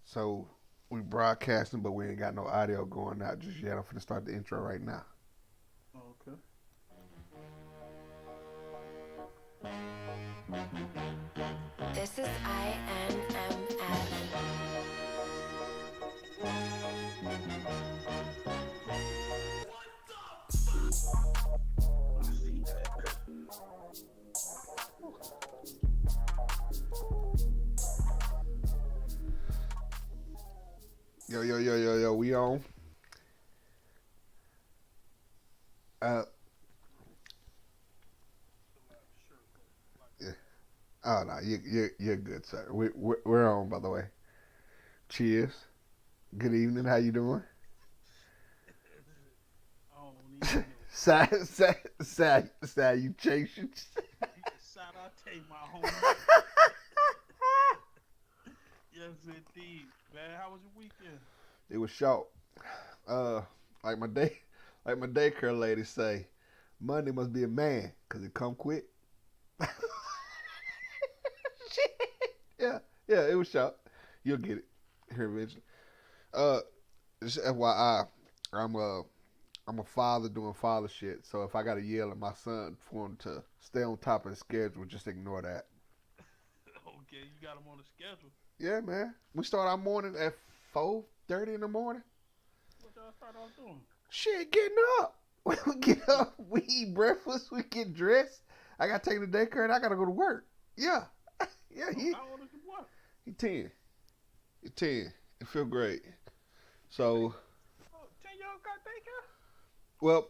So we broadcasting, but we ain't got no audio going out just yet. I'm finna start the intro right now. Okay. This is INMF. I see that. Yo, yo, yo, yo, yo, we on. Uh, yeah. Oh no, you're good, sir. We're on, by the way. Cheers. Good evening. How you doing? I don't even know. Salutations. Shout out to my homie. Yes, indeed. Man, how was your weekend? It was short. Uh, like my day, like my daycare lady say, Monday must be a man, cause it come quick. Yeah, yeah, it was short. You'll get it here eventually. Uh, just FYI, I'm a I'm a father doing father shit. So if I gotta yell at my son for him to stay on top of the schedule, just ignore that. Okay, you got him on the schedule. Yeah, man. We start our morning at 4:30 in the morning. What y'all start off doing? Shit, getting up. We get up, we eat breakfast, we get dressed. I gotta take the daycare and I gotta go to work. Yeah, yeah. Oh, He how old is your boy? he 10. He 10. It feel great. So Oh, 10 year old got daycare? well,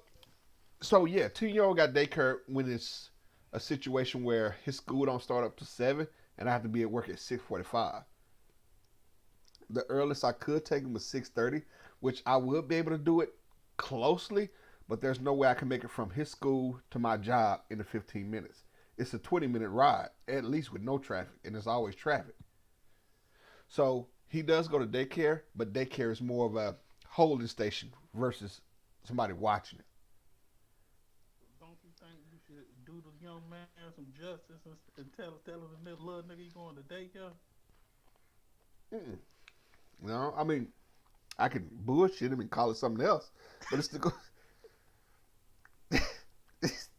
so yeah, 2 year old got daycare when it's a situation where his school don't start up to 7, and I have to be at work at 6:45. The earliest I could take him was 6:30, which I would be able to do it closely, but there's no way I can make it from his school to my job in the 15 minutes. It's a 20-minute ride, at least with no traffic, and there's always traffic. So he does go to daycare, but daycare is more of a holding station versus somebody watching it. Don't you think you should do the young man some justice and tell him this little nigga you going to daycare? Mm-mm. No, I mean I can bullshit him and call it something else, but it's still it's,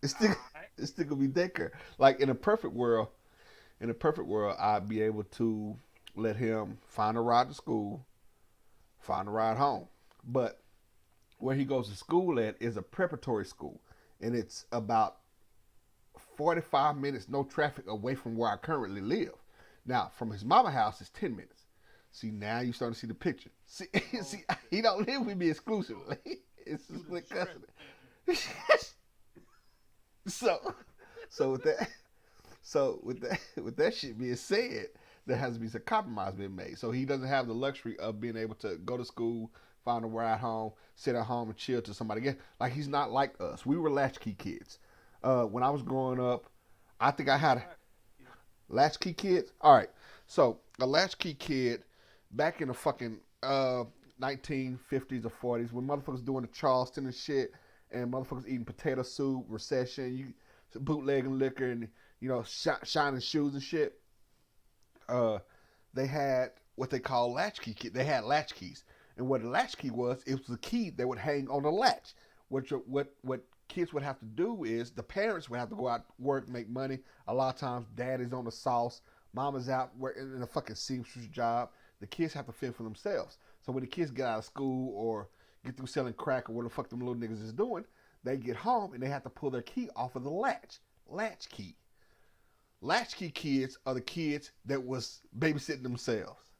it's still Alright. it's still gonna be daycare. Like in a perfect world, I'd be able to let him find a ride to school, find a ride home. But where he goes to school at is a preparatory school, and it's about 45 minutes, no traffic away from where I currently live. Now, from his mama house, it's 10 minutes. See, now you starting to see the picture. See, Oh, see, he don't live with me exclusively. It's a do the split discrepancy. custody. so, so with that, with that shit being said, there has to be some compromise being made. So he doesn't have the luxury of being able to go to school, find a ride home, sit at home and chill till somebody gets. Like he's not like us. We were latchkey kids. When I was growing up, I think I had Right. Yeah. latchkey kids. All right, so a latchkey kid back in the fucking 1950s or 40s when motherfuckers doing the Charleston and shit, and motherfuckers eating potato soup, recession, you bootlegging liquor, and shining shoes and shit. Uh, they had what they call latchkey. They had latchkeys, and what a latchkey was, it was a key that would hang on the latch. What kids would have to do is the parents would have to go out work, make money. A lot of times, daddy's on the sauce, mama's out working in a fucking seamstress job. The kids have to fend for themselves. So when the kids get out of school or get through selling crack or what the fuck them little niggas is doing, they get home and they have to pull their key off of the latch key. Latchkey kids are the kids that was babysitting themselves.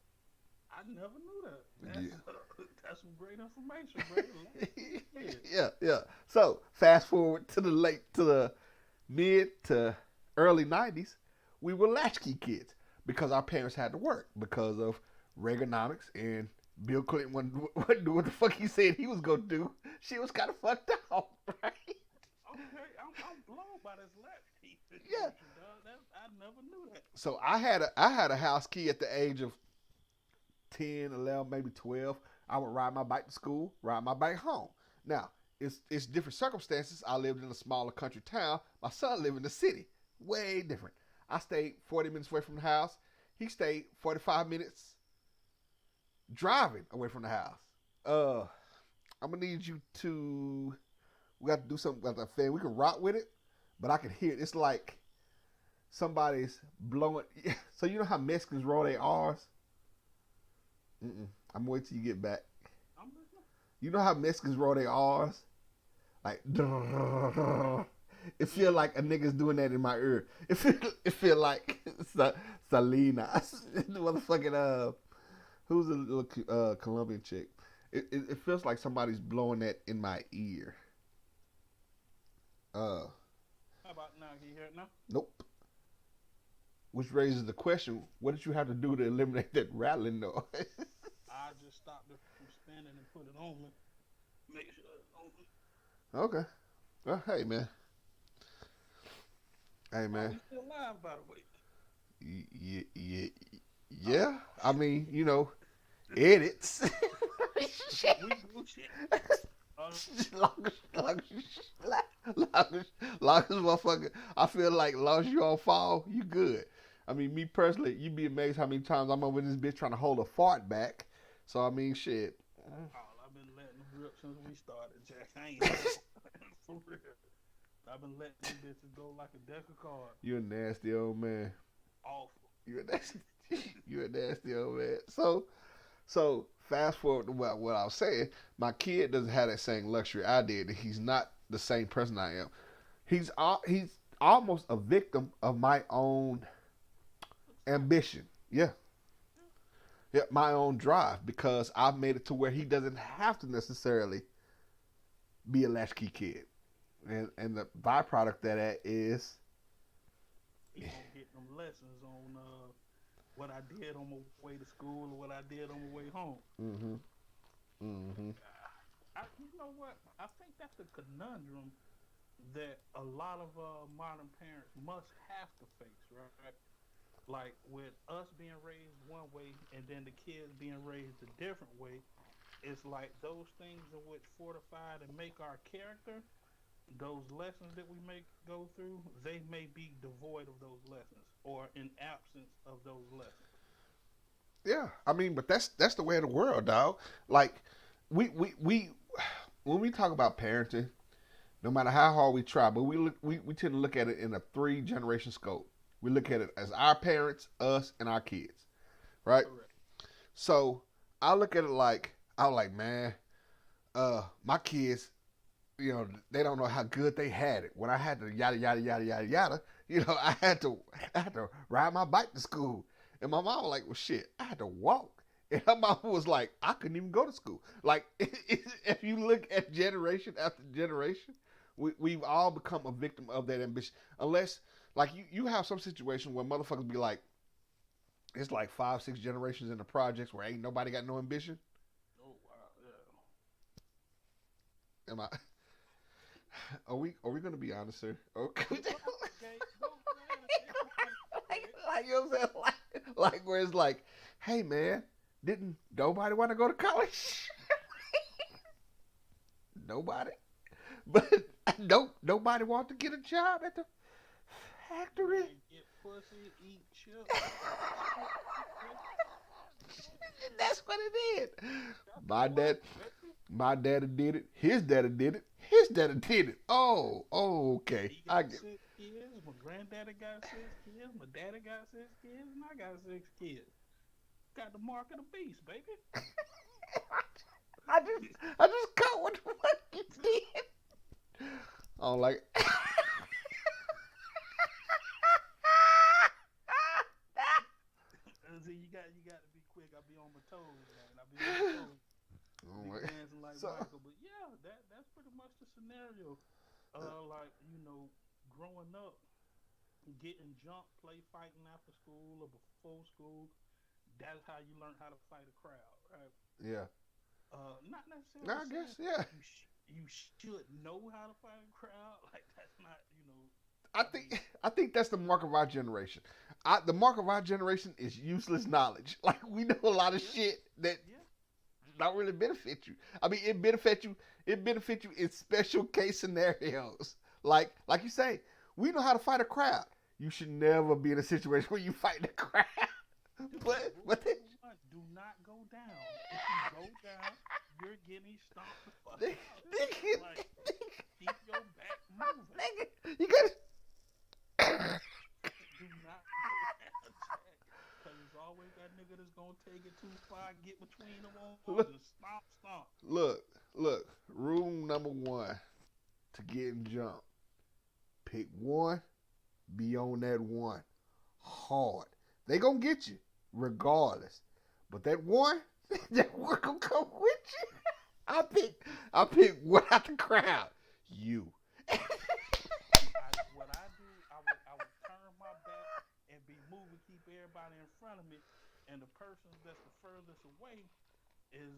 I never knew that. Yeah. That's some great information, bro. Yeah. Yeah, yeah. So fast forward to the mid to early '90s, we were latchkey kids because our parents had to work because of Reaganomics and Bill Clinton wasn't doing what the fuck he said he was gonna do. She was kind of fucked up, right? Okay, I'm blown by this latchkey Yeah. situation, dog. I never knew that. So I had a house key at the age of 10, 11, maybe 12. I would ride my bike to school, ride my bike home. Now, it's different circumstances. I lived in a smaller country town. My son lived in the city. Way different. I stayed 40 minutes away from the house. He stayed 45 minutes driving away from the house. Uh, I'm gonna need you to. We got to do something about that fan. We can rock with it, but I can hear it. It's like somebody's blowing. So you know how Mexicans roll their R's? I'm waiting till you get back. I'm listening. You know how Mexicans roll their R's? Like, it feel like a nigga's doing that in my ear. It feel like Salinas, the motherfucking who's the little Colombian chick? It feels like somebody's blowing that in my ear. How about now? Can you hear it now? Nope. Which raises the question: what did you have to do to eliminate that rattling noise? I just stopped it from spinning and put it on me. Make sure it's on me. Okay. Well, hey man. Hey Oh, man. we still live, by the way. Yeah. I mean, edits. Shit. We do shit. long as motherfucker, I feel like long as you don't fall, you good. I mean, me personally, you'd be amazed how many times I'm over this bitch trying to hold a fart back. So I mean, shit. Oh, I've been letting them rip since we started, Jack. I ain't for real. I've been letting them bitches go like a deck of cards. You a nasty old man. Awful. You a nasty old man. So fast forward to what I was saying. My kid doesn't have that same luxury I did. He's not the same person I am. He's almost a victim of my own ambition. Yeah. Yeah, my own drive, because I've made it to where he doesn't have to necessarily be a latchkey kid. And the byproduct of that is He gonna get them lessons on what I did on my way to school or what I did on my way home. you know what? I think that's the conundrum that a lot of modern parents must have to face, right? Like with us being raised one way and then the kids being raised a different way, it's like those things in which fortify and make our character, those lessons that we may go through, they may be devoid of those lessons or in absence of those lessons. Yeah, I mean, but that's the way of the world, dog. Like we when we talk about parenting, no matter how hard we try, but we tend to look at it in a 3-generation scope. We look at it as our parents, us, and our kids, right? Correct. So I look at it like man, my kids, they don't know how good they had it. When I had to yada yada yada yada yada, I had to ride my bike to school, and my mom was like, well, shit, I had to walk, and her mom was like, I couldn't even go to school. Like, if you look at generation after generation, we've all become a victim of that ambition, unless. Like, you have some situation where motherfuckers be like, it's like 5-6 generations in the projects where ain't nobody got no ambition. Oh wow, yeah. Am I? Are we gonna be honest, sir? Okay. Like, you know what I'm saying? Like where it's like, hey man, didn't nobody want to go to college? Nobody. But nobody want to get a job at the factory. Get pussy, eat chips. That's what it is. My daddy did it. His daddy did it. His daddy did it. Oh, okay. He got 6 kids. My granddaddy got 6 kids. My daddy got 6 kids, and I got 6 kids. Got the mark of the beast, baby. I just caught what the fuck you did. I don't like it. See, you got to be quick. I be on my toes, man. I be on my toes. Oh Be my. dancing like So- Michael, but yeah, that's pretty much the scenario. Like growing up, getting jumped, play fighting after school or before school. That's how you learn how to fight a crowd, right? Yeah. Not necessarily. I guess, yeah. You should know how to fight a crowd. Like that's not, I think that's the mark of our generation. The mark of our generation is useless knowledge. Like, we know a lot of shit that don't really benefit you. I mean, it benefits you in special case scenarios. Like you say, we know how to fight a crowd. You should never be in a situation where you fight a crowd. What? Rule number one: do not go down. If you go down, you're getting stomped the fuck out. Like, keep your back moving. Nigga, you got. Do not go down, Jack. Cause there's always that nigga that's gonna take it too far, get between them arms, and stomp. Look. Rule number one to getting jumped: pick one, be on that one hard. They gonna get you regardless, but that one gonna come with you. I pick one out the crowd. You. What I do, I would turn my back and be moving, keep everybody in front of me, and the person that's the furthest away is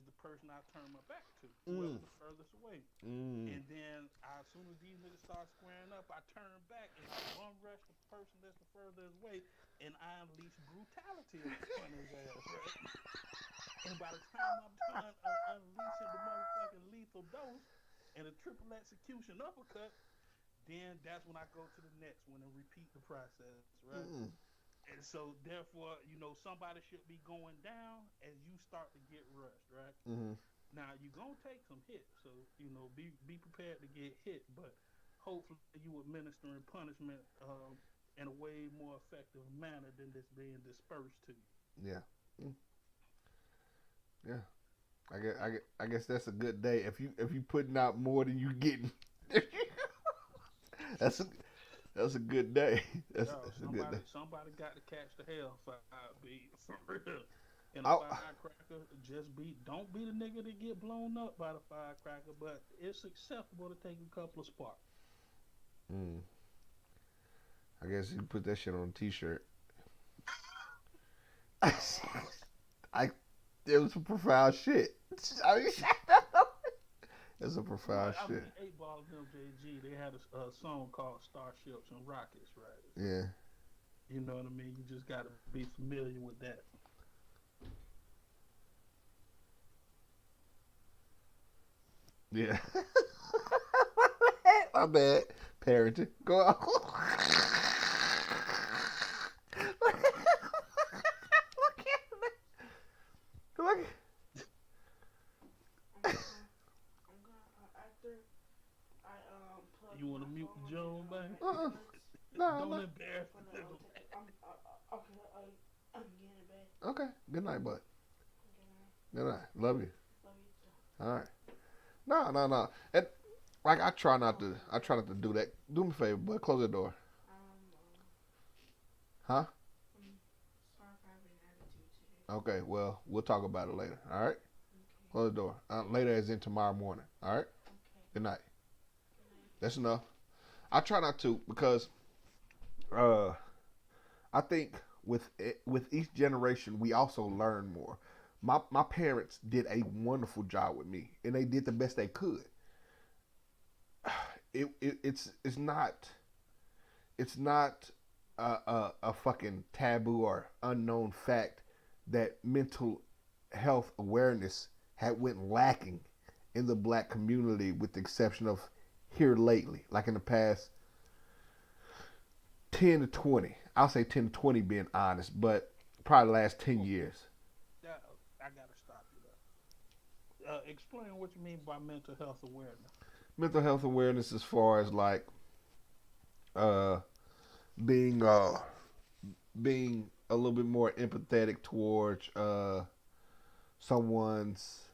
the person I turn my back to, whoever's the furthest away. And then as soon as these niggas start squaring up, I turn back and I bum rush the person that's the furthest away, and I unleash brutality upon his ass. Right? And by the time I'm done unleashing the motherfucking lethal dose and a triple execution uppercut, then that's when I go to the next one and repeat the process, right? And so, therefore, somebody should be going down as you start to get rushed, right? Now, you're going to take some hits, so, be prepared to get hit, but hopefully you administering punishment in a way more effective manner than this being dispersed to you. Yeah. I guess that's a good day. If you putting out more than you getting, that's a good day. That's a good day. Somebody got to catch the hellfire, B, for real. And a firecracker, don't be the nigga that get blown up by the firecracker, but it's acceptable to take a couple of sparks. I guess you put that shit on a t-shirt. It was some profound shit. I mean, it's a profound shit. I mean, 8 Ball and MJG, they had a song called Starships and Rockets, right? Yeah. You know what I mean? You just got to be familiar with that. Yeah. My bad. Parenting. Go on. Look. You want to mute the Joe, man? No. Don't embarrass them. I'm getting it back. Okay. Good night, bud. Good night. Love you. Love you too. All right. No. And like I try not to do that. Do me a favor, bud. Close the door. Huh? Sorry for having an attitude today. Okay. Well, we'll talk about it later. All right. Okay. Close the door. Later as in tomorrow morning. All right. Okay. Good night. That's enough. I try not to because I think with each generation we also learn more. My parents did a wonderful job with me, and they did the best they could. It's not a fucking taboo or unknown fact that mental health awareness had went lacking in the black community, with the exception of here lately, like in the past 10 to 20. I'll say 10 to 20 being honest, but probably the last 10 years. I got to stop you there. Explain what you mean by mental health awareness. Mental health awareness as far as like being a little bit more empathetic towards someone's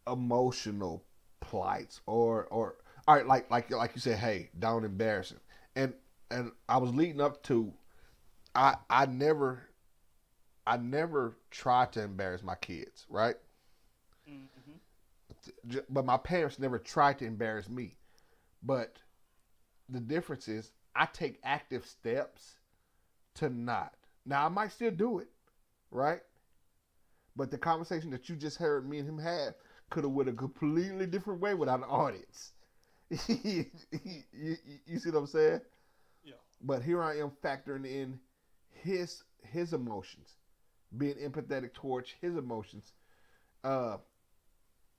emotional plights or all right, like you said, hey, don't embarrass him. And I was leading up to I never tried to embarrass my kids, right? But my parents never tried to embarrass me. But the difference is I take active steps to not. Now I might still do it, right? But the conversation that you just heard me and him have could have went a completely different way without an audience. you see what I'm saying? Yeah. But here I am factoring in his emotions, being empathetic towards his emotions,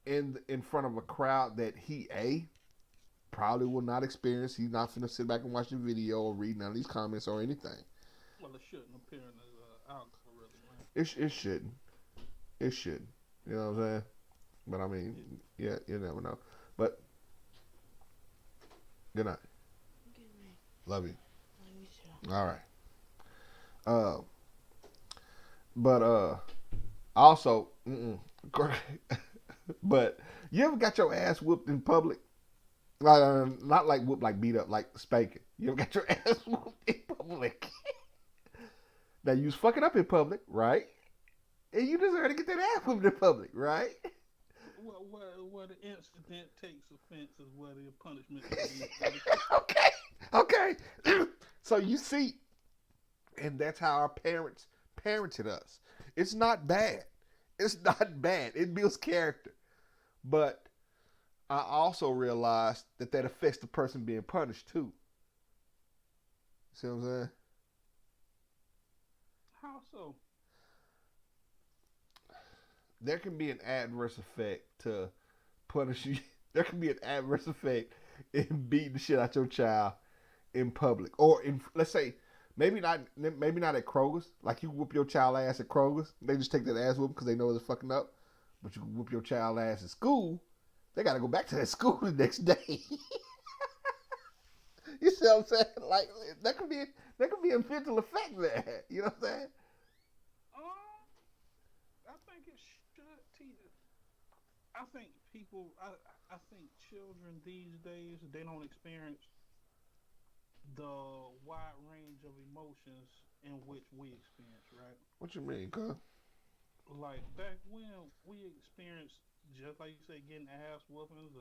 in front of a crowd that he probably will not experience. He's not finna sit back and watch the video or read none of these comments or anything. Well, it shouldn't appear in the algorithm, man. It shouldn't. It shouldn't. You know what I'm saying? But I mean, yeah, you never know. But good night. Good night. Love you. Love you too. All right. Uh, but also, but you ever got your ass whooped in public? Not like whooped, like beat up, like spanking. You ever got your ass whooped in public? Now you was fucking up in public, right? And you deserve to get that ass whooped in public, right? Where the incident takes offense is where the punishment is. Okay, okay. So you see, and that's how our parents parented us. It's not bad. It's not bad. It builds character. But I also realized that affects the person being punished too. See what I'm saying? How so? There can be an adverse effect to punish you. There can be an adverse effect in beating the shit out your child in public, or in, let's say, maybe not at Kroger's. Like you whoop your child ass at Kroger's, they just take that ass whoop because they know it's fucking up. But you whoop your child ass at school, they got to go back to that school the next day. You see what I'm saying? Like that could be a mental effect there. You know what I'm saying? I think it should teach. I think people. I think children these days they don't experience the wide range of emotions in which we experience. Right? What you mean, cuz? Like back when we experienced, just like you say, getting ass whoopings,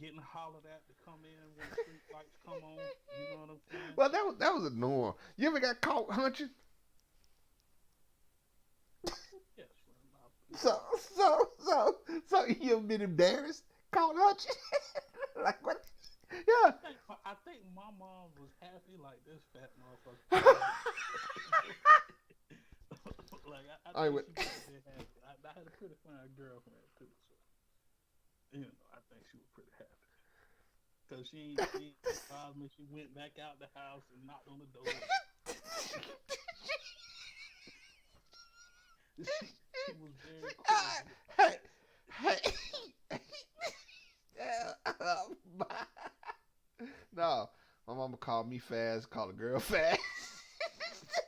getting hollered at to come in when the street lights come on. You know what I'm saying? Well, that was a norm. You ever got caught hunching? Yes, So so you ever been embarrassed? Caught hunching? Like what? Yeah. I think my mom was happy like this fat motherfucker. Like I think she was pretty happy. I had a pretty fine girlfriend too, so I think she was pretty happy. Cause she surprised me. She went back out the house and knocked on the door. She was very cool. Hey. No, my mama called me fast, called a girl fast.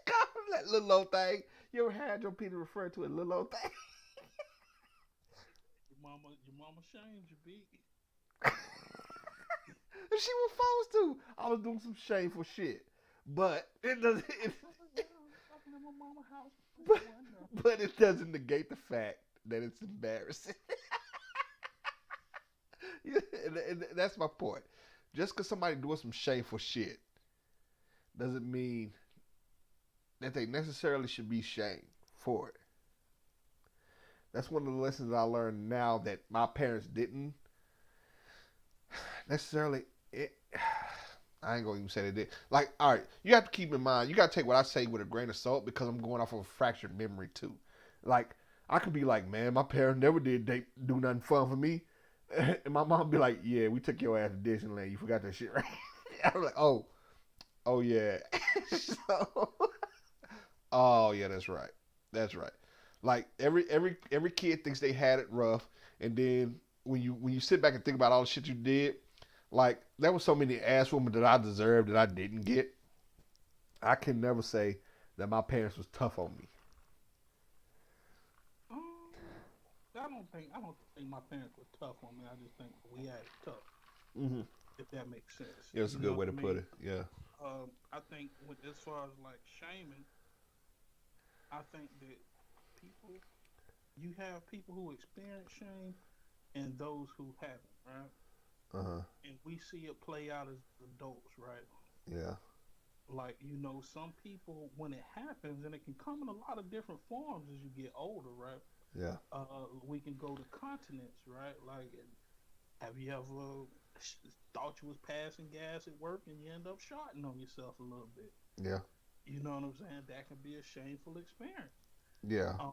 Call that little old thing. You ever had your Peter refer to a little old thing? Your mama shamed you, B. She was forced to. I was doing some shameful shit, but it doesn't. But it doesn't negate the fact that it's embarrassing. Yeah, and that's my point. Just because somebody doing some shameful shit doesn't mean that they necessarily should be shamed for it. That's one of the lessons I learned now that my parents didn't necessarily. I ain't gonna even say they did. Like, all right, you have to keep in mind, you gotta take what I say with a grain of salt because I'm going off of a fractured memory too. Like, I could be like, man, my parents never did do nothing fun for me. And my mom be like, yeah, we took your ass to Disneyland. You forgot that shit, right? I'm like, oh yeah. So, oh yeah, that's right. That's right. Like every kid thinks they had it rough, and then when you sit back and think about all the shit you did, like there was so many ass women that I deserved that I didn't get. I can never say that my parents was tough on me. I don't think my parents were tough on me. I just think we had it tough. Mm-hmm. If that makes sense. Yeah, it's a good way to put it. Yeah. I think as far as like shaming, I think that people, you have people who experience shame and those who haven't, right? And we see it play out as adults, right? Yeah. Like some people when it happens, and it can come in a lot of different forms as you get older, right? Yeah. We can go to continents, right? Like, have you ever thought you was passing gas at work and you end up shotting on yourself a little bit? Yeah. You know what I'm saying? That can be a shameful experience. Yeah.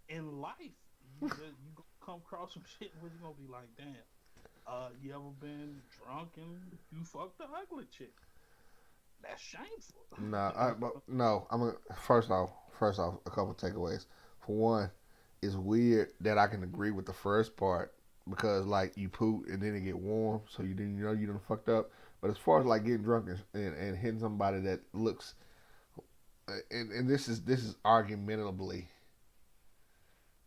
In life, you come across some shit where you're gonna be like, damn. You ever been drunk and you fucked the ugly chick? That's shameful. No, no. First off, a couple takeaways. For one, it's weird that I can agree with the first part because like you poop and then it get warm, so you didn't you done fucked up. But as far as like getting drunk and hitting somebody that looks and this is argumentably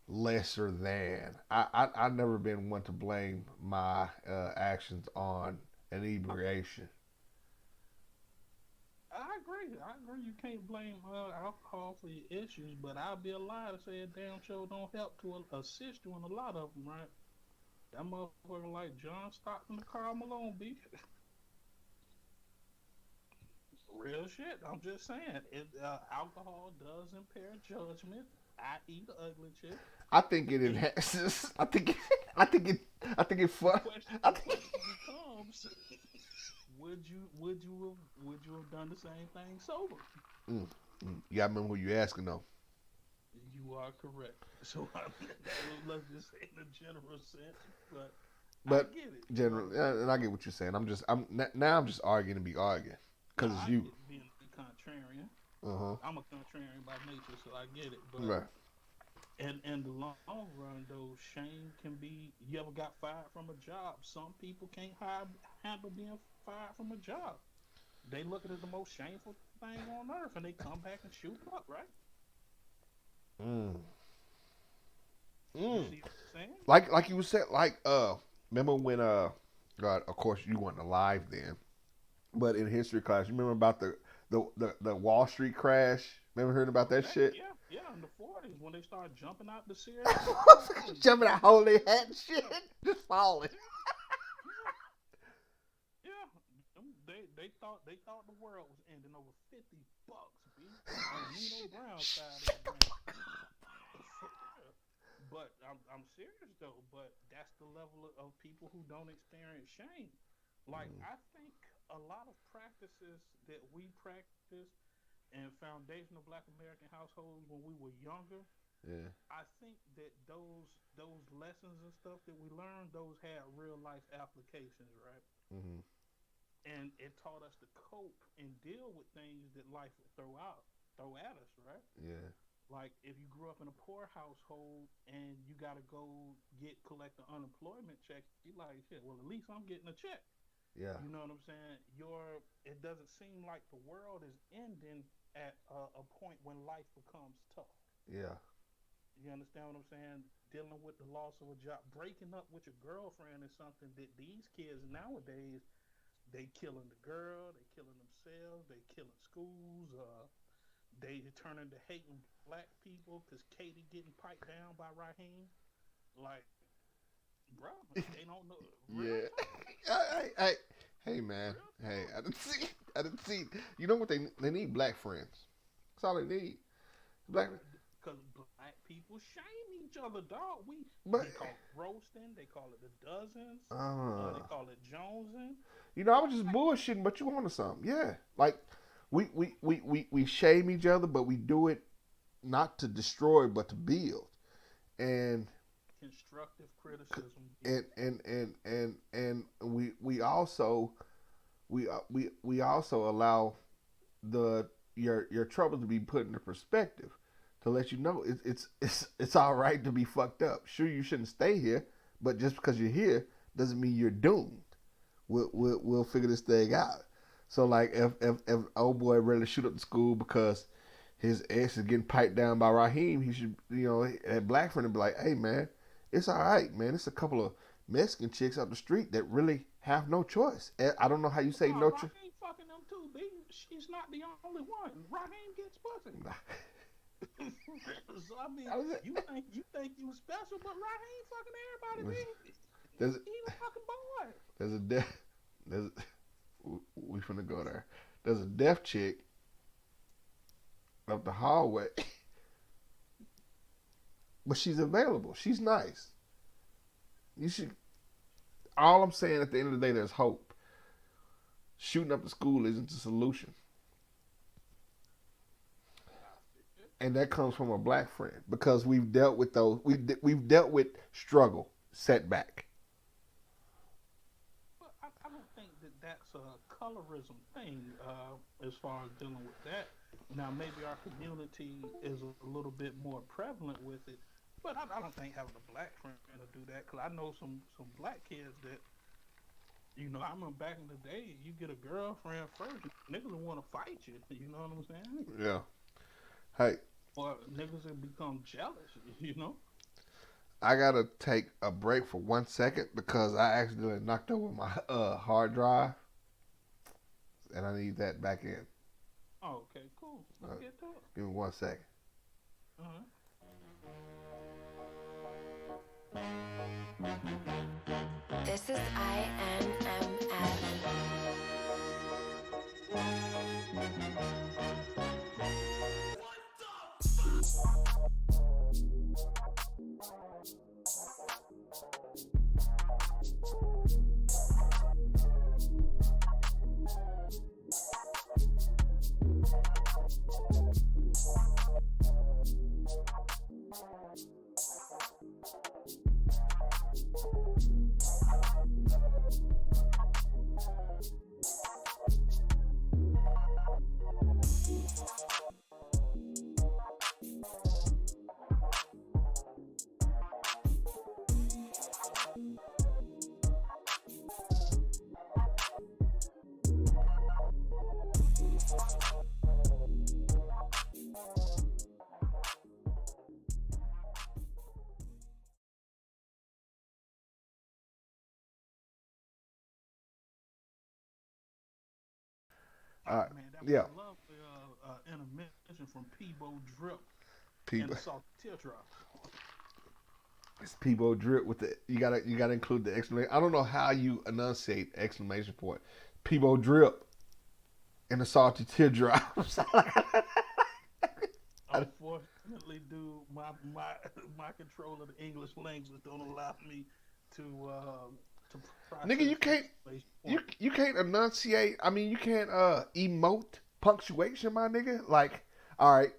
lesser than. I've never been one to blame my actions on inebriation. I agree. I agree. You can't blame alcohol for your issues, but I'll be a liar to say a damn show don't help to assist you in a lot of them, right? That motherfucker like John Stockton the Carl Malone beef. Real shit. I'm just saying. Alcohol does impair judgment. I eat the ugly chick. I think it It, enhances. I think it. I think it the fun. question I the think. question becomes: would you have done the same thing sober? Mm, you gotta remember who you asking though. You are correct. So let's just say in a general sense, but I But get it. You know what generally, I'm saying? and I get what you're saying. Now I'm just arguing to be arguing Now because it's I you. get being a contrarian. Uh huh. I'm a contrarian by nature, so I get it. But Right. in the long run, though, shame can be. You ever got fired from a job? Some people can't handle being fired from a job. They look at it as the most shameful thing on earth, and they come back and shoot up. Right? Mm. You Mm. see what I'm saying? Like you said, remember when God, of course you weren't alive then, but in history class, you remember about the Wall Street crash? Remember hearing about that Okay, shit? yeah, yeah. In the '40s, when they started jumping out the Sears Tower, and Jumping out holy hat and shit, just falling. yeah, yeah, they thought the world was ending over $50, B, on Nino Brown's side of the brain. For real. But I'm serious though. But that's the level of people who don't experience shame. Like Mm, I think a lot of practices that we practice in foundational Black American households when we were younger, yeah. I think that those lessons and stuff that we learned, those had real life applications, right? Hmm. And it taught us to cope and deal with things that life would throw at us, right? Yeah. Like if you grew up in a poor household and you got to go collect an unemployment check, you like shit. Well, at least I'm getting a check. Yeah. You know what I'm saying? It doesn't seem like the world is ending at a point when life becomes tough. Yeah. You understand what I'm saying? Dealing with the loss of a job, breaking up with your girlfriend is something that these kids nowadays they killing the girl, they killing themselves, they killing schools. They turning to hating black people because Katie getting piped down by Raheem. Like, bro, they don't know. Real Yeah. talk, Hey, man. real Hey, talk. I didn't see. I didn't see. You know what they need? Black friends. That's all they need. Black. Because black people shame each other, dog. But They call it roasting. They call it the dozens. They uh, call it jonesing. I was just Like, bullshitting, but you wanted something. Yeah. Like we shame each other, but we do it not to destroy, but to build. And constructive criticism. and we also we also allow the your troubles to be put into perspective to let you know it's all right to be fucked up. Sure, you shouldn't stay here, but just because you're here doesn't mean you're doomed. We'll figure this thing out. So like if old boy ready to shoot up the school because his ex is getting piped down by Raheem, he should that black friend would be like, hey man, it's all right, man. It's a couple of Mexican chicks up the street that really have no choice. I don't know how you say No, no choice. Raheem fucking them too, B. She's not the only one. Raheem gets pussy. So I mean, you think you special, but Raheem fucking everybody, B. There's He the fucking boy. there's a deaf there's we finna go there. There's a deaf chick up the hallway, but she's available. She's nice. You should. All I'm saying at the end of the day, there's hope. Shooting up the school isn't the solution, and that comes from a black friend because we've dealt with those. We've dealt with struggle, setback. But I don't think that that's a colorism thing as far as dealing with that. Now, maybe our community is a little bit more prevalent with it, but I don't think having a black friend to do that because I know some black kids that I remember back in the day, you get a girlfriend first, niggas will want to fight you. You know what I'm saying? Yeah. Hey, Or niggas will become jealous. You know? I gotta take a break for 1 second because I accidentally knocked over my hard drive, and I need that back in. Oh, okay, cool. Let's get to it. Give me 1 second. Uh-huh. This is INMF. All right. Man, that Yeah. was a lovely intermission from Peebo Drip and People, the Salty Teardrop. it's people drip with the. You gotta include the exclamation. I don't know how you enunciate exclamation point. People drip and the salty teardrops. Unfortunately, dude, my control of the English language don't allow me to process Nigga, you can't. exclamation You point. you can't enunciate. I mean, you can't emote punctuation, my nigga. Like, all right,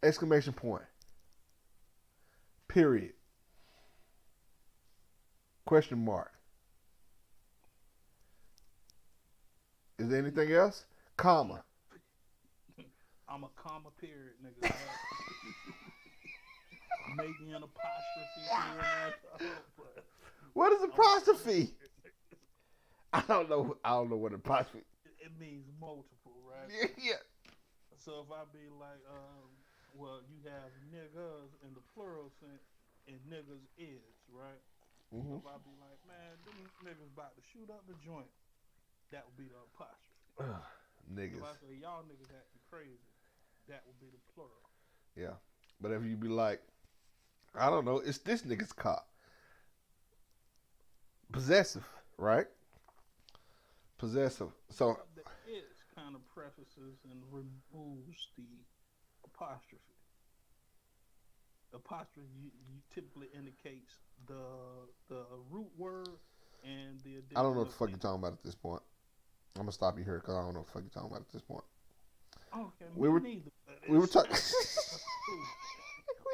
exclamation point. Period. Question mark. Is there anything else? Comma. I'm a comma period, nigga. Maybe an apostrophe here and there. But What is I'm a apostrophe? I don't know. I don't know what apostrophe. it means multiple, right? Yeah. So if I be like, well, you have niggas in the plural sense, and niggas is, right? So Mm-hmm. if I be like, man, them niggas about to shoot up the joint, that would be the apostrophe. If Niggas. I say y'all niggas acting crazy, that would be the plural. Yeah. But if you be like, I don't know, it's this nigga's car. Possessive, right? Possessive. So The is kind of prefaces and removes the apostrophe. Apostrophe you typically indicates the root word and the addition I don't know what of the fuck you're it. talking about at this point. I'm gonna stop you here because I don't know what the fuck you're talking about at this point. Okay, We me were neither. we were It's talking cool.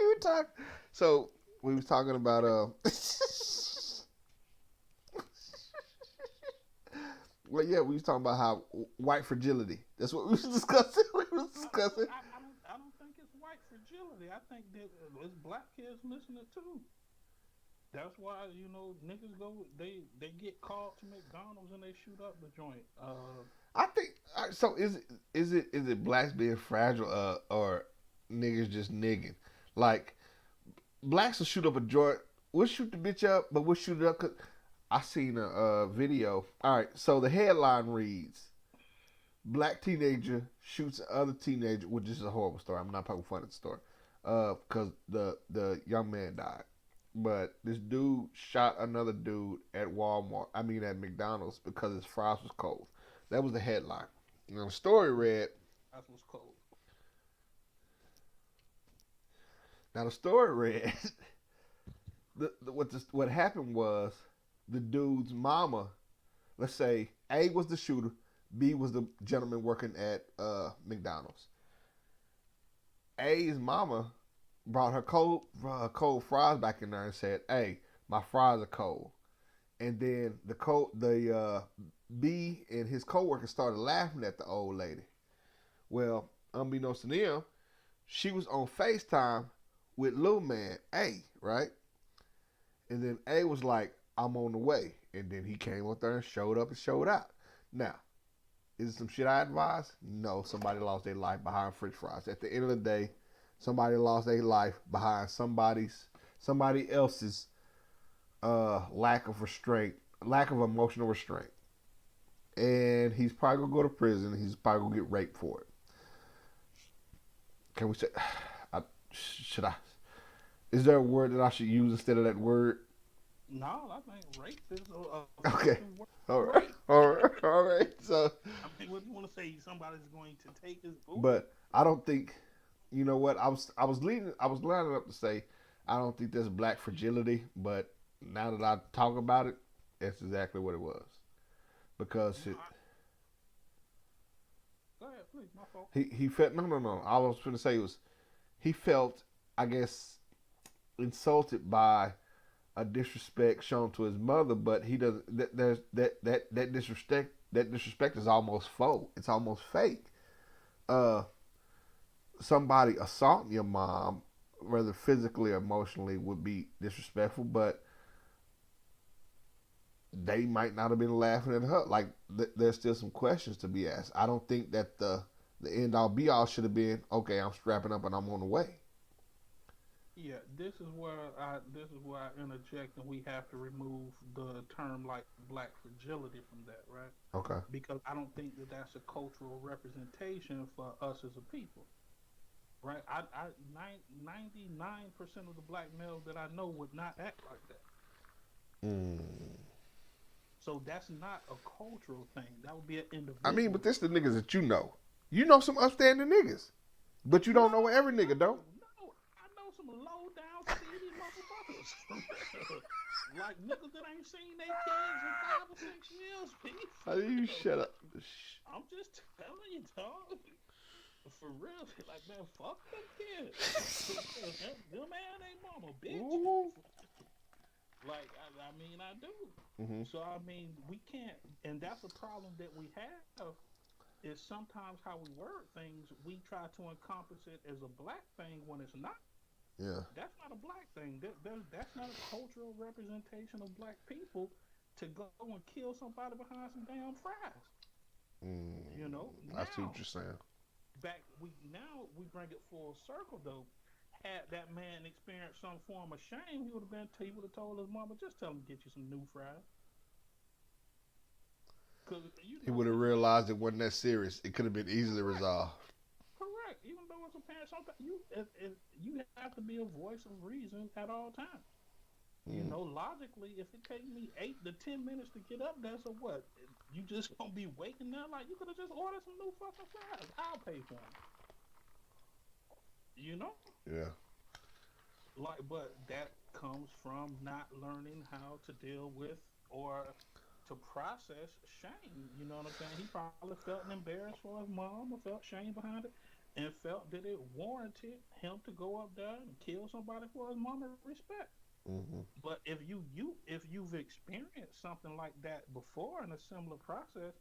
we were talking. So we was talking about well, yeah, we was talking about how white fragility. That's what we was discussing. We was discussing. I don't think it's white fragility. I think that there's black kids missing it too. That's why niggas go they get called to McDonald's and they shoot up the joint. I think so. Is it blacks being fragile or niggas just nigging? Like blacks will shoot up a joint. We'll shoot the bitch up, but we'll shoot it up. Cause I seen a video. All right, so the headline reads: Black teenager shoots other teenager, which is a horrible story. I'm not poking fun at the story, because the young man died. But this dude shot another dude at Walmart. I mean at McDonald's because his fries was cold. That was the headline. The story read. that's what's cold. Now the story read. What happened was the dude's mama. Let's say A was the shooter, B was the gentleman working at McDonald's. A's mama brought her cold fries back in there and said, "Hey, my fries are cold." And then B and his coworker started laughing at the old lady. Well, unbeknownst to them, she was on FaceTime with little man A, right? And then A was like, I'm on the way. And then he came up there and showed up and showed out. Now, is it some shit I advise? No, somebody lost their life behind French fries. At the end of the day, somebody lost their life behind somebody else's lack of restraint, lack of emotional restraint. And he's probably gonna go to prison. He's probably gonna get raped for it. Can we say? Should I? Is there a word that I should use instead of that word? No, I think rape is Okay. All right. All right. All right. So. I mean, what do you want to say? Somebody's going to take his boo? But I don't think. You know what? I was lining up to say I don't think there's black fragility, but now that I talk about it, that's exactly what it was. Because No, go ahead, please. My fault. he felt no. I was going to say he felt, I guess, insulted by a disrespect shown to his mother, but he doesn't. There's that disrespect. That disrespect is almost faux. It's almost fake. Somebody assaulting your mom, whether physically or emotionally, would be disrespectful, but they might not have been laughing at her. Like there's still some questions to be asked. I don't think that the end all be all should have been okay. I'm strapping up and I'm on the way. Yeah, this is where I interject, and we have to remove the term like black fragility from that, right? Okay. Because I don't think that that's a cultural representation for us as a people, right? 99% of the black males that I know would not act like that. Mm. So that's not a cultural thing. That would be an individual. I mean, but this the niggas that you know. You know some upstanding niggas, but you don't know every nigga though. Some low down seedy motherfuckers. Like niggas that ain't seen their kids in 5 or 6 years, Pete. How do you shut up? I'm just telling you, dog. For real, like man, fuck them kids. Them and they mama, bitch. Ooh. Like I mean, I do. Mm-hmm. So I mean, we can't, and that's a problem that we have. Is sometimes how we word things, we try to encompass it as a black thing when it's not. Yeah. That's not a black thing. That's not a cultural representation of black people to go and kill somebody behind some damn fries. You know? I see what you're saying. We bring it full circle though. Had that man experienced some form of shame, he would have told his mama, just tell him to get you some new fries. He would have realized it wasn't that serious. It could have been easily resolved. Correct. Even though it's a parent, sometimes you have to be a voice of reason at all times. You know, logically, if it takes me 8 to 10 minutes to get up there, so what? You just gonna be waiting there? Like you could have just ordered some new fucking fries. I'll pay for them. You know? Yeah. Like, but that comes from not learning how to deal with or to process shame. You know what I'm saying? He probably felt embarrassed for his mom or felt shame behind it and felt that it warranted him to go up there and kill somebody for his mama's respect. Mm-hmm. But if you've experienced something like that before in a similar process,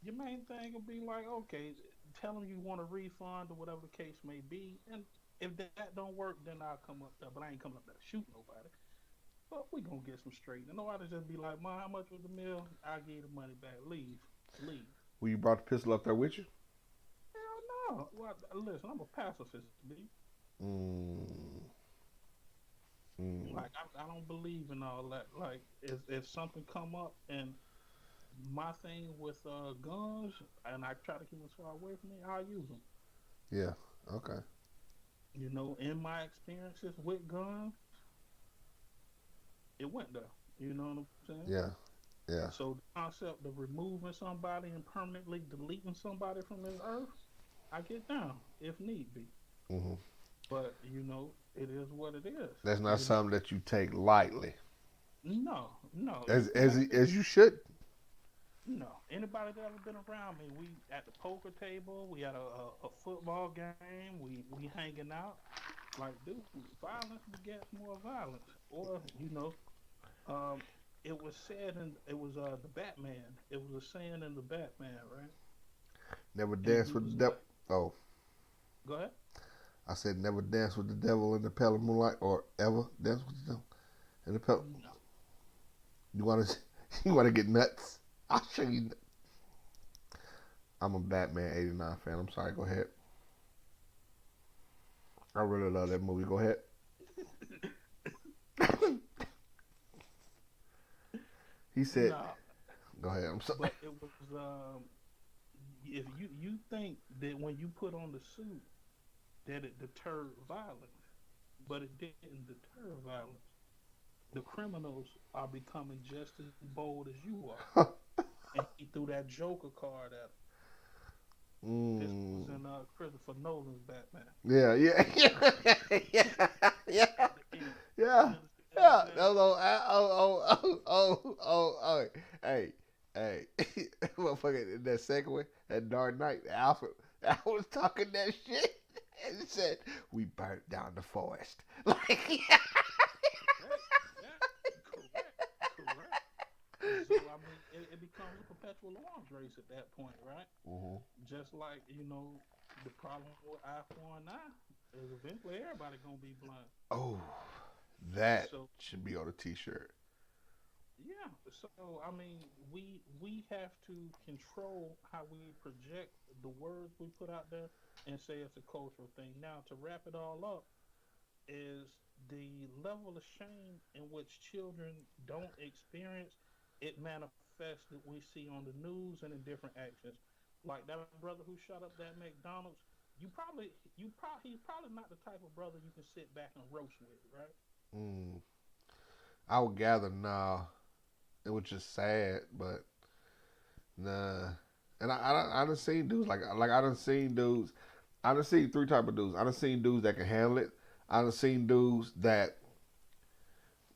your main thing will be like, okay, tell them you want a refund or whatever the case may be, and if that don't work, then I'll come up there. But I ain't coming up there to shoot nobody. But we gonna get some straight. And nobody just be like, "Mom, how much was the meal? I'll give you the money back. Leave." Well, you brought the pistol up there with you? Hell no. Well, listen, I'm a pacifist, B. Like I don't believe in all that. Like if something come up and my thing with guns, and I try to keep them as far away from me, I'll use them. Yeah. Okay. You know, in my experiences with guns, it went there. You know what I'm saying? Yeah. Yeah. So the concept of removing somebody and permanently deleting somebody from this earth, I get down if need be. Mm-hmm. But you know, it is what it is. That's not something that you take lightly. No. As you should. No. Anybody that ever been around me, we at the poker table, we at a football game, we hanging out. Like, dude, violence begets more violence. Or, you know, it was said in it was the Batman. It was a saying in the Batman, right? Never And dance he with was the devil. like, Oh, "Go ahead." I said never dance with the devil in the pale moonlight, or ever dance with the devil in the pale. No, You want to, you want to get nuts? I'll show you. I'm a Batman '89 fan. I'm sorry. Go ahead. I really love that movie. Go ahead. He said, no. "Go ahead." I'm sorry. But it was if you think that when you put on the suit that it deterred violence, but it didn't deter violence. The criminals are becoming just as bold as you are. And he threw that Joker card at him. This was Mm. in Christopher Nolan's Batman. Yeah, yeah, yeah, yeah, yeah, At the end, yeah. you understand what I'm Yeah, saying? no, no, oh, hey, hey, motherfucker, in that second one, that Dark Knight, Alfred, I was talking that shit, and it said, we burnt down the forest. Like, yeah. Right? Yeah, correct, correct. And so I mean, it becomes a perpetual arms race at that point, right? Mm-hmm. Just like the problem with I-4 and I is eventually everybody gonna be blind. Oh, that So should be on a t-shirt. yeah, so I mean, we have to control how we project the words we put out there and say it's a cultural thing. Now, to wrap it all up, is the level of shame in which children don't experience it manifests that we see on the news and in different actions. Like that brother who shot up that McDonald's, he's probably not the type of brother you can sit back and roast with, right? Mm. I would gather nah, it was just sad, but nah. And I done seen dudes like I done seen dudes. I done seen three type of dudes. I done seen dudes that can handle it. I done seen dudes that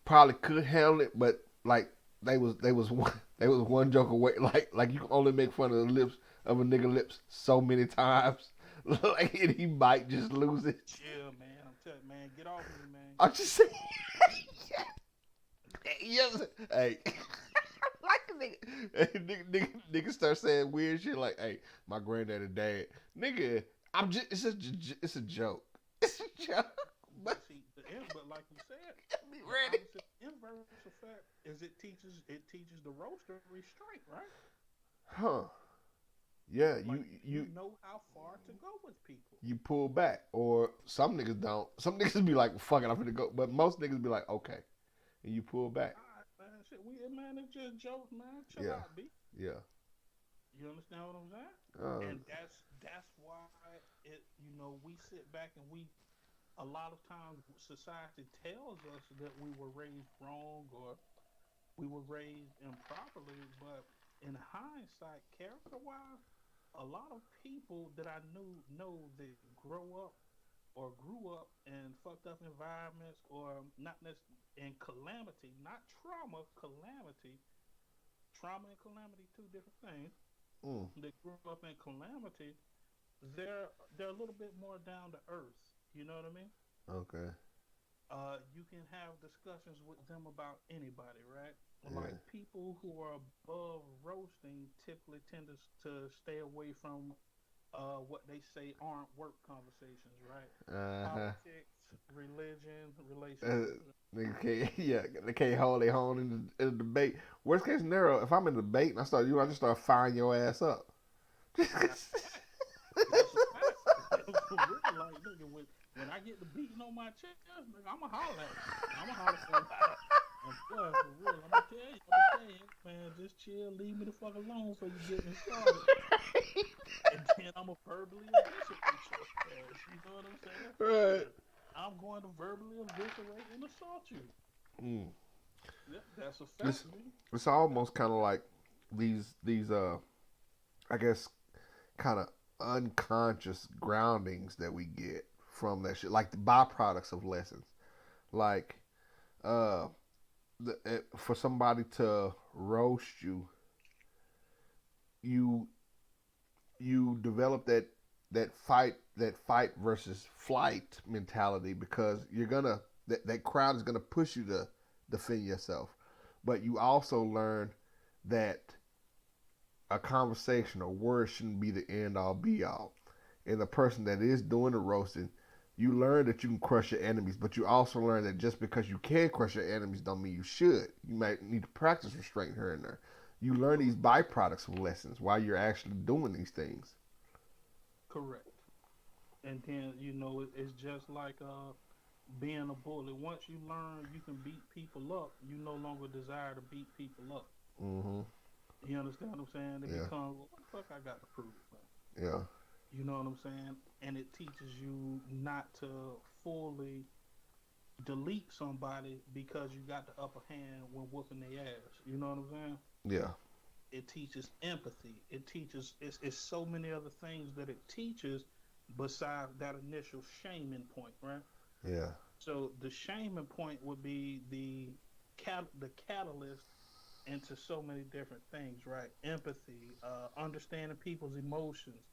probably could handle it, but like they was one they was one joke away. Like you can only make fun of the lips of a nigga lips so many times, like and he might just lose it. Chill, man. I'm telling you, man, get off me, man. I'm just saying. Yes, hey. Like a nigga, nigga start saying weird shit like, "Hey, my granddad and dad, nigga, I'm just it's a joke, it's a joke." But But see, but like you said, be the ready, opposite inverse effect is it teaches the roaster restraint, right? huh? Yeah, Like you know how far to go with people. you pull back, or some niggas don't. Some niggas be like, "Fuck it, I'm gonna go," but most niggas be like, "Okay," and you pull back. All right, man. Shit, man, it's just jokes, man. Chill Yeah, out, B. yeah. You understand what I'm saying? Uh, And that's why we sit back and we a lot of times society tells us that we were raised wrong or we were raised improperly, but in hindsight, character wise, a lot of people that I knew know that grow up or grew up in fucked up environments or not necessarily in calamity, not trauma, calamity. Trauma and calamity, two different things. mm, That grew up in calamity, they're a little bit more down to earth. You know what I mean? okay, You can have discussions with them about anybody, right? Like yeah, people who are above roasting typically tend to stay away from what they say aren't work conversations, right? uh Politics, religion, huh. relationships. Nigga can't, yeah, they can't hold their own in the debate. Worst case scenario, if I'm in a debate and I just start firing your ass up. That's a fact. That's a fact. For real, like nigga, when I get the beating on my chest, nigga, I'ma holler at you. I'ma holler for you. And boy, for real, I'ma tell you, man, just chill, leave me the fuck alone before you get me started. And then I'ma verbally eviscerate your ass. You know what I'm saying? For Right. real. I'm going to verbally eviscerate and assault you. Mm. Yeah, that's a fact, It's man. it's almost kind of like these I guess kind of unconscious groundings that we get from that shit, like the byproducts of lessons, like uh for somebody to roast you, you you develop that fight versus flight mentality because you're gonna that crowd is gonna push you to defend yourself. but you also learn that a conversation or word shouldn't be the end all be all. And the person that is doing the roasting, you learn that you can crush your enemies, but you also learn that just because you can crush your enemies don't mean you should. You might need to practice restraint here and there. You learn these byproducts of lessons while you're actually doing these things. Correct. And then it's just like being a bully. Once you learn you can beat people up, you no longer desire to beat people up. Mm-hmm. You understand what I'm saying? It Yeah. becomes, well, what the fuck I got to prove, man? Yeah. You know what I'm saying? And it teaches you not to fully delete somebody because you got the upper hand when whooping their ass. You know what I'm saying? Yeah. It teaches empathy. It teaches it's so many other things that it teaches besides that initial shaming point, right? Yeah. So the shaming point would be the catalyst into so many different things, right? Empathy, understanding people's emotions,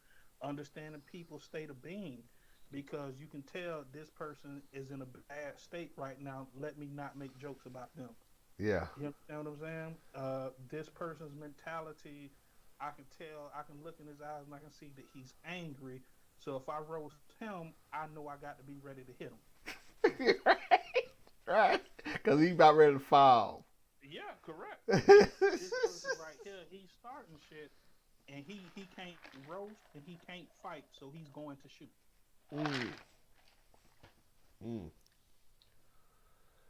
understanding people's state of being, because you can tell this person is in a bad state right now. Let me not make jokes about them. Yeah. You understand what I'm saying? This person's mentality, I can tell, I can look in his eyes and I can see that he's angry. So if I roast him, I know I got to be ready to hit him. Right. Because he's about ready to fall. Yeah, correct. This person right here, he's starting shit, and he can't roast and he can't fight, so he's going to shoot. Mm. Mm.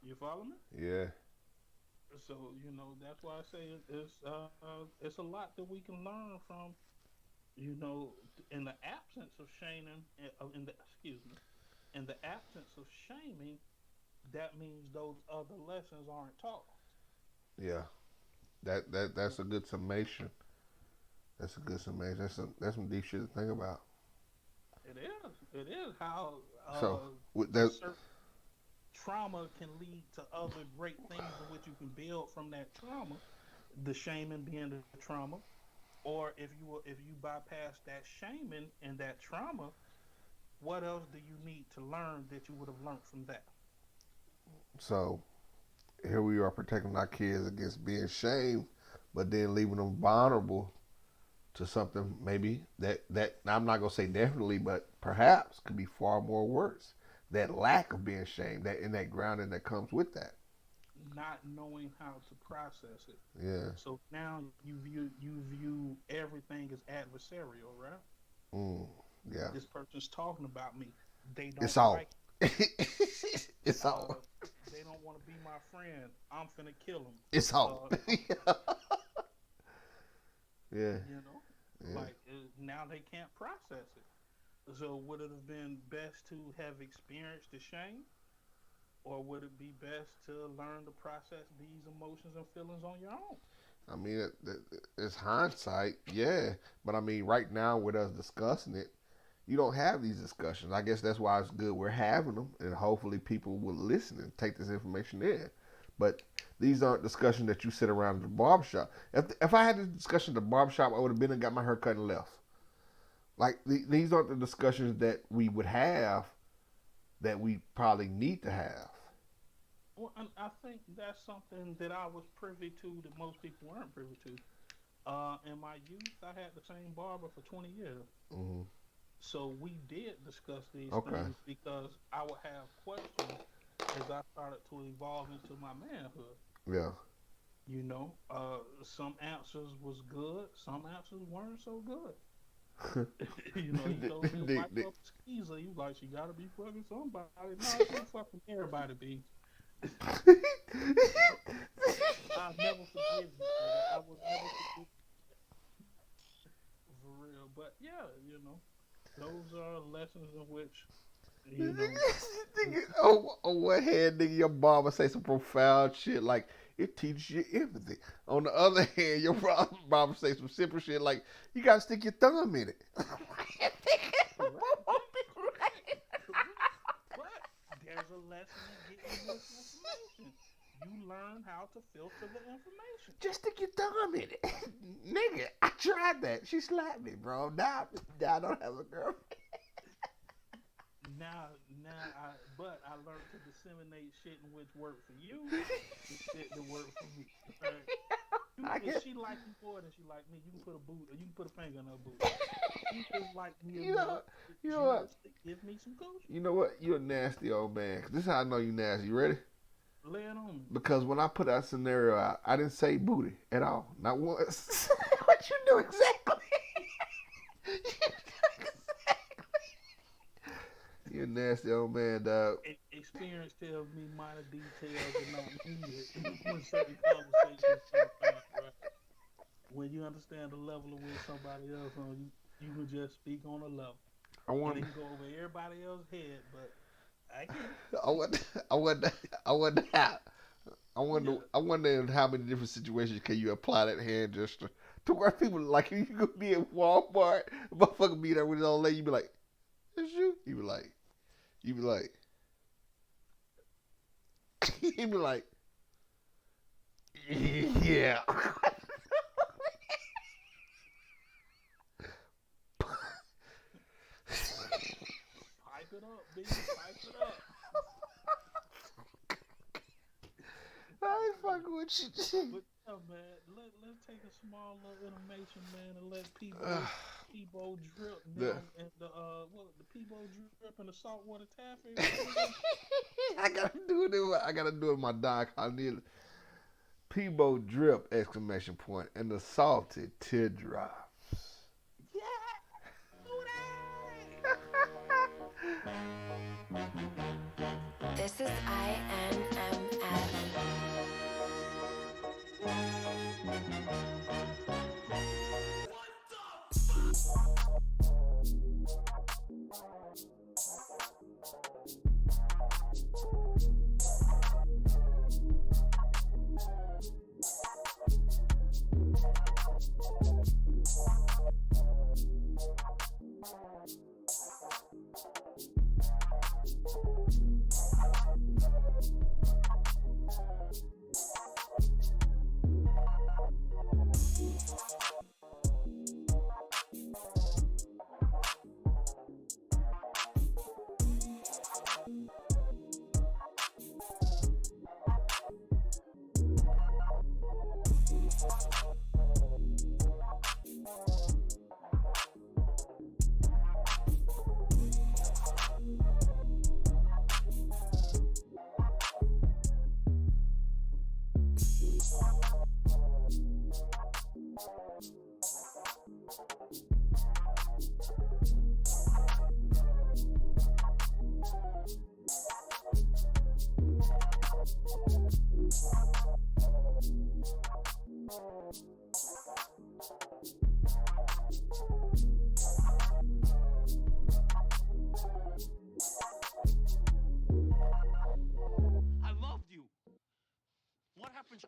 You follow me? Yeah. So that's why I say it's a lot that we can learn from. In the absence of shaming, in the absence of shaming, that means those other lessons aren't taught. Yeah. That's a good summation. That's a good summation. That's some deep shit to think about. It is. It is how So with that, certain trauma can lead to other great things in which you can build from that trauma. The shaming being the trauma, or if you bypass that shaming and that trauma, what else do you need to learn that you would have learned from that? so here we are protecting our kids against being shamed, but then leaving them vulnerable to something maybe that I'm not gonna say definitely, but perhaps could be far more worse. That lack of being shamed, that in that grounding that comes with that. Not knowing how to process it. Yeah. So now you view everything as adversarial, right? Mm. Yeah. This person's talking about me. They It's don't all. like. It's all. They don't want to be my friend. I'm finna kill them. It's all. Yeah. Yeah. Like now they can't process it. So would it have been best to have experienced the shame, or would it be best to learn to process these emotions and feelings on your own? I mean, it's hindsight, yeah. But I mean, right now with us discussing it, you don't have these discussions. I guess that's why it's good we're having them, and hopefully people will listen and take this information in. But these aren't discussions that you sit around at the barbershop. If I had this discussion at the barbershop, I would have been and got my hair cut and left. Like, these aren't the discussions that we would have that we probably need to have. Well, and I think that's something that I was privy to that most people weren't privy to. In my youth, I had the same barber for 20 years. Mm-hmm. So we did discuss these Okay. things because I would have questions as I started to evolve into my manhood. Yeah. Some answers was good, some answers weren't so good. He told me to wipe up skeezer. You like, she gotta be fucking somebody. No, she fucking everybody be. I'll never forgive you. I will never forgive you. For real. But yeah, those are lessons in which, on one hand, nigga, your barber say some profound shit like it teaches you empathy. On the other hand, your barber say some simple shit like you gotta stick your thumb in it. But there's a lesson in getting this information. You learn how to filter the information. Just stick your thumb in it. Nigga, I tried that. She slapped me, bro. Now I don't have a girlfriend. But I learned to disseminate shit in which worked for you, and shit that worked for me. Right? If she like you more than she like me, you can put a boot, or you can put a finger in her boot. You just like me enough. You know what? Give me some coochie. You know what? You're a nasty old man. 'Cause this is how I know you nasty. You ready? Lay it on me. Because when I put that scenario out, I didn't say booty at all. Not once. What you do exactly? You're a nasty old man, dog. Experience tells me minor details are not needed when certain conversations come out, right? When you understand the level of where somebody else on, you can just speak on a level. I And wonder. it can go over everybody else's head, but I can't. I wonder in how many different situations can you apply that hand gesture to where people like you could be at Walmart, motherfucker be there with his old lady, you be like, "Is you?" You be like, you be like, yeah. Pipe it up, baby. Pipe it up. I ain't fucking with you. But yeah, man, let's take a small little intermission, man, and let Peebo drip now and the Peebo drip and the saltwater taffy. I gotta do it in my doc. I need Peebo drip exclamation point and the salted teardrops. Yeah. This is INMF.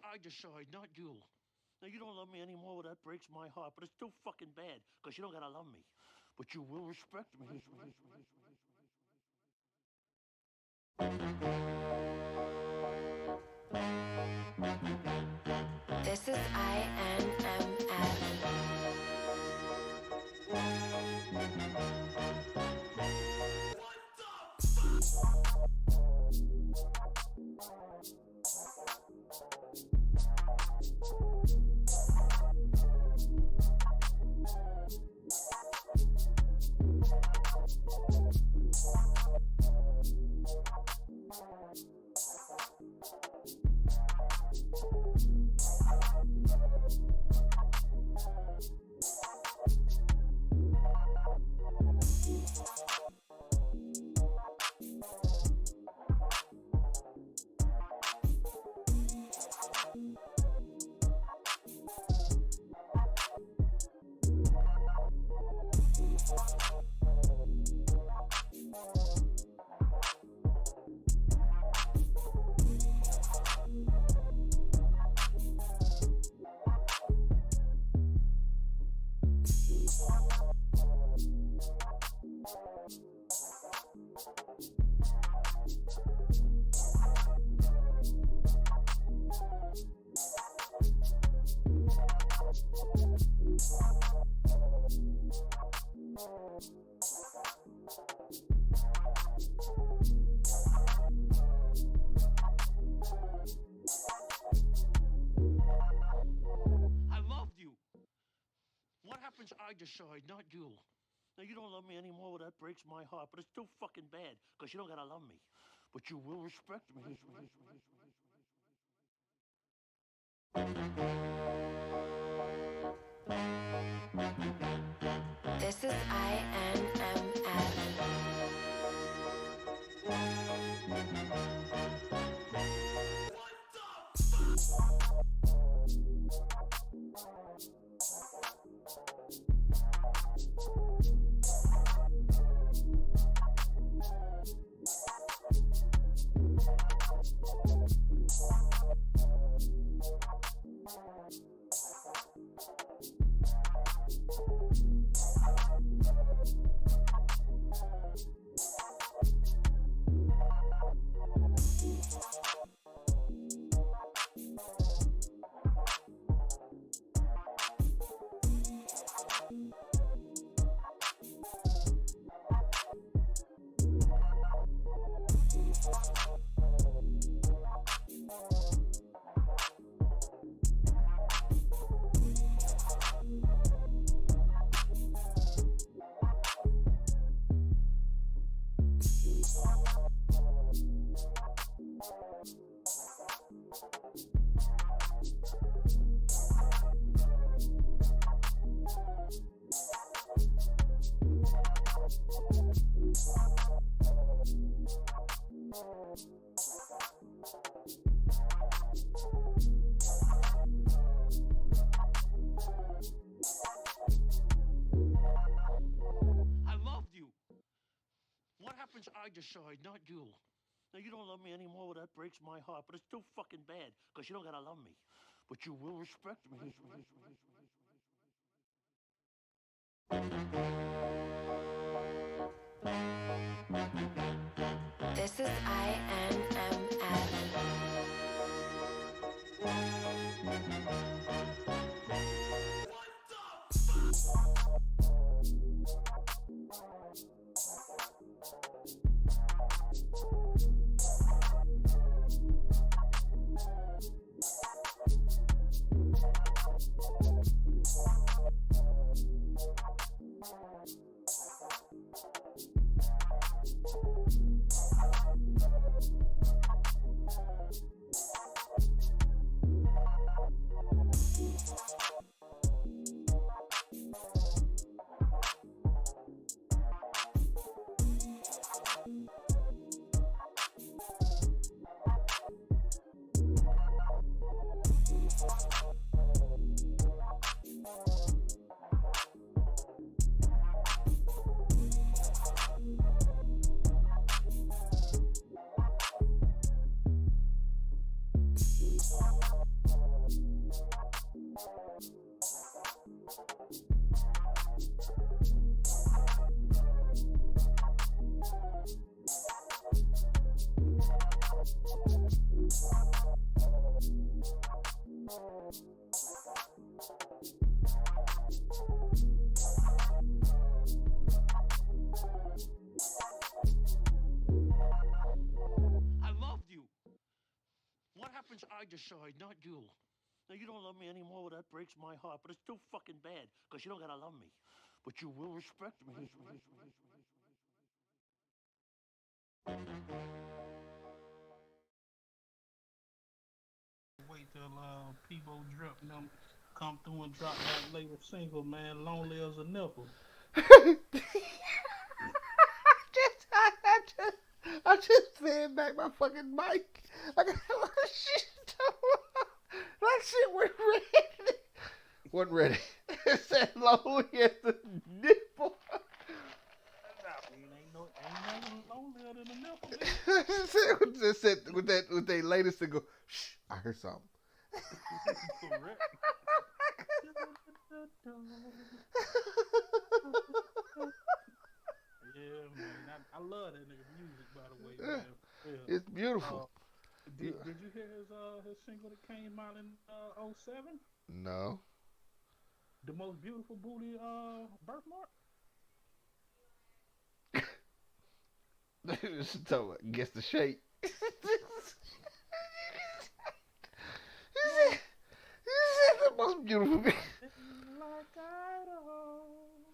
I decide, not you. Now, you don't love me anymore, well, that breaks my heart, but it's still fucking bad, because you don't gotta love me. But you will respect me. This is INMF. decide, not you. Now, you don't love me anymore, well, that breaks my heart, but it's still fucking bad, because you don't gotta love me. But you will respect me. This is INMF. I loved you. What happens, I decide, not you. Now, you don't love me anymore, well, that breaks my heart, but it's still fucking bad, because you don't gotta love me. But you will respect me. This is INMF. I loved you. What happens, I decide, not you. Now, you don't love me anymore, well, that breaks my heart, but it's still fucking bad, because you don't gotta love me. But you will respect me. Wait till Peebo Drip and them come through and drop that latest single, man. Long lives a nipple. I just fed back my fucking mic. I got a lot of shit. That shit wasn't ready. Wasn't ready. It said lonely as the nipple. Ain't nothing lonelier than a nipple, man. It said with that latest single. Shh, I heard something. Correct. Yeah, man. I love that nigga music, by the way, man. Yeah. It's beautiful. Did you hear his single that came out in 07? No. The most beautiful booty birthmark? So guess the shape. He said the most beautiful. Like Idaho.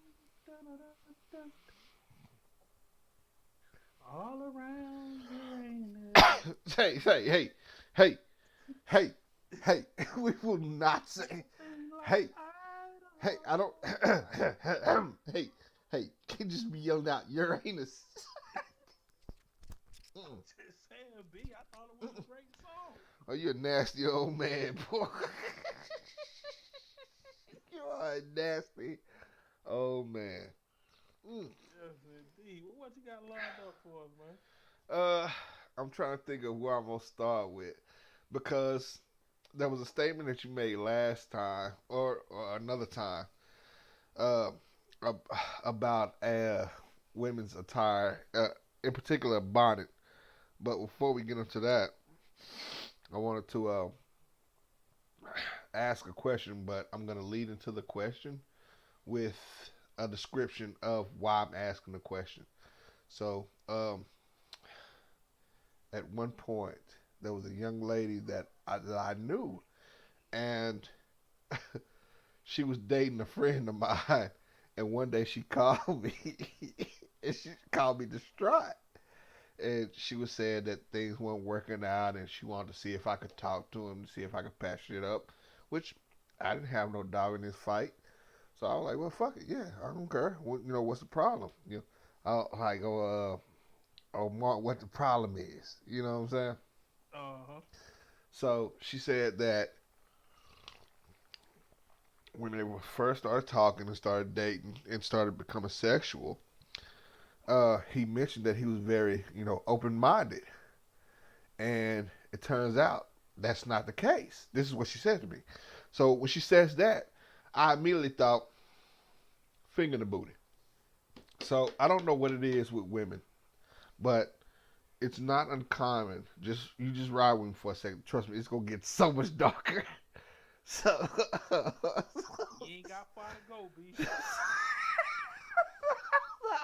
All around Uranus. Hey, hey. We will not say. Hey, hey. I don't. Hey. Can't just be yelling out Uranus. Just saying, B. I thought it was a great song. Oh, you're a nasty old man, boy. You are a nasty old man. Mm. Yes, indeed. What you got lined up for us, man? Uh, I'm trying to think of where I'm gonna start with because there was a statement that you made last time or another time uh, about women's attire, in particular bonnet. But before we get into that, I wanted to ask a question, but I'm gonna lead into the question with a description of why I'm asking the question. So, at one point, there was a young lady that I knew, and she was dating a friend of mine. And one day she called me, and she called me distraught. And she was saying that things weren't working out, and she wanted to see if I could talk to him to see if I could patch it up, which I didn't have no dog in this fight. So I was like, well, fuck it, yeah, I don't care. What's the problem? Mark, what the problem is. You know what I'm saying? Uh-huh. So she said that when they first started talking and started dating and started becoming sexual, he mentioned that he was very, open minded. And it turns out that's not the case. This is what she said to me. So when she says that, I immediately thought, finger in the booty. So I don't know what it is with women, but it's not uncommon. You just ride with me for a second. Trust me, it's gonna get so much darker. So You ain't got far to go, B.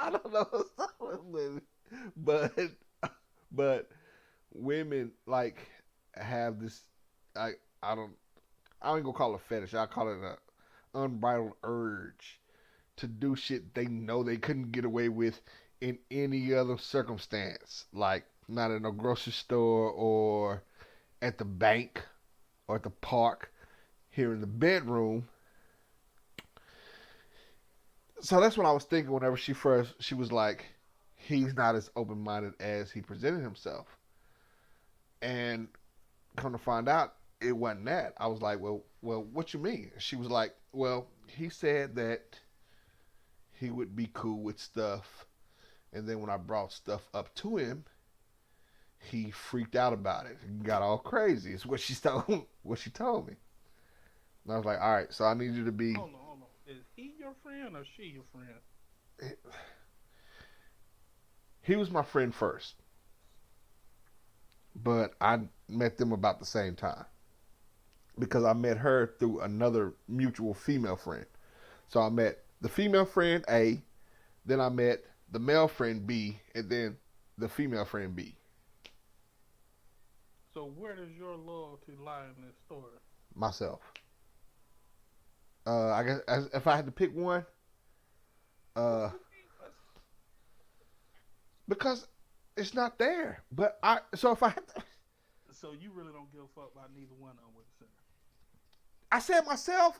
I don't know what's up with women, but women like have this. I don't. I ain't gonna call it a fetish. I call it an unbridled urge to do shit they know they couldn't get away with in any other circumstance. Like not in a grocery store or at the bank or at the park. Here in the bedroom. So that's what I was thinking whenever she was like, he's not as open minded as he presented himself. And come to find out, it wasn't that. I was like, well, what you mean? She was like, well, he said that he would be cool with stuff, and then when I brought stuff up to him, he freaked out about it and got all crazy. It's what she told me. And I was like, all right, so I need you to be. Hold on. Is he your friend or she your friend? He was my friend first, but I met them about the same time because I met her through another mutual female friend. So I met the female friend A, then I met the male friend B, and then the female friend B. So where does your loyalty lie in this story? Myself. I guess if I had to pick one, because it's not there. But so if I had to, So you really don't give a fuck about neither one of them with the center. I said myself,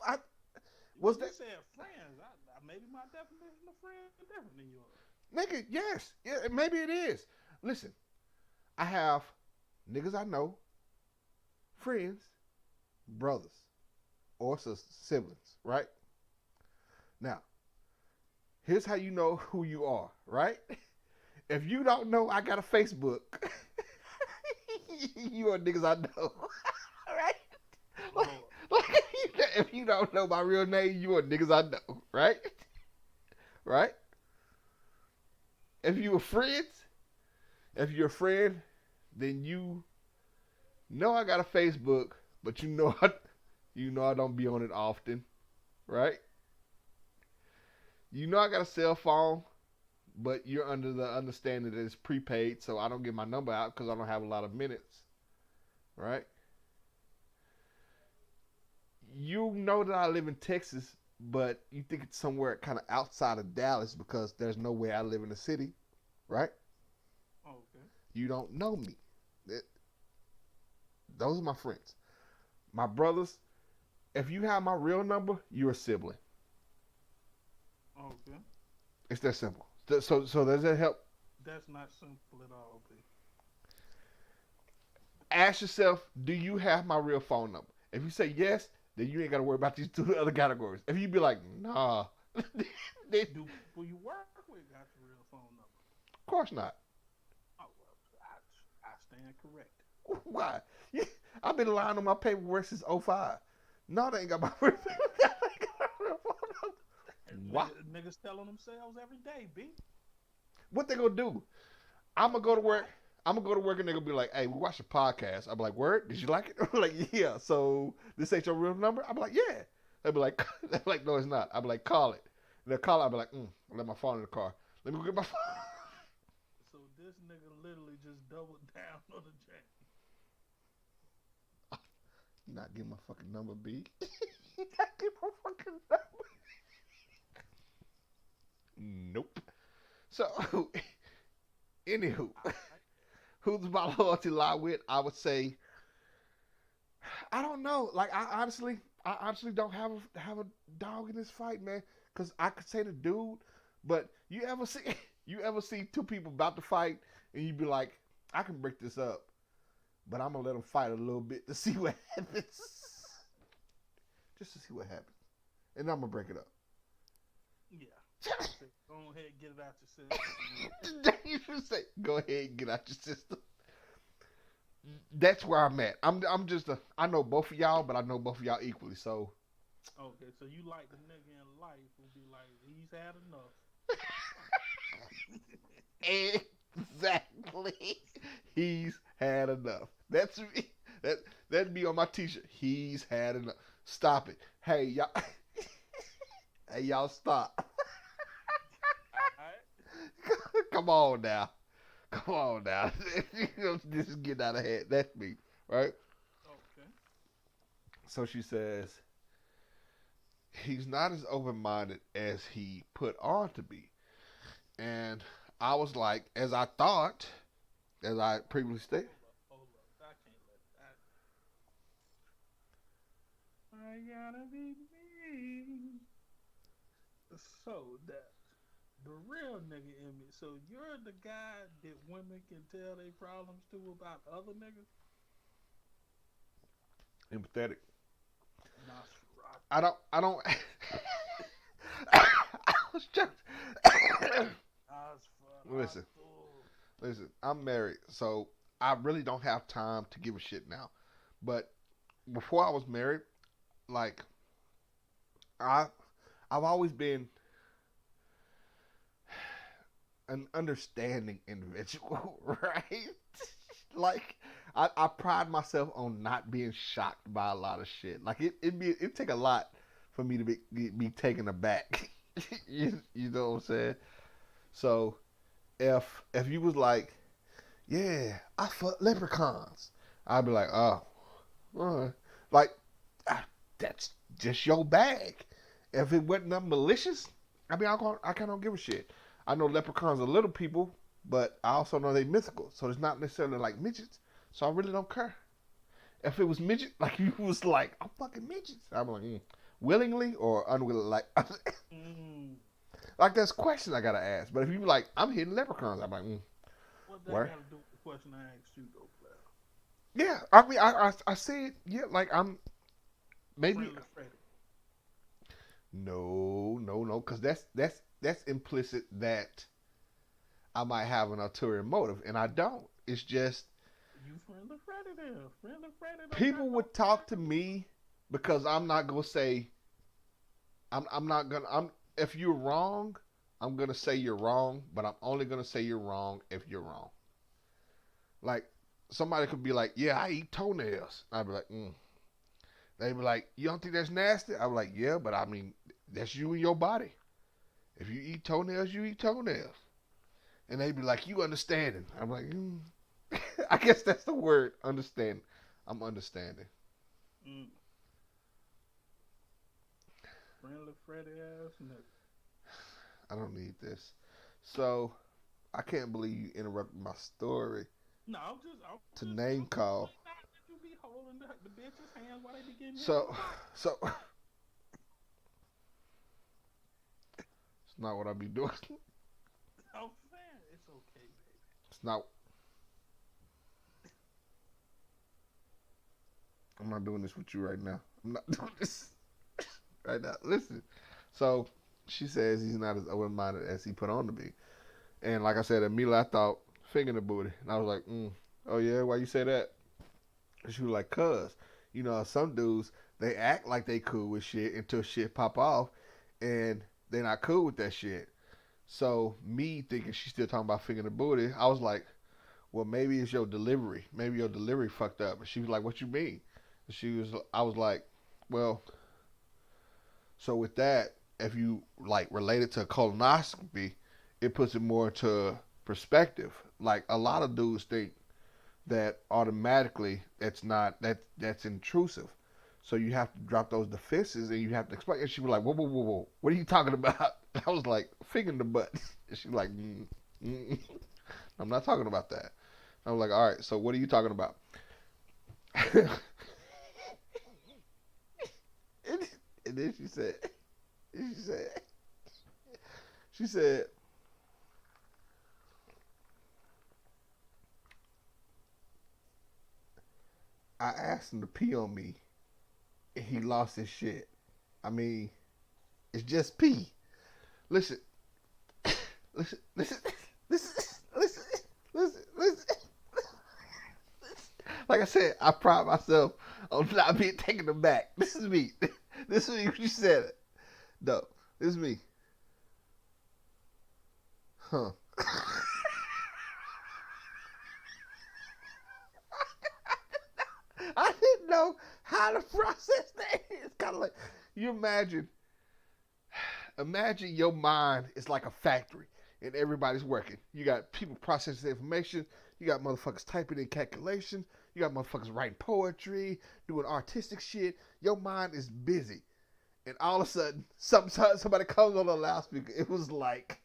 was You that said friends. Maybe my definition of friend is different than yours. nigga? Yes, yeah, maybe it is. Listen, I have niggas I know, friends, brothers, or siblings, right? Now, here's how you know who you are, right? If you don't know I got a Facebook, you are niggas I know, right? Like, if you don't know my real name, you are niggas I know, right? Right? If you're a friend, then you know I got a Facebook, but you know I don't be on it often, right? You know I got a cell phone, but you're under the understanding that it's prepaid, so I don't get my number out because I don't have a lot of minutes, right? You know that I live in Texas, but you think it's somewhere kind of outside of Dallas because there's no way I live in the city, right? Okay. You don't know me. That- Those are my friends. My brothers, if you have my real number, you're a sibling. Okay. It's that simple. So does that help? That's not simple at all, B. Ask yourself, do you have my real phone number? If you say yes, then you ain't got to worry about these two other categories. If you be like, nah, of Do people you work with got your real phone number? course not. Oh well, I stand corrected. Why? Yeah, I've been lying on my paperwork since '05. No, they ain't got my real phone number. Why? Niggas telling themselves every day, B. What they gonna do? I'm gonna go to work. I'm gonna go to work and they're gonna be like, "Hey, we watched a podcast." I'm like, "Word? Did you like it?" I'm like, "Yeah." So this ain't your real number? I'm like, "Yeah." They'll be like, "They're like, no, it's not." I'm like, "Call it." And they'll call it. I'll be like, I left my phone in the car. Let me go get my phone." So this nigga literally just doubled down on the jack. You're not getting my fucking number, B. You not getting my fucking number. Nope. So, anywho, who's my loyalty lie with? I would say, I don't know. Like, I honestly don't have a dog in this fight, man. Cause I could say the dude, but you ever see two people about to fight and you be like, I can break this up, but I'm gonna let them fight a little bit to see what happens, just to see what happens, and I'm gonna break it up. Yeah. Go ahead and get it out your system. You should say, go ahead and get out your system. That's where I'm at. I know both of y'all, but I know both of y'all equally. So Okay, so you like the nigga in life who be like, he's had enough. exactly, he's had enough. That's me. That'd be on my t-shirt. He's had enough. Stop it. Hey y'all. Hey y'all, stop. Alright. Come on now. Come on now. This is getting out of hand. That's me, right? Okay. So she says, he's not as open minded as he put on to be. And I was like, as I thought, as I previously stated. Hold up. I can't let that. I gotta be me. So that the real nigga in me. So you're the guy that women can tell their problems to about other niggas? Empathetic. Nah, I don't I was just listen, listen, I'm married, so I really don't have time to give a shit now. But before I was married, like I I've always been an understanding individual, right? Like I pride myself on not being shocked by a lot of shit. Like it take a lot for me to be taken aback. You know what I'm saying? So if you was like, yeah, I fuck leprechauns, I'd be like, oh, like that's just your bag. If it wasn't nothing malicious, I mean, I kind of don't give a shit. I know leprechauns are little people, but I also know they mythical, so it's not necessarily like midgets. So I really don't care. If it was midget, like you was like, I'm fucking midgets, I'm like, willingly or unwillingly, like, Mm. like there's questions I gotta ask. But if you be like, I'm hitting leprechauns, I'm like, What that where? got to do with the question I asked you, though, player? Yeah, I mean, I said, yeah, like I'm maybe Friendly Freddy. no, because that's implicit that I might have an ulterior motive, and I don't. It's just You friendly Freddy there. Friendly Freddy don't people got no would talk to me because I'm not gonna say I'm not gonna I'm if you're wrong, I'm gonna say you're wrong, but I'm only gonna say you're wrong if you're wrong. Like somebody could be like, yeah, I eat toenails. I'd be like, They'd be like, you don't think that's nasty? I'm like, yeah, but I mean, that's you and your body. If you eat toenails, you eat toenails. And they'd be like, you understanding. I'm like, I guess that's the word, understand. I'm understanding. Mm. Friendly Freddy ass nigga. I don't need this. So I can't believe you interrupted my story No, to name call. pointing out that you be holding the bitch's hands while they be getting hit in So the mouth. so it's not what I be doing. I'm saying it's okay, baby. It's not. I'm not doing this with you right now. I'm not doing this right now. Listen. So she says he's not as open-minded as he put on to be. And like I said, immediately I thought finger the booty. And I was like, oh yeah, why you say that? And she was like, cuz, some dudes, they act like they cool with shit until shit pop off. And they're not cool with that shit. So me thinking she's still talking about finger the booty, I was like, well, maybe it's your delivery. Maybe your delivery fucked up. And she was like, what you mean? I was like, well, so with that, if you like relate it to a colonoscopy, it puts it more into perspective. Like a lot of dudes think that automatically that's intrusive. So you have to drop those defenses and you have to explain. And she was like, whoa, whoa, whoa, whoa. What are you talking about? I was like, finger in the butt. And she was like, I'm not talking about that. I was like, all right, so what are you talking about? And then she said, I asked him to pee on me and he lost his shit. I mean, it's just pee. Listen, listen, listen, listen, listen, listen, listen. Like I said, I pride myself on not being taken aback. This is me. This is me when you said it. No, this is me. Huh. I didn't know how to process that. It's kind of like, you imagine your mind is like a factory and everybody's working. You got people processing information. You got motherfuckers typing in calculations. You got motherfuckers writing poetry, doing artistic shit. Your mind is busy. And all of a sudden, somebody comes on the loudspeaker. It was like,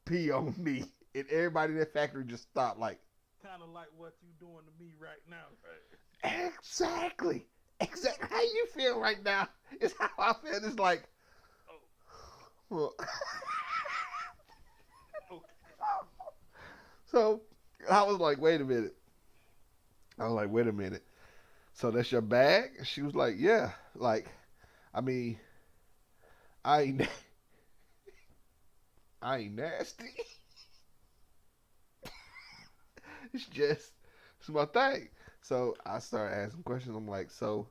pee on me. And everybody in that factory just stopped like. Kind of like what you doing to me right now, right? Exactly. How you feel right now is how I feel. It's like, well, so I was like, wait a minute. So that's your bag? And she was like, yeah. Like, I mean, I ain't nasty. It's my thing. So I started asking questions. I'm like, so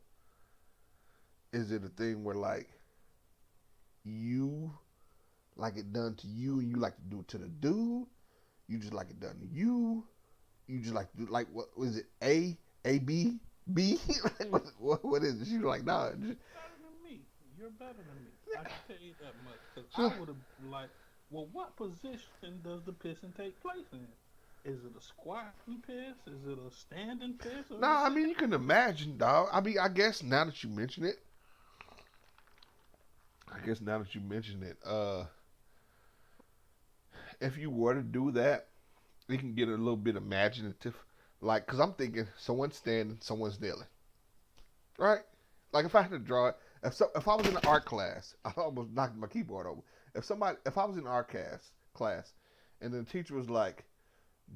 is it a thing where like you like it done to you and you like to do it to the dude? You just like it done to you? You just like to do, like, what was it? A, B, B? Like, what is it? She was like, nah. Better than me. You're better than me. I can tell you that much. Because I would have like, well, what position does the pissing take place in? Is it a squatting piss? Is it a standing piss? Nah, I mean, you can imagine, dog. I mean, I guess now that you mention it, if you were to do that, you can get a little bit imaginative. Like, because I'm thinking someone's standing, someone's kneeling. Right? Like, if I had to draw it, if I was in an art class, I almost knocked my keyboard over. If I was in an art class, and the teacher was like,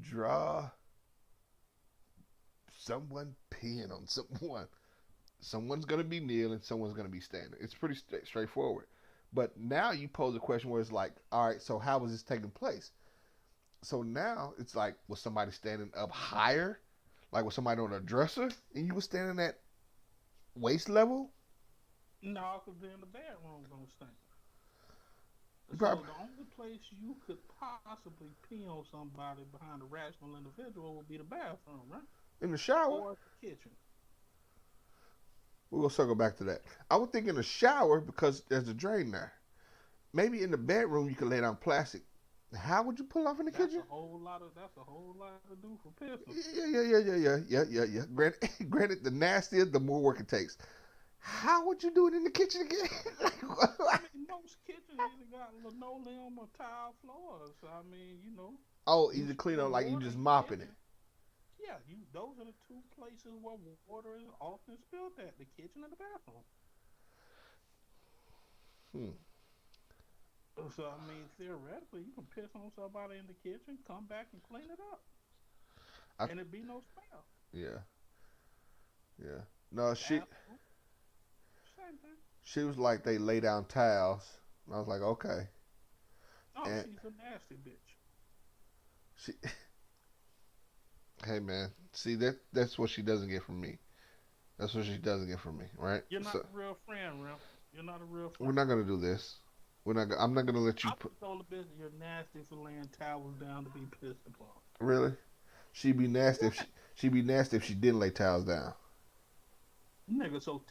draw someone peeing on someone. Someone's going to be kneeling, someone's going to be standing. It's pretty straightforward. But now you pose a question where it's like, all right, so how was this taking place? So now it's like, was somebody standing up higher? Like, was somebody on a dresser and you were standing at waist level? No, because then the bedroom gonna stink. So Probably. the only place you could possibly pee on somebody behind a rational individual would be the bathroom, right? In the shower? Or the kitchen. We're going to circle back to that. I would think in the shower because there's a drain there. Maybe in the bedroom you could lay down plastic. How would you pull off in the kitchen? That's a whole lot to do for pissing. Yeah. Granted, the nastier, the more work it takes. How would you do it in the kitchen again? I mean, most kitchens either got linoleum or tile floors. So, I mean, Oh, you easy clean up spill like you water just in the mopping it. kitchen. Yeah, those are the two places where water is often spilled at: the kitchen and the bathroom. Hmm. So, I mean, theoretically, you can piss on somebody in the kitchen, come back and clean it up, I, and it be no smell. yeah, yeah. No, Bathroom, same thing. she was like they lay down towels. And I was like, okay. Oh, And she's a nasty bitch. she, hey man, see that's what she doesn't get from me. That's what she doesn't get from me, right? You're not So a real friend, Rim. You're not a real we're friend. not gonna do this. We're not. I'm not gonna let you I put. told the bitch you're nasty for laying towels down to be pissed upon. Really? She'd be nasty if Yeah. she'd be nasty if she didn't lay towels down. Nigga, so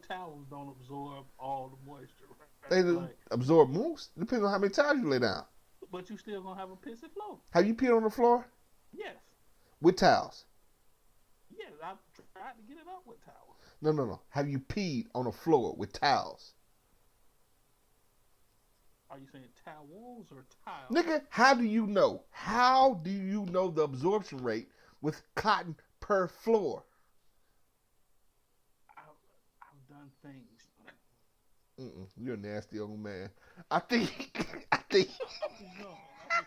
towels don't absorb all the moisture, right? They Like, absorb moose. Depends on how many towels you lay down. but you still gonna have a pissy flow. Have you peed on the floor Yes. with towels? Yes, I tried to get it up with towels. No, no, no. Have you peed on the floor with towels? Are you saying towels or tiles? Nigga, how do you know? How do you know the absorption rate with cotton per floor? I've done things. You're a nasty old man. I think. I think. I was young. I was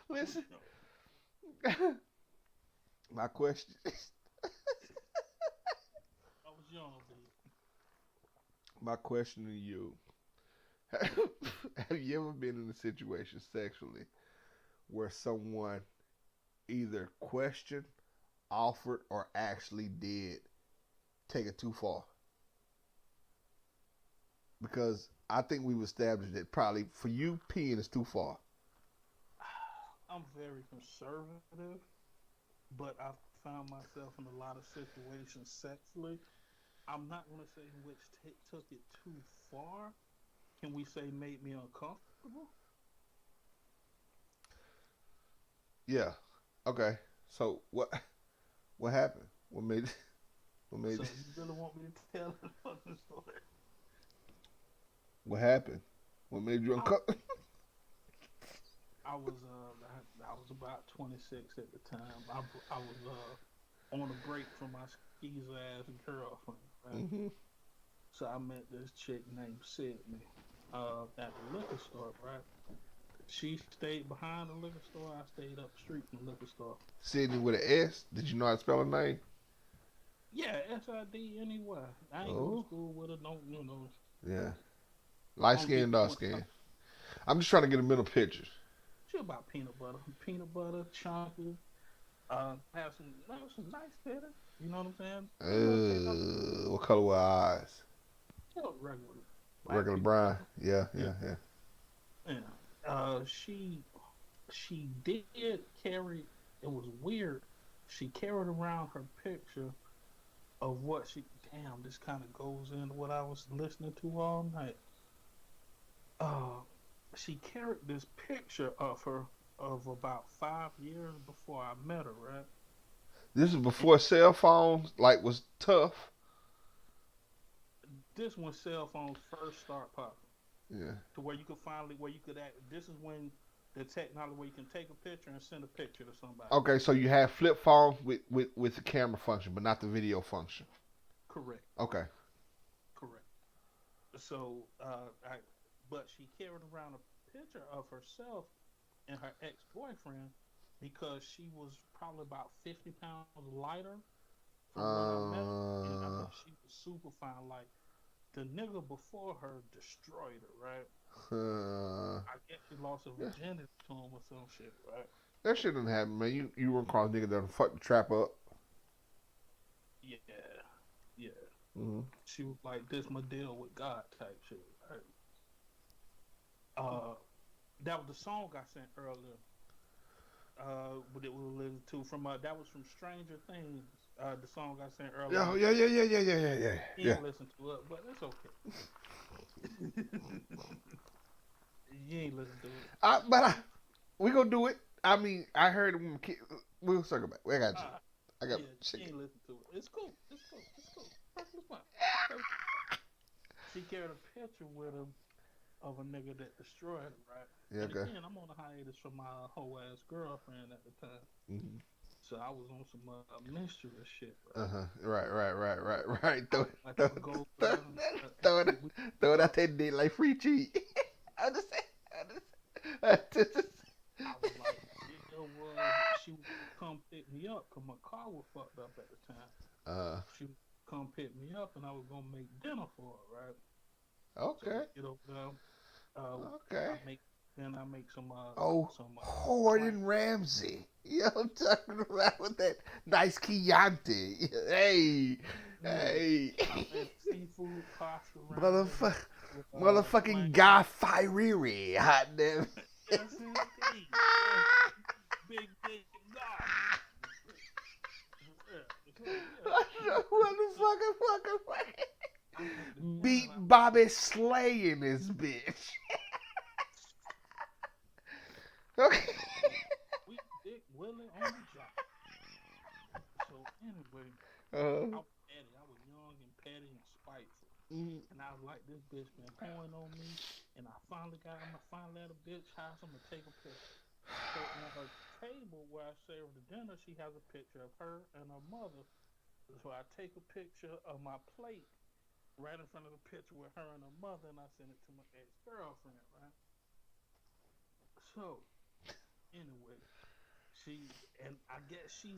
young. Listen, my question. I was young, baby. My question to you: have you ever been in a situation sexually where someone either questioned, offered, or actually did take it too far? Because I think we've established that probably for you, peeing is too far. I'm very conservative, but I've found myself in a lot of situations sexually. I'm not going to say which took it too far. Can we say made me uncomfortable? Yeah. Okay. So what happened? What made So you really want me to tell the fucking story? what happened? What made you I, uncomfortable? I was about 26 at the time. I was on a break from my skis ass girlfriend, right? Mm-hmm. So I met this chick named Sydney at the liquor store, right? She stayed behind the liquor store. I stayed up the street from the liquor store. Sydney with an S. Did you know how to spell her name? Yeah, SIDNEY. I ain't go to Oh. school with her. Don't Yeah. Light Don't skin, get me dark one. skin. I'm just trying to get a mental picture. She about peanut butter, chunky. Have some nice titties. You know what I'm saying? What color were her eyes? Regular. Black Regular people. brown. Yeah. Yeah. She did carry. It was weird. She carried around her picture of what she. Damn, this kind of goes into what I was listening to all night. She carried this picture of her of about 5 years before I met her, right? This is before cell phones like was tough. This when cell phones first start popping, Yeah. to where you could act. This is when the technology where you can take a picture and send a picture to somebody. Okay, so you have flip phones with the camera function, but not the video function. Correct. Okay. So, but she carried around a picture of herself and her ex-boyfriend because she was probably about 50 pounds lighter from when I met her. And I mean, she was super fine. Like, the nigga before her destroyed her, right? I guess she lost her virginity to him or some shit, right? That shit didn't happen, man. You run across a nigga that fuck the trap up. Yeah. Mm-hmm. She was like, this my deal with God type shit, right? That was the song I sent earlier. But it was listened to from that was from Stranger Things. The song I sent earlier. Yeah. He didn't listen to it, but it's okay. You ain't listen to it. But we gonna do it. I mean, I heard it when my kid. We'll circle back. I got you. I got Yeah, she shit. ain't listen to it. It's cool. fucking this one. She carried a picture with him of a nigga that destroyed her, right? Yeah, And okay. again, I'm on a hiatus from my whole ass girlfriend at the time. Mm-hmm. So I was on some mystery shit, right? Uh-huh. Right. I would go Throw, there. throw it, We throw it go. out that dick like free cheat. I understand. I understand. I was like, it was, she would come pick me up because my car was fucked up at the time. She would come pick me up and I was going to make dinner for her, right? So we Okay. get over there. Okay. I make some, Oh, some, plank. Gordon Ramsay. You know what I'm talking about with that nice Chianti. Hey, Nigga, hey. I made seafood pasta Motherfucker. with, Motherfucking plank. Guy Fieri. Hot damn. Yes, indeed. Yes. Big dick God. Motherfucker. I make the Beat dinner. Bobby Slay in this bitch. Okay. We dick Willie on the job. So anyway, I Uh, was petty. I was young and petty and spiteful. mm, And I was like, this bitch been hoeing on me. And I'm gonna finally at a bitch house. I'm gonna take a picture. So on her table where I served the dinner, she has a picture of her and her mother. So I take a picture of my plate right in front of the picture with her and her mother, and I send it to my ex-girlfriend, right? So anyway, I guess she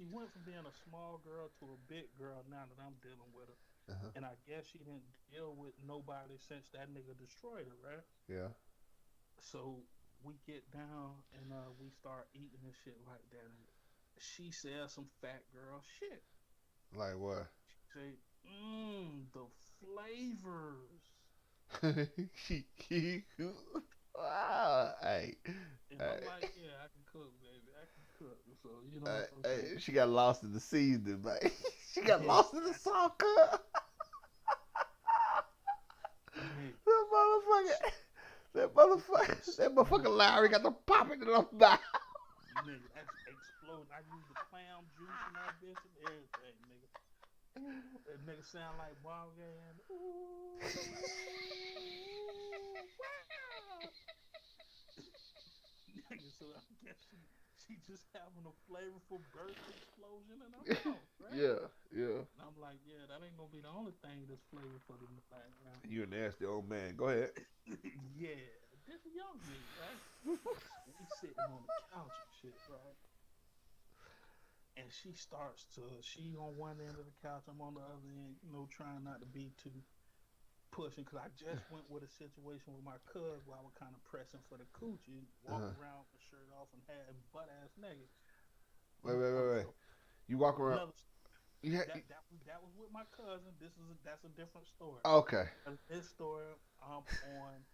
went from being a small girl to a big girl now that I'm dealing with her. uh-huh. And I guess she didn't deal with nobody since that nigga destroyed her, right? Yeah. So we get down and we start eating and shit like that. And she says some fat girl shit. Like what? She say, the flavors. Wow. Hey. And Hey. I'm like, yeah, I can cook, baby. I can cook. So, you know what I'm saying? Hey, she got lost in the seasoning, man. She got Yeah, lost in the salt cut. nigga, That motherfucker Larry got the popping in her mouth. nigga, that's exploding. I use the clown juice in that bitch and everything, nigga. That nigga sound like ball game. Ooh, wow. Nigga, so I guess she just having a flavorful burst explosion in her mouth, right? Yeah. And I'm like, yeah, that ain't gonna be the only thing that's flavorful tonight, right? You a nasty old man. Go ahead. Yeah, this young me, right? So we sitting on the couch and shit, right? And she on one end of the couch, I'm on the other end, trying not to be too pushing, because I just went with a situation with my cuz where I was kind of pressing for the coochie, walking around with the shirt off and had butt ass naked. Wait. You walk around. Another, Yeah. that was with my cousin. That's a different story. Okay. This story, I'm on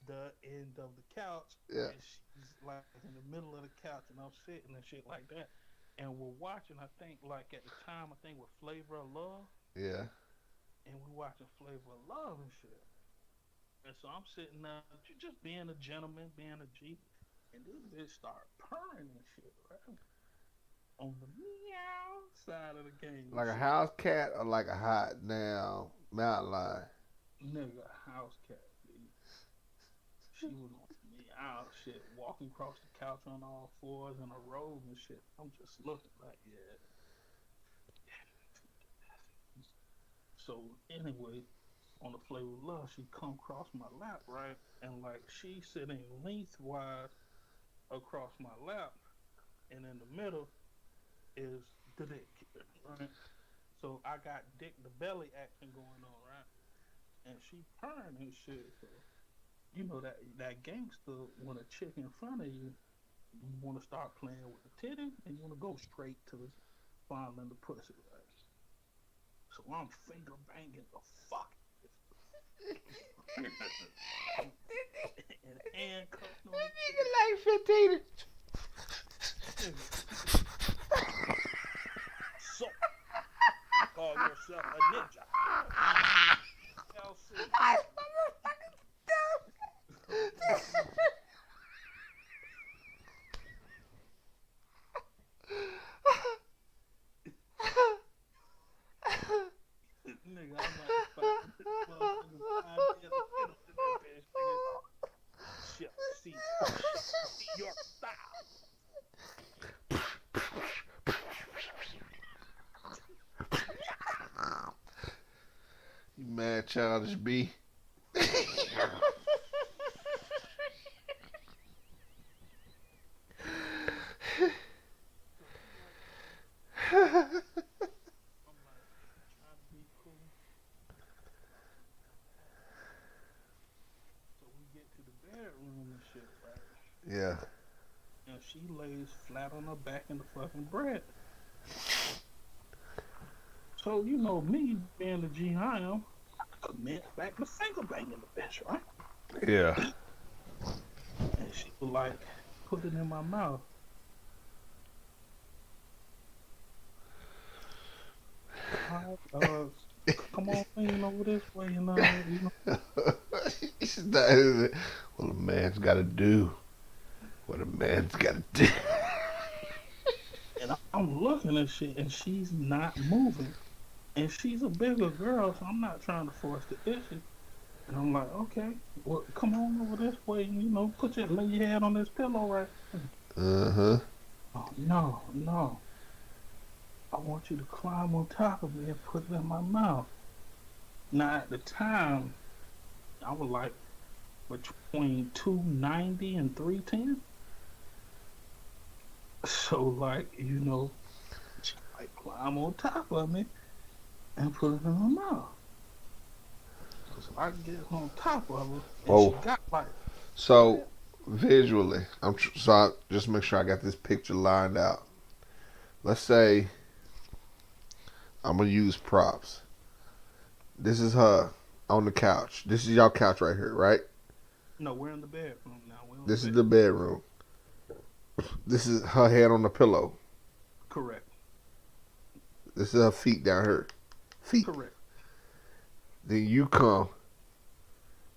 the end of the couch, Yeah. and she's like in the middle of the couch, and I'm sitting and shit like that. And we're watching, I think, like at the time, I think with Flavor of Love. Yeah. And we're watching Flavor of Love and shit. And so I'm sitting there, just being a gentleman, being a G. And this bitch start purring and shit, right? On the meow side of the game. Like a shit. house cat or like a hot damn mountain lion? Nigga, house cat, dude. She was on me out shit, walking across the couch on all fours in a robe and shit. I'm just looking like, yeah. So anyway, on the Flavor of Love, she come across my lap, right? And like she sitting lengthwise across my lap, and in the middle is the dick, right? So I got dick the belly action going on, right? And she purring and shit. So you know that gangster, when a chick in front of you, you want to start playing with the titty, and you want to go straight to the fondling the pussy, right? So I'm finger banging the fuck. And handcuffed on That nigga like 15. So, you call yourself a ninja. I motherfucking dumb. Man, childish B. I'm like trying to be cool. So we get to the bedroom and shit, right? Yeah. And she lays flat on her back in the fucking bed. So you know me being the G I am, I commit back to finger banging the bitch, right? Yeah. And she was like, put it in my mouth. All right, come on, lean over this way, It's not, is it? Well, a man's got to do what a man's got to do. And I'm looking at shit, and she's not moving. And she's a bigger girl, so I'm not trying to force the issue. And I'm like, okay, well, come on over this way, and lay your head on this pillow right here. Uh-huh. Oh, no, no. I want you to climb on top of me and put it in my mouth. Now, at the time, I was like between 290 and 310. So, like, she like climb on top of me and put it in my mouth. So I get on top of her, and Oh. she got like. So, visually, I just make sure I got this picture lined out. Let's say I'm going to use props. This is her on the couch. This is y'all couch right here, right? No, we're in the bedroom now. This is the bedroom. This is her head on the pillow. Correct. This is her feet down here. Feet. Correct. Then you come,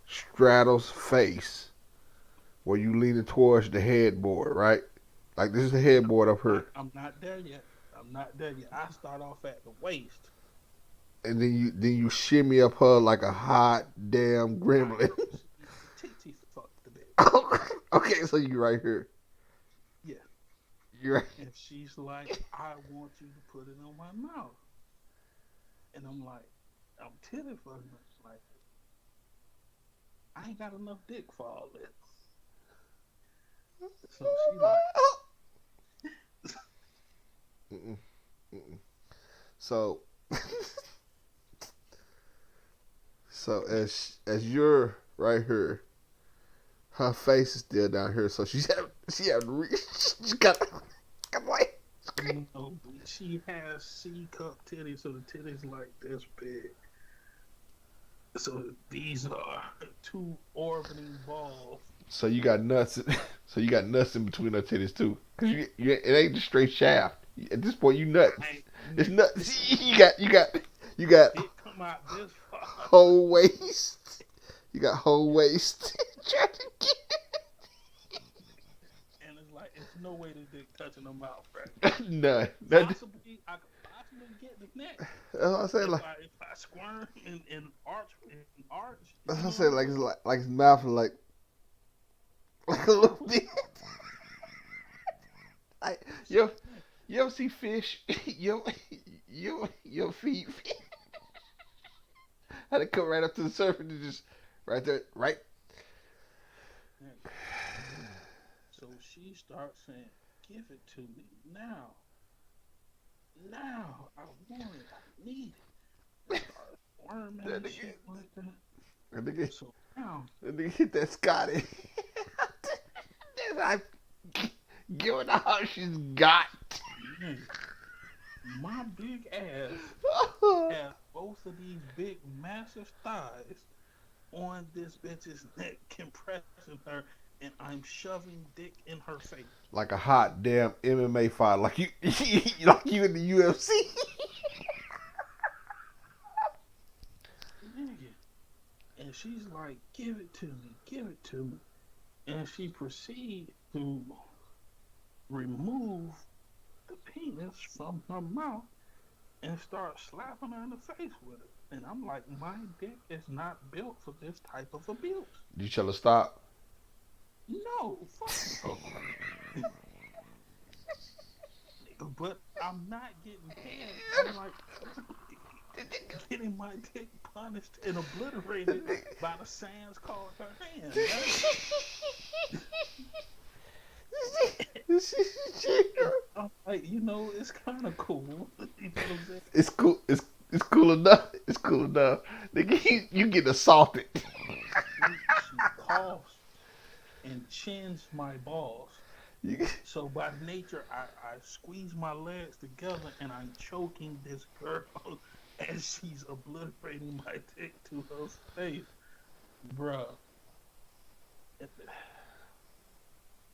straddles face, where you leaning towards the headboard, right? Like this is the headboard up here. I'm not there yet. I start off at the waist. And then you shimmy up her like a hot damn gremlin. TT fucked the bitch. Okay, so you right here. Yeah. You right. And she's like, I want you to put it on my mouth. And I'm like, I'm titty fucking. Like, I ain't got enough dick for all this. So she like. Mm-mm. Mm-mm. So, so as you're right here, her face is still down here. So she had to reach. She got like. She has C cup titties, so the titties like this big. So these are two orbiting balls. So you got nuts. So you got nuts in between her titties too. Cause it ain't just straight shaft. At this point, you nuts. It's nuts. You got. It come out this far. Whole waist. You got whole waist. And it's like it's no way this dick touching her mouth, right? None. I could possibly get the neck. That's what I say. Like if I squirm and arch. that's what I say. Like his mouth is like a little bit. Like you ever see fish? Your feet. How they come right up to the surface and just right there, right. So she starts saying, "Give it to me now. Now, I want it. I need it." Start squirming and shit like that. And they So now, hit that Scotty. I giving her all she's got. man, my big ass has both of these big, massive thighs on this bitch's neck, compressing her, and I'm shoving dick in her face. Like a hot damn MMA fight, like you like you in the UFC. Nigga. And she's like, "Give it to me, give it to me." And she proceeds to remove the penis from her mouth and start slapping her in the face with it. And I'm like, my dick is not built for this type of abuse. Did you tell her stop? No, fuck no. But I'm not getting paid. I'm like getting my dick punished and obliterated by the sands called her hand. I'm like, it's kind of cool. You know what I'm saying? It's cool. It's cool enough. It's cool enough. Nigga, you get assaulted. She coughs and chins my balls. You, So by nature, I squeeze my legs together and I'm choking this girl as she's obliterating my dick to her face, bruh.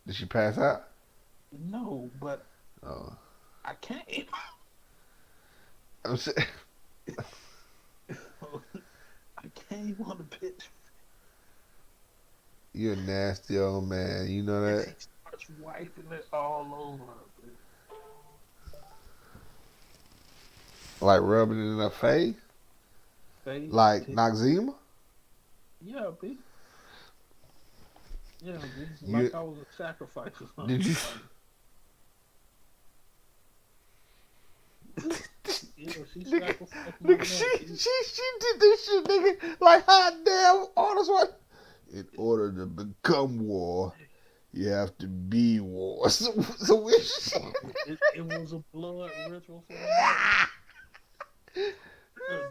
did she pass out? No, but Oh, I can't. I'm saying. I came on the bitch. You're a nasty old man. You know And that. she starts wiping it all over her. Like rubbing it in her face. Face, Like tip. Noxzema. Yeah, B. Yeah, B. You Like I was a sacrifice or something. did you? Yeah, she Nigga, sacrificed my neck. she did this shit, nigga. Like hot damn orders what? In order to become war, you have to be war. So we It was a blood ritual for the night. And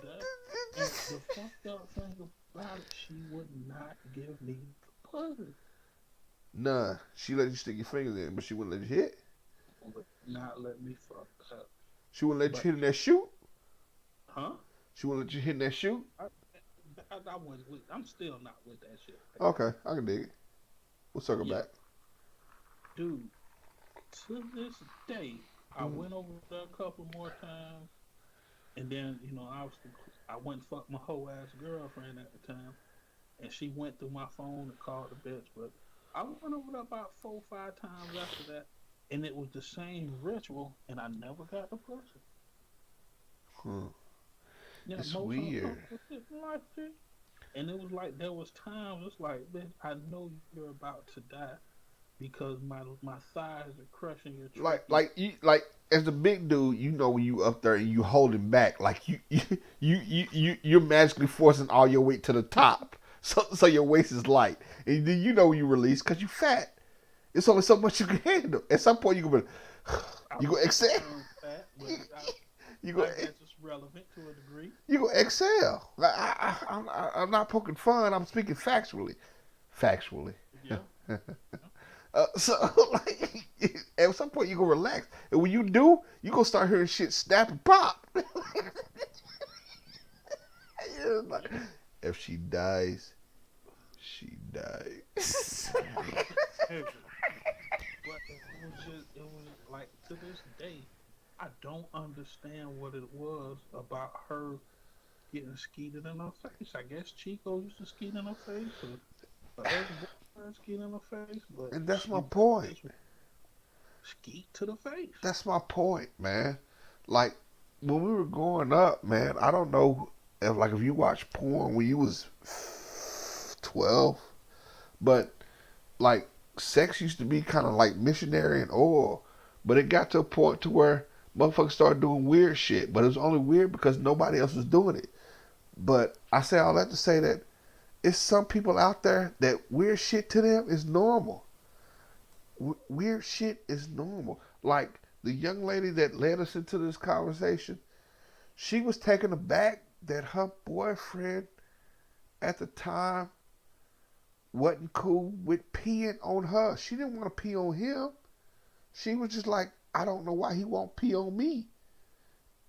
the fucked up thing about it, she would not give me the pussy. Nah, she let you stick your fingers in, but she wouldn't let you hit. Would not let me fuck up. She wouldn't let But, you hit in that shoot. huh? She wouldn't let you hit in that shoot. I'm still not with that shit. Okay, I can dig it. We'll circle back. Dude, to this day, I went over there a couple more times, and then I went and fucked my whole ass girlfriend at the time, and she went through my phone and called the bitch. But I went over there about 4 or 5 times after that, and it was the same ritual, and I never got the pussy. Yeah, It's most weird. Like this. And it was like there was times it's like, bitch, I know you're about to die because my thighs are crushing your trachea. Like as a big dude, you know when you up there and you holding back, like you're magically forcing all your weight to the top, so your waist is light, and then you know when you release because you fat. It's only so much you can handle. At some point, you go exhale. You go. I guess it's relevant to a degree. You go exhale. Like, I'm not poking fun. I'm speaking factually. Factually. Yeah. So like at some point you gonna relax, and when you do, you gonna start hearing shit snap and pop. Like, if she dies, she dies. But it was like to this day, I don't understand what it was about her getting skeeted in her face. I guess Chico used to skeet in her face, or her ex-boyfriend skeet in her face, but And that's my point. Skeet to the face. That's my point, man. Like when we were growing up, man, I don't know if you watched porn when you was 12, but like sex used to be kind of like missionary and oil, but it got to a point to where motherfuckers started doing weird shit, but it was only weird because nobody else was doing it. But I say all that to say that it's some people out there that weird shit to them is normal. Weird shit is normal. Like the young lady that led us into this conversation, she was taken aback that her boyfriend at the time wasn't cool with peeing on her. She didn't want to pee on him. She was just like, I don't know why he won't pee on me.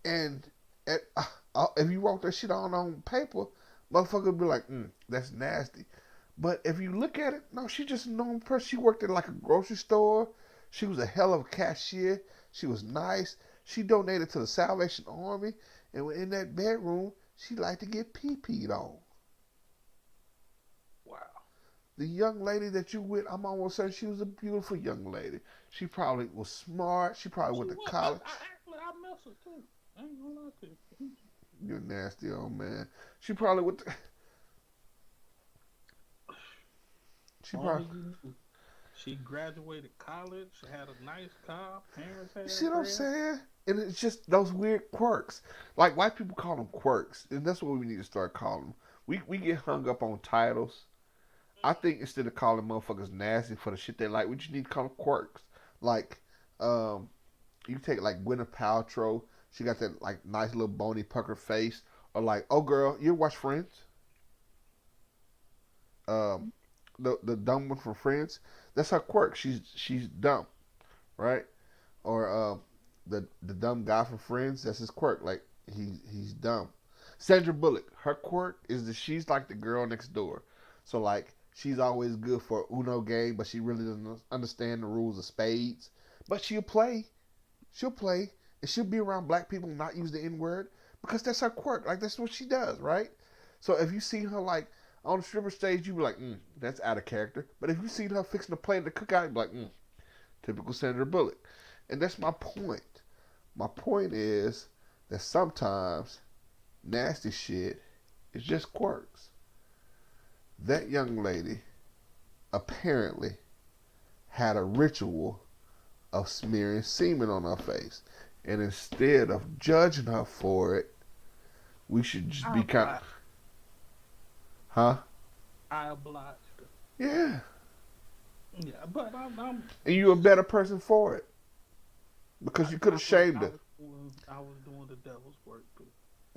And if you wrote that shit on paper, motherfucker would be like, that's nasty. But if you look at it, no, she just a normal person. She worked at like a grocery store. She was a hell of a cashier. She was nice. She donated to the Salvation Army. And in that bedroom, she liked to get pee-peed on. Wow. The young lady that you with, I'm almost certain she was a beautiful young lady. She probably was smart. She probably went to college. I miss her too. I ain't gonna lie to you. You're a nasty old man. She probably went to... She graduated college, had a nice car, parents had. You see what I'm saying? And it's just those weird quirks. Like white people call them quirks, and that's what we need to start calling them. We get hung up on titles. I think instead of calling motherfuckers nasty for the shit they like, we just need to call them quirks. Like, um, you take like Gwyneth Paltrow. She got that like nice little bony pucker face. Or like, oh girl, you ever watch Friends? Um, the dumb one from Friends. That's her quirk. She's dumb, right? Or the dumb guy from Friends. That's his quirk. Like he's dumb. Sandra Bullock. Her quirk is that she's like the girl next door. So like she's always good for a Uno game, but she really doesn't understand the rules of spades. But she'll play. She'll play, and she'll be around black people and not use the N word because that's her quirk. Like that's what she does, right? So if you see her like on the stripper stage, you be like, that's out of character. But if you see her fixing to play at the cookout, you be like, typical Sandra Bullock. And that's my point. My point is that sometimes nasty shit is just quirks. That young lady apparently had a ritual of smearing semen on her face. And instead of judging her for it, we should just be kind of. Huh? I obliged her. Yeah. Yeah, but I'm And you a better person for it. Because you could have shamed her. I was doing the devil's work, but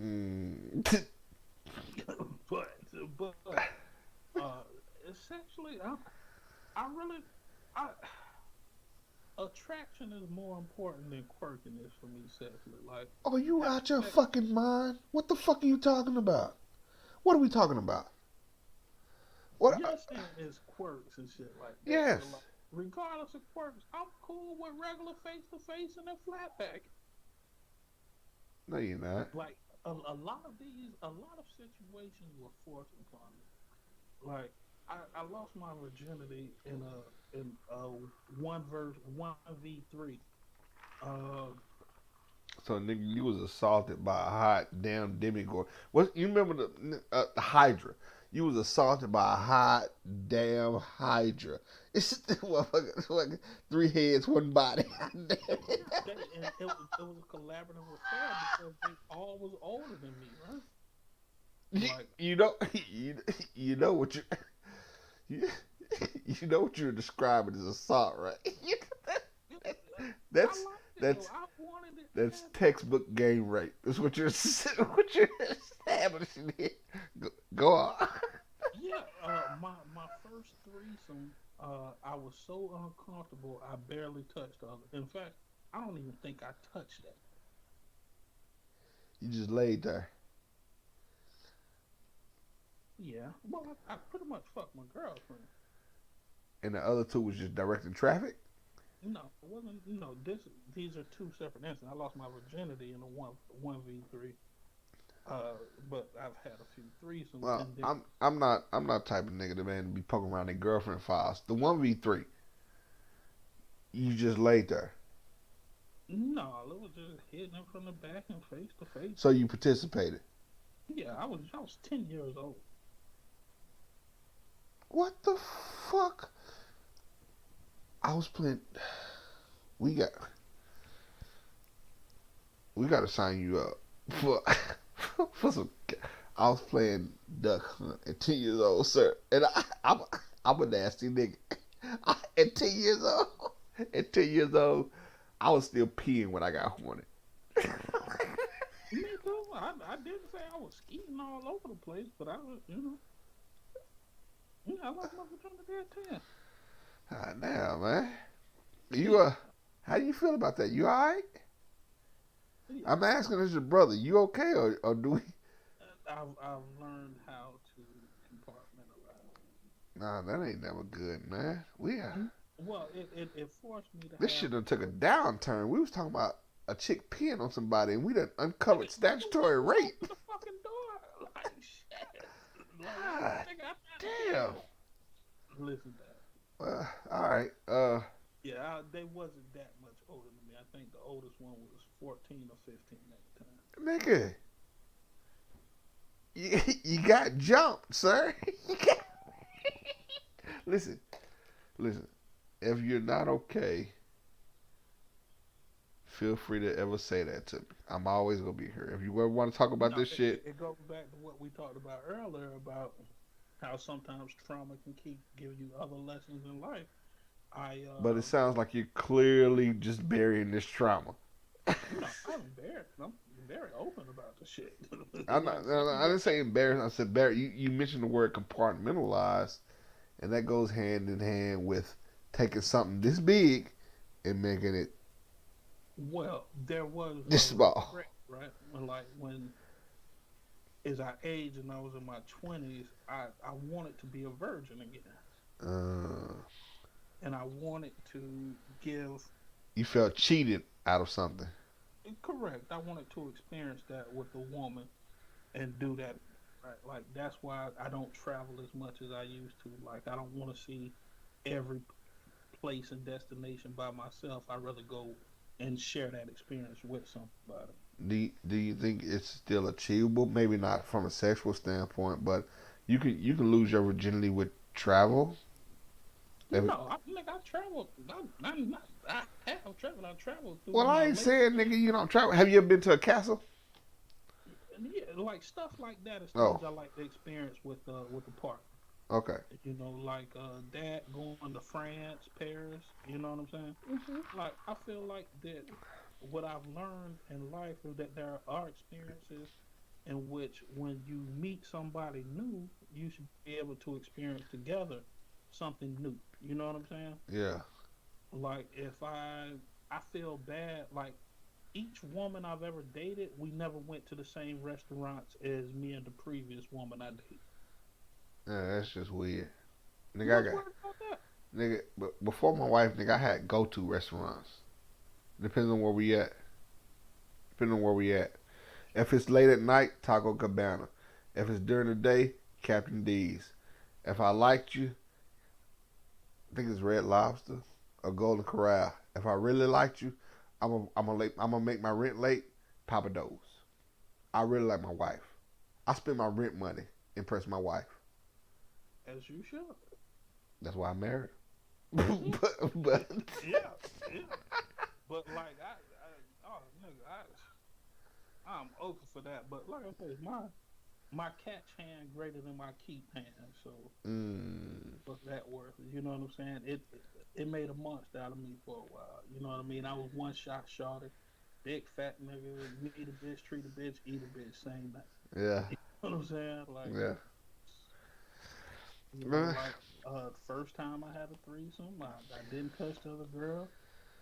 Mm. but essentially, I really, attraction is more important than quirkiness for me sexually. Like, Oh, you out your fucking mind? What the fuck are you talking about? What are we talking about? What? you're saying is quirks and shit like that. Yes. So, like, regardless of quirks, I'm cool with regular face to face and a flat back. No, you're not. Like a lot of situations were forced upon me. Like I lost my virginity in a 1v3. So, nigga, you was assaulted by a hot damn demigod. What? You remember the Hydra? You was assaulted by a hot damn Hydra. It's just like 3 heads, 1 body. And it was a collaborative affair because they all was older than me, right? Like, you know what you know what you're describing as assault, right? That's that's textbook game rape. That's what you're establishing here. Go on. Yeah, my first threesome, I was so uncomfortable I barely touched the other. In fact, I don't even think I touched that. You just laid there. Yeah, well, I pretty much fucked my girlfriend. And the other 2 was just directing traffic? No, it wasn't. No, these are 2 separate incidents. I lost my virginity in a 1v3. But I've had a few threesomes. Well, I'm not the type of nigga that man to be poking around their girlfriend files. The 1v3, you just laid there. No, it was just hitting him from the back and face to face. So you participated. Yeah, I was 10 years old. What the fuck? I was playing. We got to sign you up for some. I was playing Duck Hunt at 10 years old, sir, and I'm a nasty nigga. At 10 years old, I was still peeing when I got horny. Me too. I didn't say I was skeeting all over the place, but I was, I lost my virginity at 10. Now, man, how do you feel about that? You all right? Yeah. I'm asking as your brother. You okay, or do we? I've learned how to compartmentalize. Nah, that ain't never good, man. Well, it forced me to. This shit done took a downturn. We was talking about a chick peeing on somebody, and we done uncovered statutory rape. The fucking door, like shit. God damn. Listen, to that. All right. Yeah, they wasn't that much older than me. I think the oldest one was 14 or 15 at the time. Nigga, you got jumped, sir. Listen. If you're not okay, Feel free to ever say that to me. I'm always gonna be here. If you ever want to talk about No, this shit, it goes back to what we talked about earlier about how sometimes trauma can keep giving you other lessons in life. I but it sounds like you're clearly just burying this trauma. no, I'm embarrassed. I'm very open about the shit. I'm not. Like I didn't say embarrassed. I said bury. You mentioned the word compartmentalize, and that goes hand in hand with taking something this big and making it well, there was this a small. regret, right? Like when as I aged and I was in my 20s, I wanted to be a virgin again, Uh, and I wanted to give. you felt cheated out of something. Correct. I wanted to experience that with a woman and do that. Right. Like that's why I don't travel as much as I used to. Like I don't want to see every place and destination by myself. I'd rather go and share that experience with somebody. Do you think it's still achievable? Maybe not from a sexual standpoint, but you can lose your virginity with travel. If- No, I think I traveled. I have traveled. I traveled through well, I my ain't late saying nigga you don't travel. Have you ever been to a castle? yeah, like stuff like that is Oh, things I like to experience with the partner. okay. You know, like dad going to France, Paris. You know what I'm saying? Like I feel like that. What I've learned in life is that there are experiences in which, when you meet somebody new, you should be able to experience together something new. You know what I'm saying? Yeah. Like if I feel bad. Like each woman I've ever dated, we never went to the same restaurants as me and the previous woman I dated. Yeah, that's just weird. Nigga, I What's got weird about that? nigga. But before my wife, nigga, I had go to restaurants. Depends on where we at. Depending on where we at. If it's late at night, Taco Cabana. If it's during the day, Captain D's. If I liked you, I think it's Red Lobster or Golden Corral. If I really liked you, I'm gonna make my rent late. Papa Do's. I really like my wife. I spend my rent money impress my wife. As you should. That's why I'm married. Hmm. but Yeah, yeah. But like oh nigga, I'm open for that. But like I said, my catch hand greater than my keep hand. So mm, what's that worth? You know what I'm saying? It made a monster out of me for a while. You know what I mean? I was one shot shorty, big fat nigga, meet a bitch, treat a bitch, eat a bitch, same night. yeah, You know what I'm saying? Like yeah. you know, like first time I had a threesome, I didn't touch the other girl.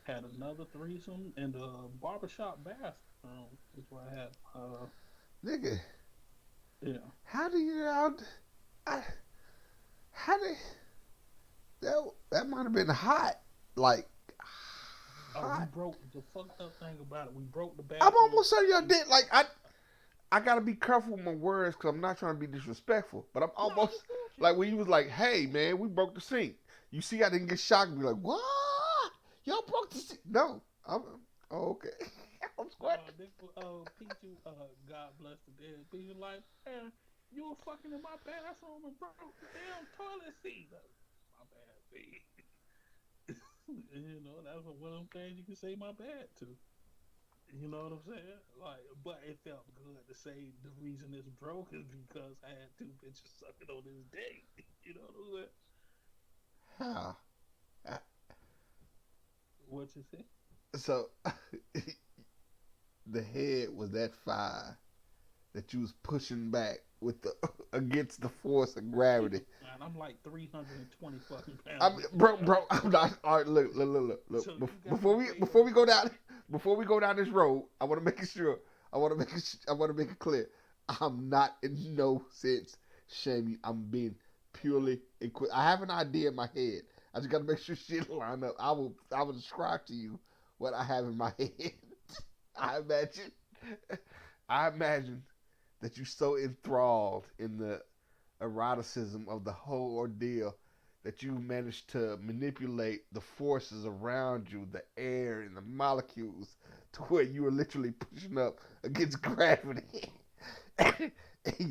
Had another threesome in the barbershop bathroom. Is where I had. Nigga, Yeah. how do you out? I, how did that might have been hot, like Oh, we hot. broke the fucked up thing about it. We broke the I'm bathroom. almost certain you did. Like I gotta be careful with my words because I'm not trying to be disrespectful. But I'm No, almost you good. like when you was like, "Hey man, we broke the sink." You see, I didn't get shocked and be like, "What? Y'all broke the sink?" No, I'm. Oh, okay. I'm square. This Peachy, God bless the dead. Peachy like, man, you were fucking in my bathroom and broke the damn toilet seat. My bad, B. You know, that's one of them things you can say my bad to. You know what I'm saying? Like, but it felt good to say the reason it's broke is because I had two bitches sucking on this dick. You know what I'm saying? How? What you say? So the head was that fire that you was pushing back with the against the force of gravity. Man, I'm like 320 fucking I pounds. mean, bro, I'm not. All right, look. So you got Before me we way before we over go here. down before we go down this road, I want to make it sure. I want to make it clear. I'm not in no sense shaming you. I'm being purely. I have an idea in my head. I just got to make sure shit line up. I will describe to you what I have in my head. I imagine. I imagine that you're so enthralled in the eroticism of the whole ordeal that you managed to manipulate the forces around you, the air and the molecules, to where you were literally pushing up against gravity. And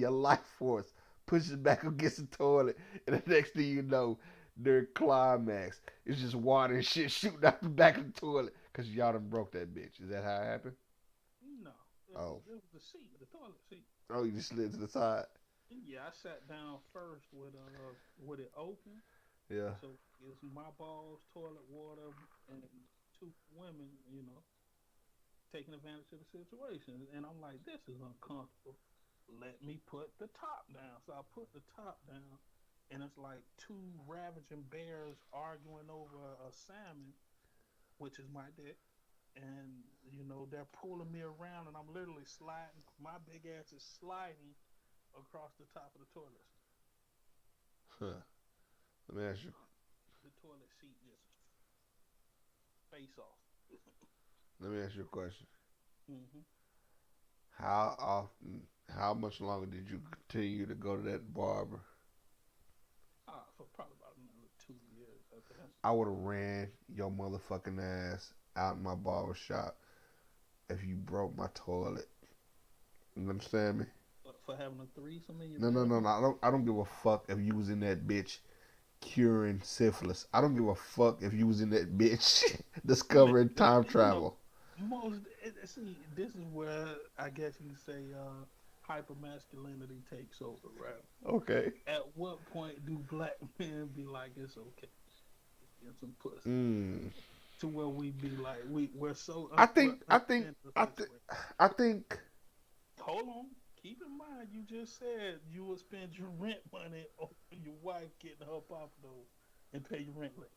your life force pushes back against the toilet, and the next thing you know, their climax is just water and shit shooting out the back of the toilet Cause y'all done broke that bitch. Is that how it happened? No, Oh. it was the seat, the toilet seat. Oh, you just slid to the side. Yeah, I sat down first with it open. Yeah. So it's my balls, toilet water, and two women, taking advantage of the situation. And I'm like, this is uncomfortable. Let me put the top down. So I put the top down, and it's like two ravaging bears arguing over a salmon, which is my dick. And, they're pulling me around, and I'm literally sliding. My big ass is sliding across the top of the toilet. Huh. Let me ask you. The toilet seat just face off. Let me ask you a question. Mm-hmm. How much longer did you continue to go to that barber? For probably about another 2 years after that. I would have ran your motherfucking ass out in my barber shop if you broke my toilet. You understand me? For having a threesome in your No. I don't give a fuck if you was in that bitch curing syphilis. I don't give a fuck if you was in that bitch discovering time travel. See, this is where I guess you can say hypermasculinity takes over, right? Okay. At what point do black men be like, it's okay, get some pussy? To where we be like, we're so. I think. Hold on. Keep in mind, you just said you would spend your rent money on your wife getting her pop those and pay your rent later.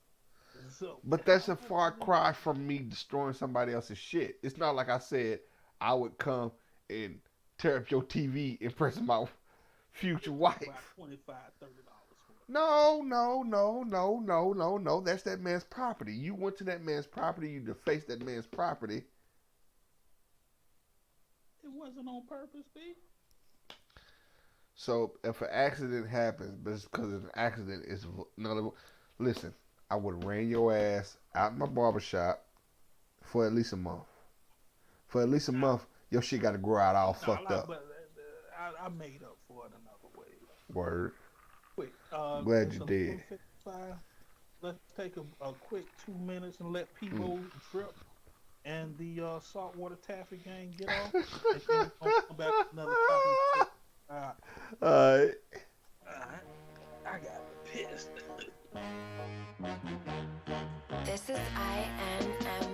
So, but that's a far cry from me destroying somebody else's shit. It's not like I said I would come and tear up your TV in front of my future wife. $25, $30 for it. No. That's that man's property. You went to that man's property. You defaced that man's property. It wasn't on purpose, B. So if an accident happens, but it's because of an accident, it's another. Listen, I would have ran your ass out in my barbershop for at least a month. For at least a month, your shit got to grow out all fucked up. But I made up for it another way. Word. Quick. Glad you did. Let's take a quick 2 minutes and let people trip and the saltwater taffy gang get off. And then we'll come back to another topic. Alright. I got pissed. This is INMF.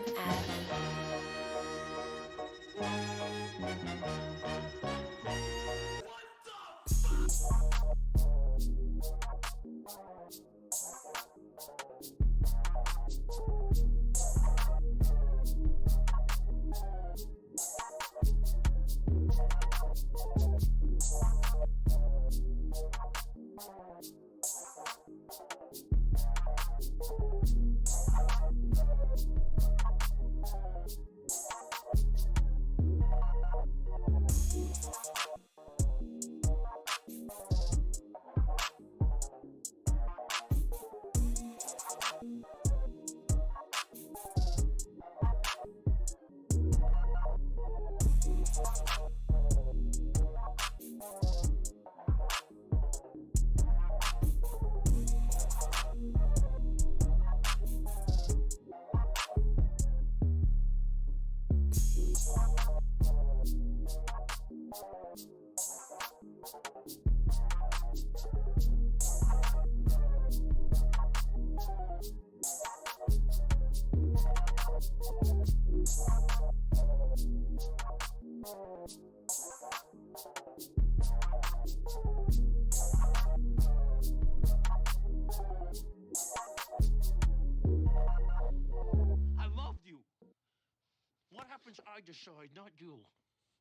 I decide, not you.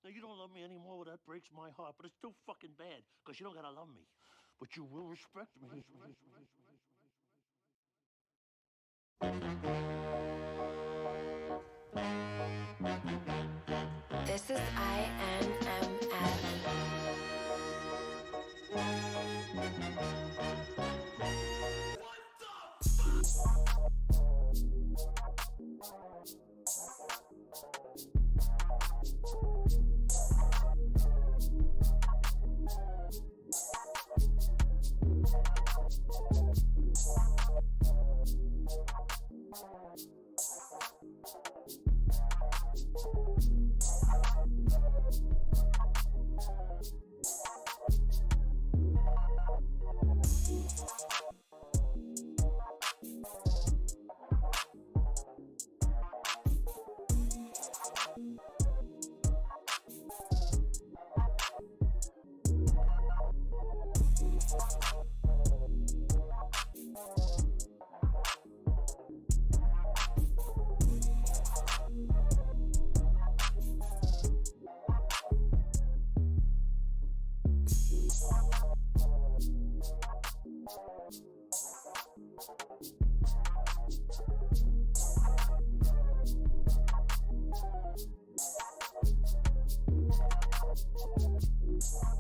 Now, you don't love me anymore, well, that breaks my heart, but it's still fucking bad, because you don't gotta love me. But you will respect me. This is INMF.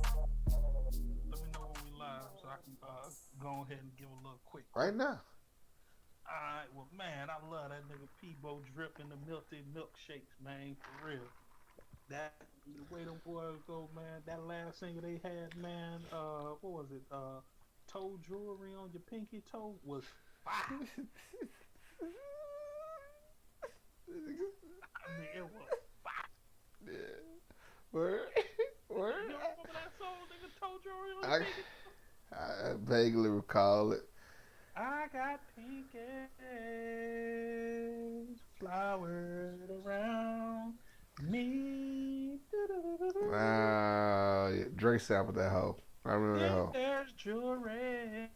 Let me know when we live so I can go ahead and give a little quick. Right now. Alright, well, man, I love that nigga Peebo dripping the melted milkshakes, man, for real. That the way them boys go, man. That last single they had, man. What was it? Toe jewelry on your pinky toe was fire. I mean, it was fire. Yeah. Word. Word. You don't remember that song, nigga? Toe jewelry on your pinky toe? I vaguely recall it. I got pink flowers around me. Yeah. Drake sampled that hoe. I remember that hoe. There's jewelry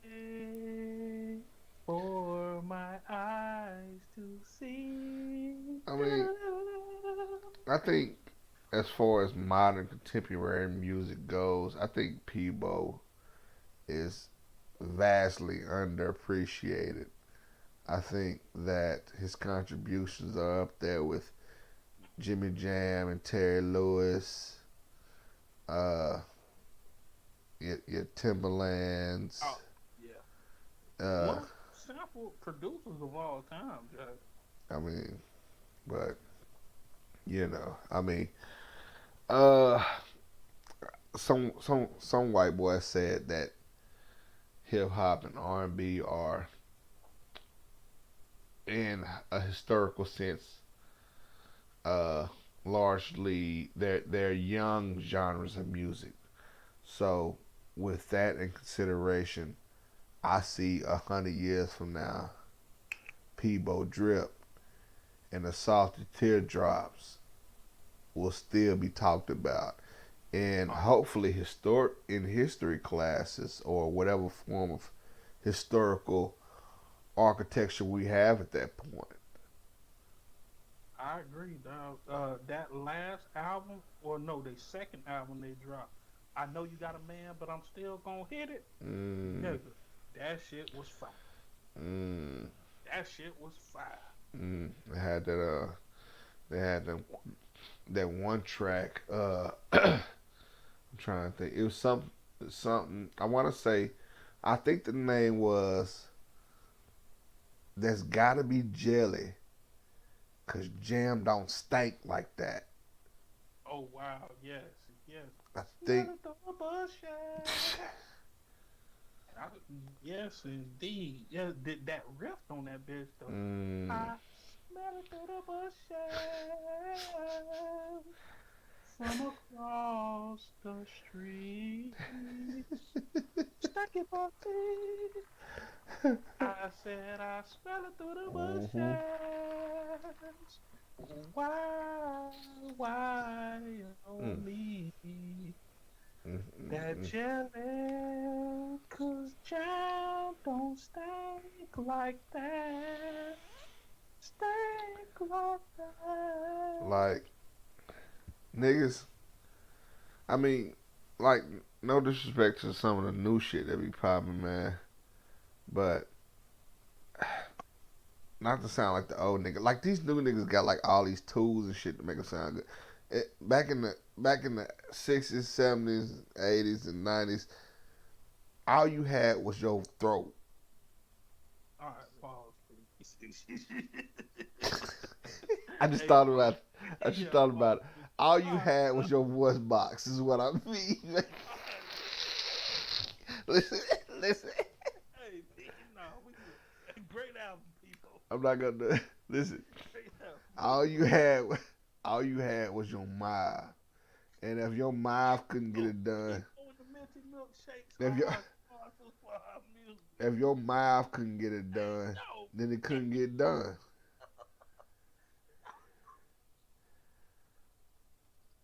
for my eyes to see. I mean, I think as far as modern contemporary music goes, I think Peebo is vastly underappreciated. I think that his contributions are up there with Jimmy Jam and Terry Lewis, your Timberlands. Oh, yeah. Uh, One sample producers of all time, Jack. I mean, but I mean, uh, some white boy said that hip hop and R&B are, in a historical sense, largely they're young genres of music. So, with that in consideration, I see 100 years from now, Peebo Drip and the Salty Teardrops will still be talked about, and hopefully in history classes or whatever form of historical architecture we have at that point. I agree, dog. That last album, or no, the second album they dropped, I Know You Got a Man, but I'm Still Gonna Hit It. Nigga, that shit was fire. That shit was fire. They had that that one track. I'm trying to think. It was something. I want to say. I think the name was. There's gotta be jelly, 'cause jam don't stink like that. Oh wow, yes. I think. Yes, indeed. Yeah, that riff on that bitch though. I smell it through the bushes from across the street. Stuck it for me. I said I smell it through the bushes. Why only that jelly? 'Cause jam don't stink like that. Stink like that. Like niggas. I mean, like no disrespect to some of the new shit that be popping, man, but not to sound like the old nigga. Like these new niggas got like all these tools and shit to make them sound good. Back in the 60s, 70s, 80s, and 90s, all you had was your throat. All right, pause, please. I just Hey, thought about. I just yeah, thought about it. All you Alright, had was your voice box. Is what I mean. Listen. Hey, no, great album, people. I'm not gonna listen. Great album. All you had was your mouth, and if your mouth couldn't get it done, The minty milkshakes. if your For our music. if your mouth couldn't get it done, No. then it couldn't get done.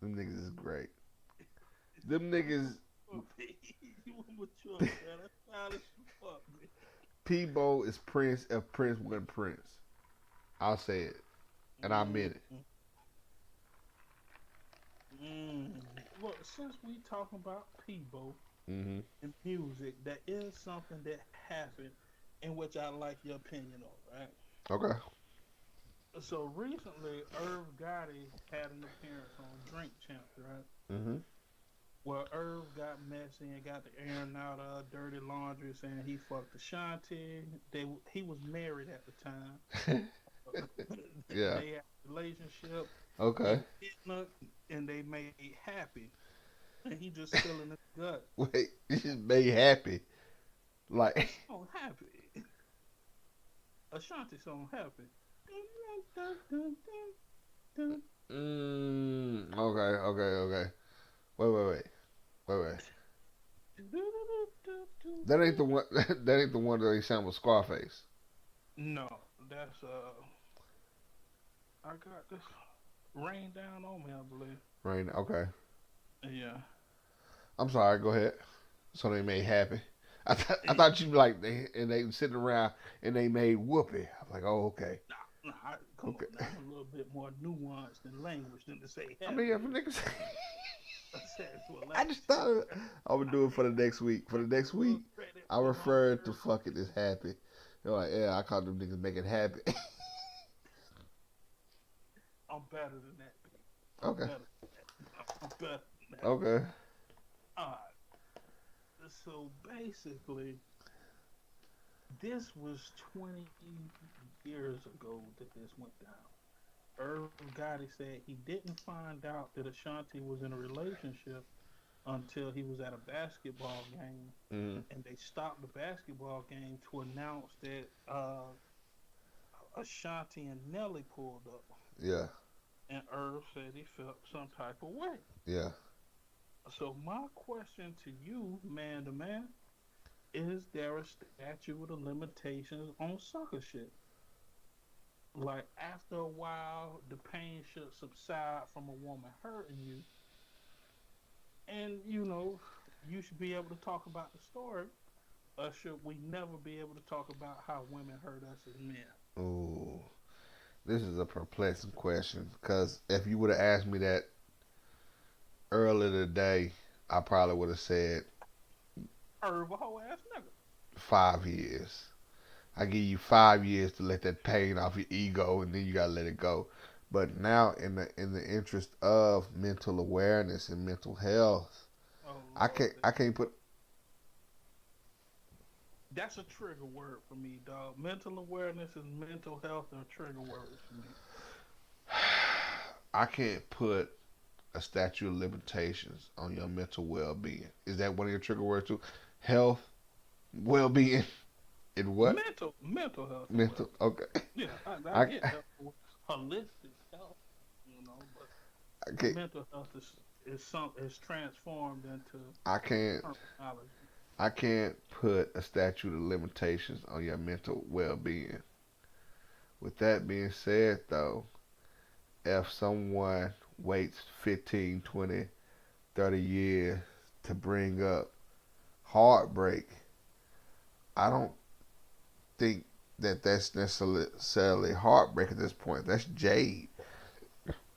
Them niggas is great. Them niggas. You mature, man. That's childish as fuck, man. Peebo is Prince if Prince wasn't Prince. I'll say it, and I meant it. Mm, mm. Well, since we talking about Peebo Hmm. and music, there is something that happened in which I like your opinion on, right? Okay. So recently, Irv Gotti had an appearance on Drink Champs, right? Hmm. Well, Irv got messy and got the airing out of dirty laundry, saying he fucked Ashanti. He was married at the time. Yeah. They had a relationship. He Okay. was hitting her, and they made happy, and he just spilling his guts. Wait, you just made happy. The Like, song happy. Ashanti song happy. okay, okay, okay. Wait. That ain't the one. That ain't the one that they sang with Scarface. No, that's I got this rain down on me, I believe. Right. Okay. Yeah. I'm sorry. Go ahead. So they made happy. I thought you like they sitting around and they made whoopee. I'm like, oh, okay. Come Okay. on, now, I'm a little bit more nuanced in language than to say I happy. mean, if niggas. I said it to a I level. just thought I would do it for the next week. For the next week, I refer to fuck it as happy. They're like, yeah, I call them niggas make it happy. I'm better than that. I'm Okay. better. I'm better than that. Okay. All right. So basically, this was 20 years ago that this went down. Irv Gotti said he didn't find out that Ashanti was in a relationship until he was at a basketball game, Mm. and they stopped the basketball game to announce that Ashanti and Nelly pulled up, Yeah. and Irv said he felt some type of way. Yeah. So my question to you, man to man, is there a statute of limitations on sucker shit? Like after a while, the pain should subside from a woman hurting you, and you should be able to talk about the story, or should we never be able to talk about how women hurt us as men? Ooh. This is a perplexing question because if you would have asked me that earlier today, I probably would have said Herb a whole ass nigga. 5 years. I give you 5 years to let that pain off your ego, and then you gotta let it go. But now, in the interest of mental awareness and mental health, Oh I Lord, can't I can't put that's a trigger word for me, dog. Mental awareness and mental health are trigger words for me. I can't put a statute of limitations on your mental well being. Is that one of your trigger words too? Health, well being, and what? Mental health as well. Mental. Okay. Yeah, I I get health, holistic health, but I can't mental health is transformed into I can't terminology. I can't put a statute of limitations on your mental well being. With that being said, though, if someone waits 15, 20, 30 years to bring up heartbreak, I don't think that that's necessarily heartbreak at this point. That's jade.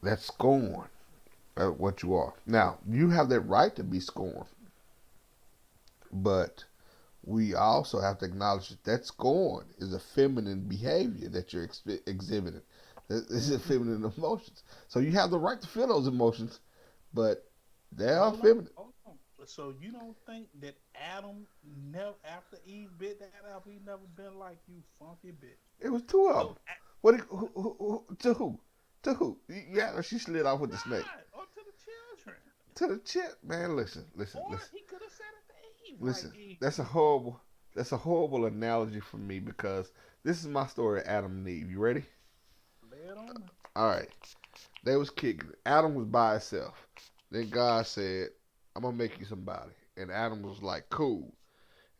That's scorn at what you are. Now, you have that right to be scorned, but we also have to acknowledge that scorn is a feminine behavior that you're exhibiting. This is feminine emotions. So you have the right to feel those emotions, but they are Hold on, feminine. hold on. So you don't think that Adam never after Eve bit that apple, he never been like you, funky bitch. It was two of them. So What? To who? To who? Yeah, she slid off with the snake. God, or to the children, To the chip, man. Listen. or he could have said it to Eve, Listen. like Eve. That's a horrible. That's a horrible analogy for me because this is my story, Adam and Eve. You ready? Lay it on me. All right. They was kicking. Adam was by himself. Then God said, "I'm gonna make you somebody." And Adam was like, "Cool."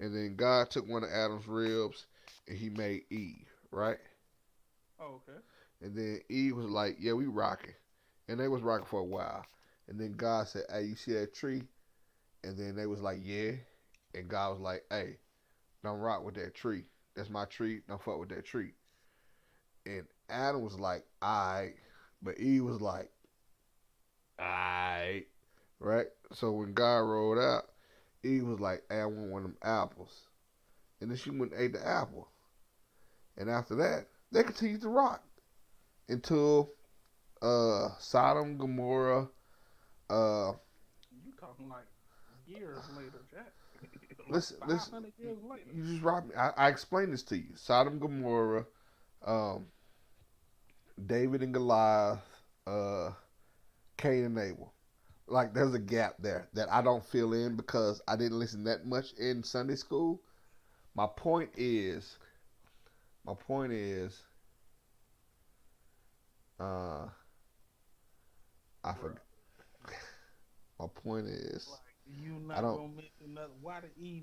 And then God took one of Adam's ribs and he made Eve, right? Oh, okay. And then Eve was like, "Yeah, we rocking." And they was rocking for a while. And then God said, "Hey, you see that tree?" And then they was like, "Yeah." And God was like, "Hey, don't rock with that tree. That's my tree. Don't fuck with that tree." And Adam was like, "Alright," but Eve was like, "Alright," right? So when God rolled out, Eve was like, "Hey, I want one of them apples." And then she went and ate the apple. And after that, they continued to rock until Sodom, Gomorrah. Uh, You talking like years later, Jack? Like listen, listen. 500 years later. You just robbed me. I explained this to you. Sodom, Gomorrah, um, David and Goliath, uh, Cain and Abel. Like there's a gap there that I don't fill in because I didn't listen that much in Sunday school. My point is, my point is, uh, I forgot. My point is, Like you I not don't, gonna mention nothing. Why did Eve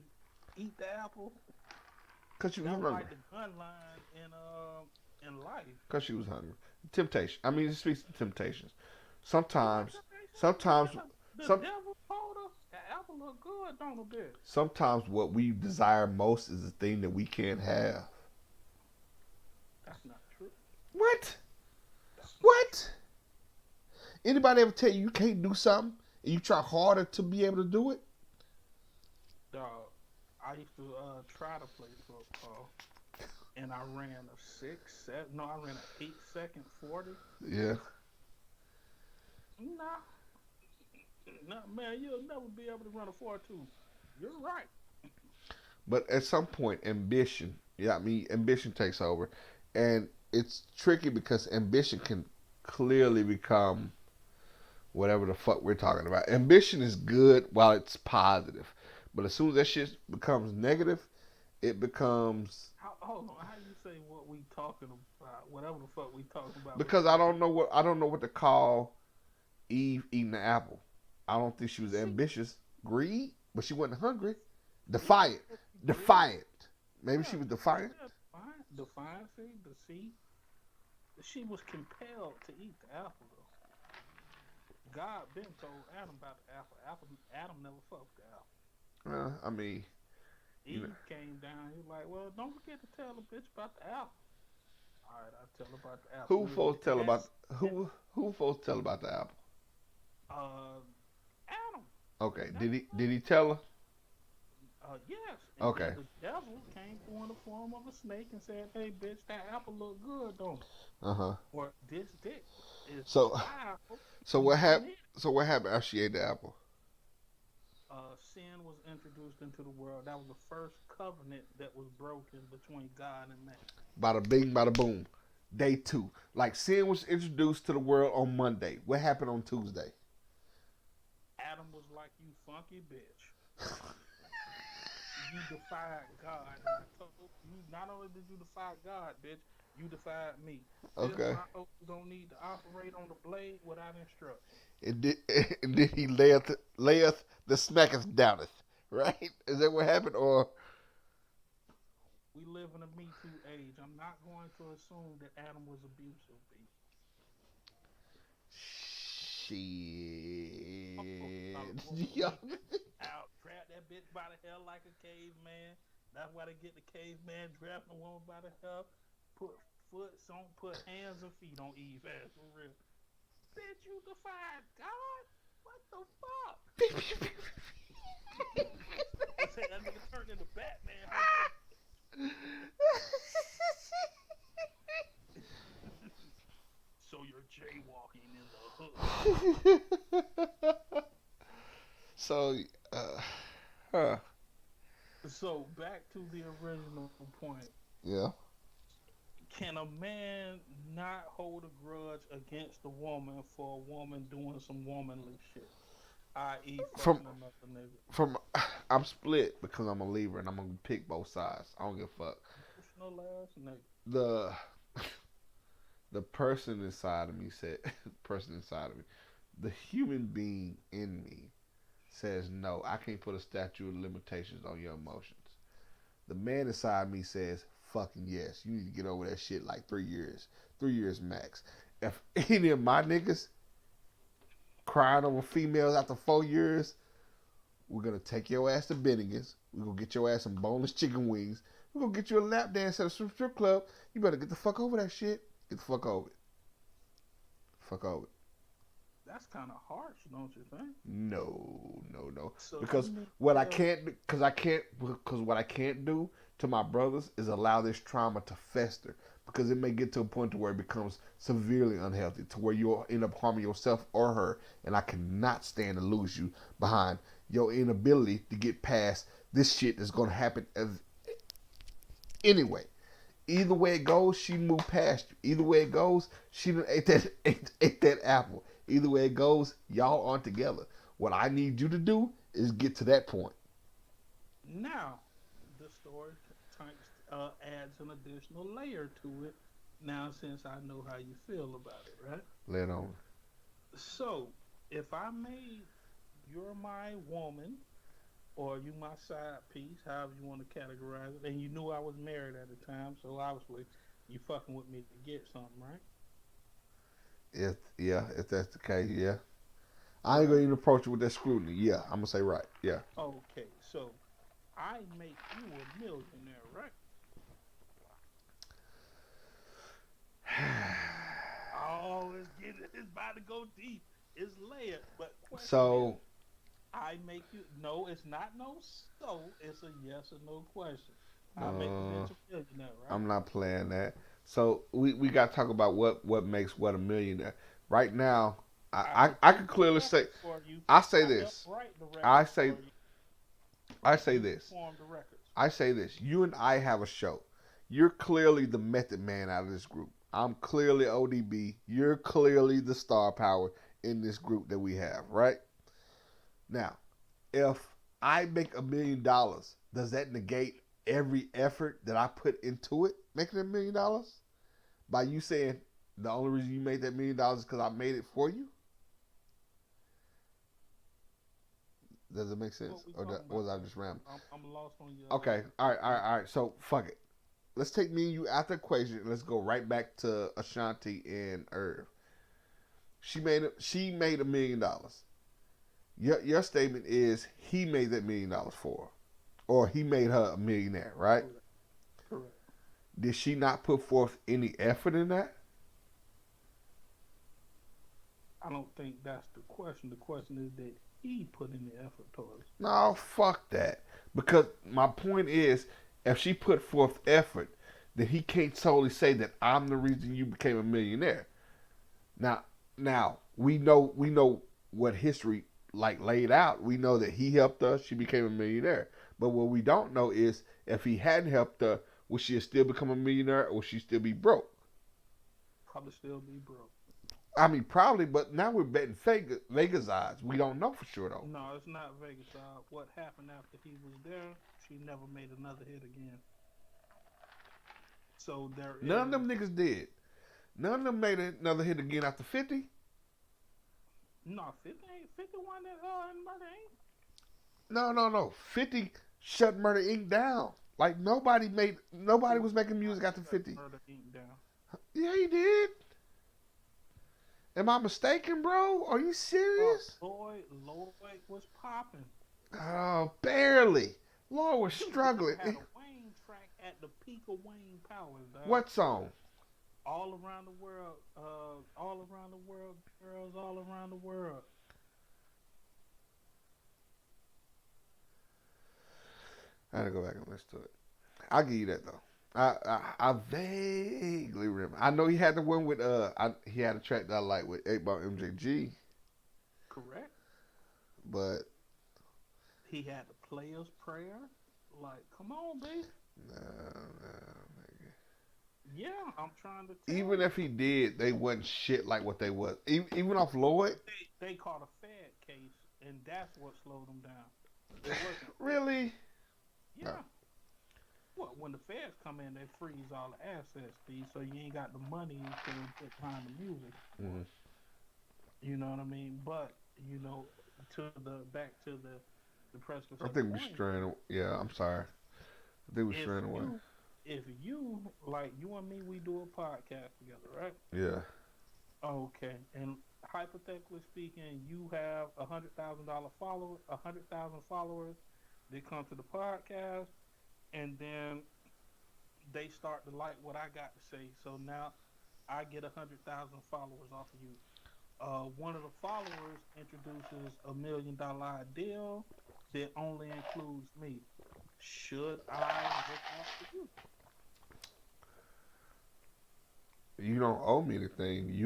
eat the apple? cause she was That was hungry. like the gun line in life. Cause she was hungry. Temptation. I mean, it speaks to temptations. You know Sometimes, what they sometimes, said? The some, devil told us the apple look good, don't it, bitch? sometimes what we desire most is the thing that we can't have. That's not true. What? That's not What? Anybody ever tell you you can't do something and you try harder to be able to do it? true. Dog, I used to try to play football, and I ran a 6, 7. No, I ran an 8-second 40. Yeah. Nah, nah, man, you'll never be able to run a 4.2. You're right. But at some point, ambition, yeah, I mean, ambition takes over. And it's tricky because ambition can clearly become whatever the fuck we're talking about. Ambition is good while it's positive. But as soon as that shit becomes negative, it becomes Hold on, how you say what we talking about? Whatever the fuck we talking about. because I don't know what to call Eve eating the apple. I don't think she was See, ambitious. Greed, but she wasn't hungry. yeah, Defiant. greed. Defiant. Maybe Yeah, she was defiant. yeah, defiance, deceit. She was compelled to eat the apple, though. God been told Adam about the apple. Adam never fucked the apple. I mean, you know, Eve came down. He was like, well, don't forget to tell the bitch about the apple. All right, I'll tell her about the apple. who folks tell And, about who folks tell about the apple? uh, Adam. Okay, That's did he tell her? Yes. And Okay, then the devil came through in the form of a snake and said, hey, bitch, that apple look good, don't it? uh-huh. Or this dick is So my apple. so You what don't happened? need it. So what happened after she ate the apple? Sin was introduced into the world. That was the first covenant that was broken between God and man. Bada bing, bada boom. Day 2. Like sin was introduced to the world on Monday. What happened on Tuesday? Adam was like, you funky bitch. You defied God. And I told you, not only did you defy God, bitch, you defied me. This Okay. why folks don't need to operate on the blade without instruction. And did, and then he layeth the smacketh downeth. Right? Is that what happened? Or We live in a Me Too age. I'm not going to assume that Adam was abusive, B. shit. Yeah. Out, grab that bitch by the hair like a caveman. That's why they get the caveman drafting a woman by the hair. Put put hands and feet on Eve ass for real. Bitch, you defied God? What the fuck? I said that nigga turned into Batman. So you're jaywalking in the hood. So, huh. So back to the original point. Yeah. Can a man not hold a grudge against a woman for a woman doing some womanly shit? I.e. From fucking another nigga. from I'm split because I'm a Libra and I'm gonna pick both sides. I don't give a fuck. No ass nigga. The the person inside of me the human being in me says no. I can't put a statute of limitations on your emotions. The man inside me says fucking yes. You need to get over that shit like 3 years. 3 years max. If any of my niggas crying over females after 4 years, we're gonna take your ass to Bennigan's. We're gonna get your ass some boneless chicken wings. We're gonna get you a lap dance at a strip club. You better get the fuck over that shit. Get the fuck over it. Fuck over it. That's kind of harsh, don't you think? No, no, no. So Because you mean what I tell can't, because what I can't do to my brothers is allow this trauma to fester. Because it may get to a point to where it becomes severely unhealthy, to where you'll end up harming yourself or her. And I cannot stand to lose you behind your inability to get past this shit that's gonna happen anyway. Either way it goes, she moved past you. Either way it goes, she done ate that apple. Either way it goes, y'all aren't together. What I need you to do is get to that point. now the story adds an additional layer to it. Now, since I know how you feel about it, right? Lay it on. So, if I made you're my woman or you my side piece, however you want to categorize it, and you knew I was married at the time, so obviously you fucking with me to get something, right? If that's the case, yeah. I ain't gonna even approach it with that scrutiny. Yeah, I'm gonna say right. Yeah. Okay, so I make you a millionaire, right? Oh, it's about to go deep. It's layered, but question is, So I make you. No, it's not no. So it's a yes or no question. I make you into a millionaire, right? I'm not playing that. So we got to talk about what makes what a millionaire. Right now, I can clearly say For you, I say I helped this. write the records I say for you. I say You this. performed the records. I say this. You and I have a show. You're clearly the method man out of this group. I'm clearly ODB. You're clearly the star power in this group that we have, right? Now, if I make $1 million, does that negate every effort that I put into it making $1 million? By you saying the only reason you made that $1 is because I made it for you? Does it make sense? What we Or talking was I about? just rambling? I'm lost on you. Okay, all right. So, fuck it. Let's take me and you out the equation and let's go right back to Ashanti and Irv. She made $1 million. Your statement is he made that $1 million for her, or he made her a millionaire, right? Correct. Correct. Did she not put forth any effort in that? I don't think that's the question. The question is that he put in the effort towards. No, fuck that. Because my point is, if she put forth effort, then he can't solely say that I'm the reason you became a millionaire. Now we know what history like laid out. We know that he helped her, she became a millionaire. But what we don't know is if he hadn't helped her, would she have still become a millionaire or would she still be broke? Probably still be broke. I mean, probably, but now we're betting Vegas odds. We don't know for sure though. No, it's not Vegas. What happened after he was there? She never made another hit again. So there is. None of them niggas did. None of them made another hit again after 50. No, 51 that in Murder Inc. No. 50 shut Murder Inc. down. Like nobody was making music after 50. Murder Inc. down. Yeah, he did. Am I mistaken, bro? Are you serious? Lloyd was popping. Oh, barely. Lord was Dude, struggling. had a Wayne track at the peak of Wayne powers, dog. What song? All around the world, all around the world, girls all around the world. I gotta go back and listen to it. I'll give you that though. I vaguely remember. I know he had the one with he had a track that I like with 8 Ball MJG, Correct. but He had the Player's Prayer. Like, come on, baby. no. Yeah, I'm trying to tell Even you. if he did, they wasn't shit like what they was. Even off Lloyd. They caught a Fed case, and that's what slowed them down. It wasn't. Really? Yeah. Well, when the feds come in, they freeze all the assets, Steve, so you ain't got the money to put behind the music. Mm-hmm. You know what I mean? But, back to the precipice I of think the we point. straying. Yeah, I'm sorry. I think we straying away. If you, like you and me, we do a podcast together, right? Yeah. Okay. And hypothetically speaking, you have $100,000 followers. They come to the podcast, and then they start to like what I got to say. So now I get 100,000 followers off of you. One of the followers introduces $1 million deal that only includes me. Should I look out for you? You don't owe me anything. It's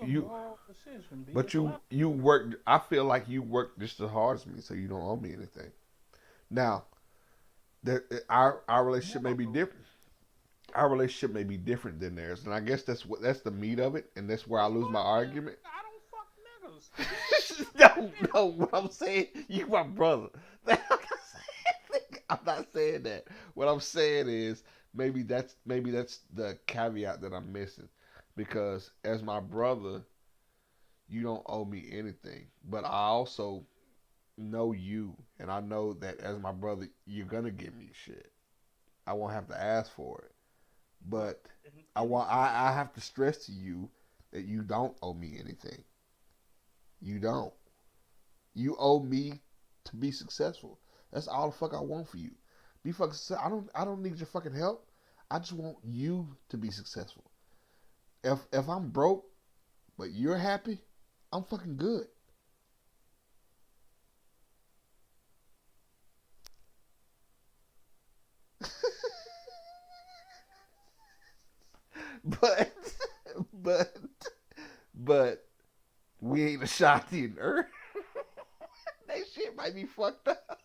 a You. moral decision, B. But It's not. you worked. I feel like you worked just as hard as me, so you don't owe me anything. Now, our relationship may be Moral. different. Our relationship may be different than theirs, and I guess that's the meat of it, and that's where I lose my argument. I don't fuck niggas. No, no. What I'm saying, you my brother. I'm not saying that. What I'm saying is maybe that's the caveat that I'm missing, because as my brother, you don't owe me anything, but I also know you, and I know that as my brother, you're gonna give me shit. I won't have to ask for it, but I have to stress to you that you don't owe me anything. You don't. You owe me to be successful. That's all the fuck I want for you. Be fucking. I don't need your fucking help. I just want you to be successful. If I'm broke, but you're happy, I'm fucking good. but but but we ain't Ashanti and Earth. That shit might be fucked up.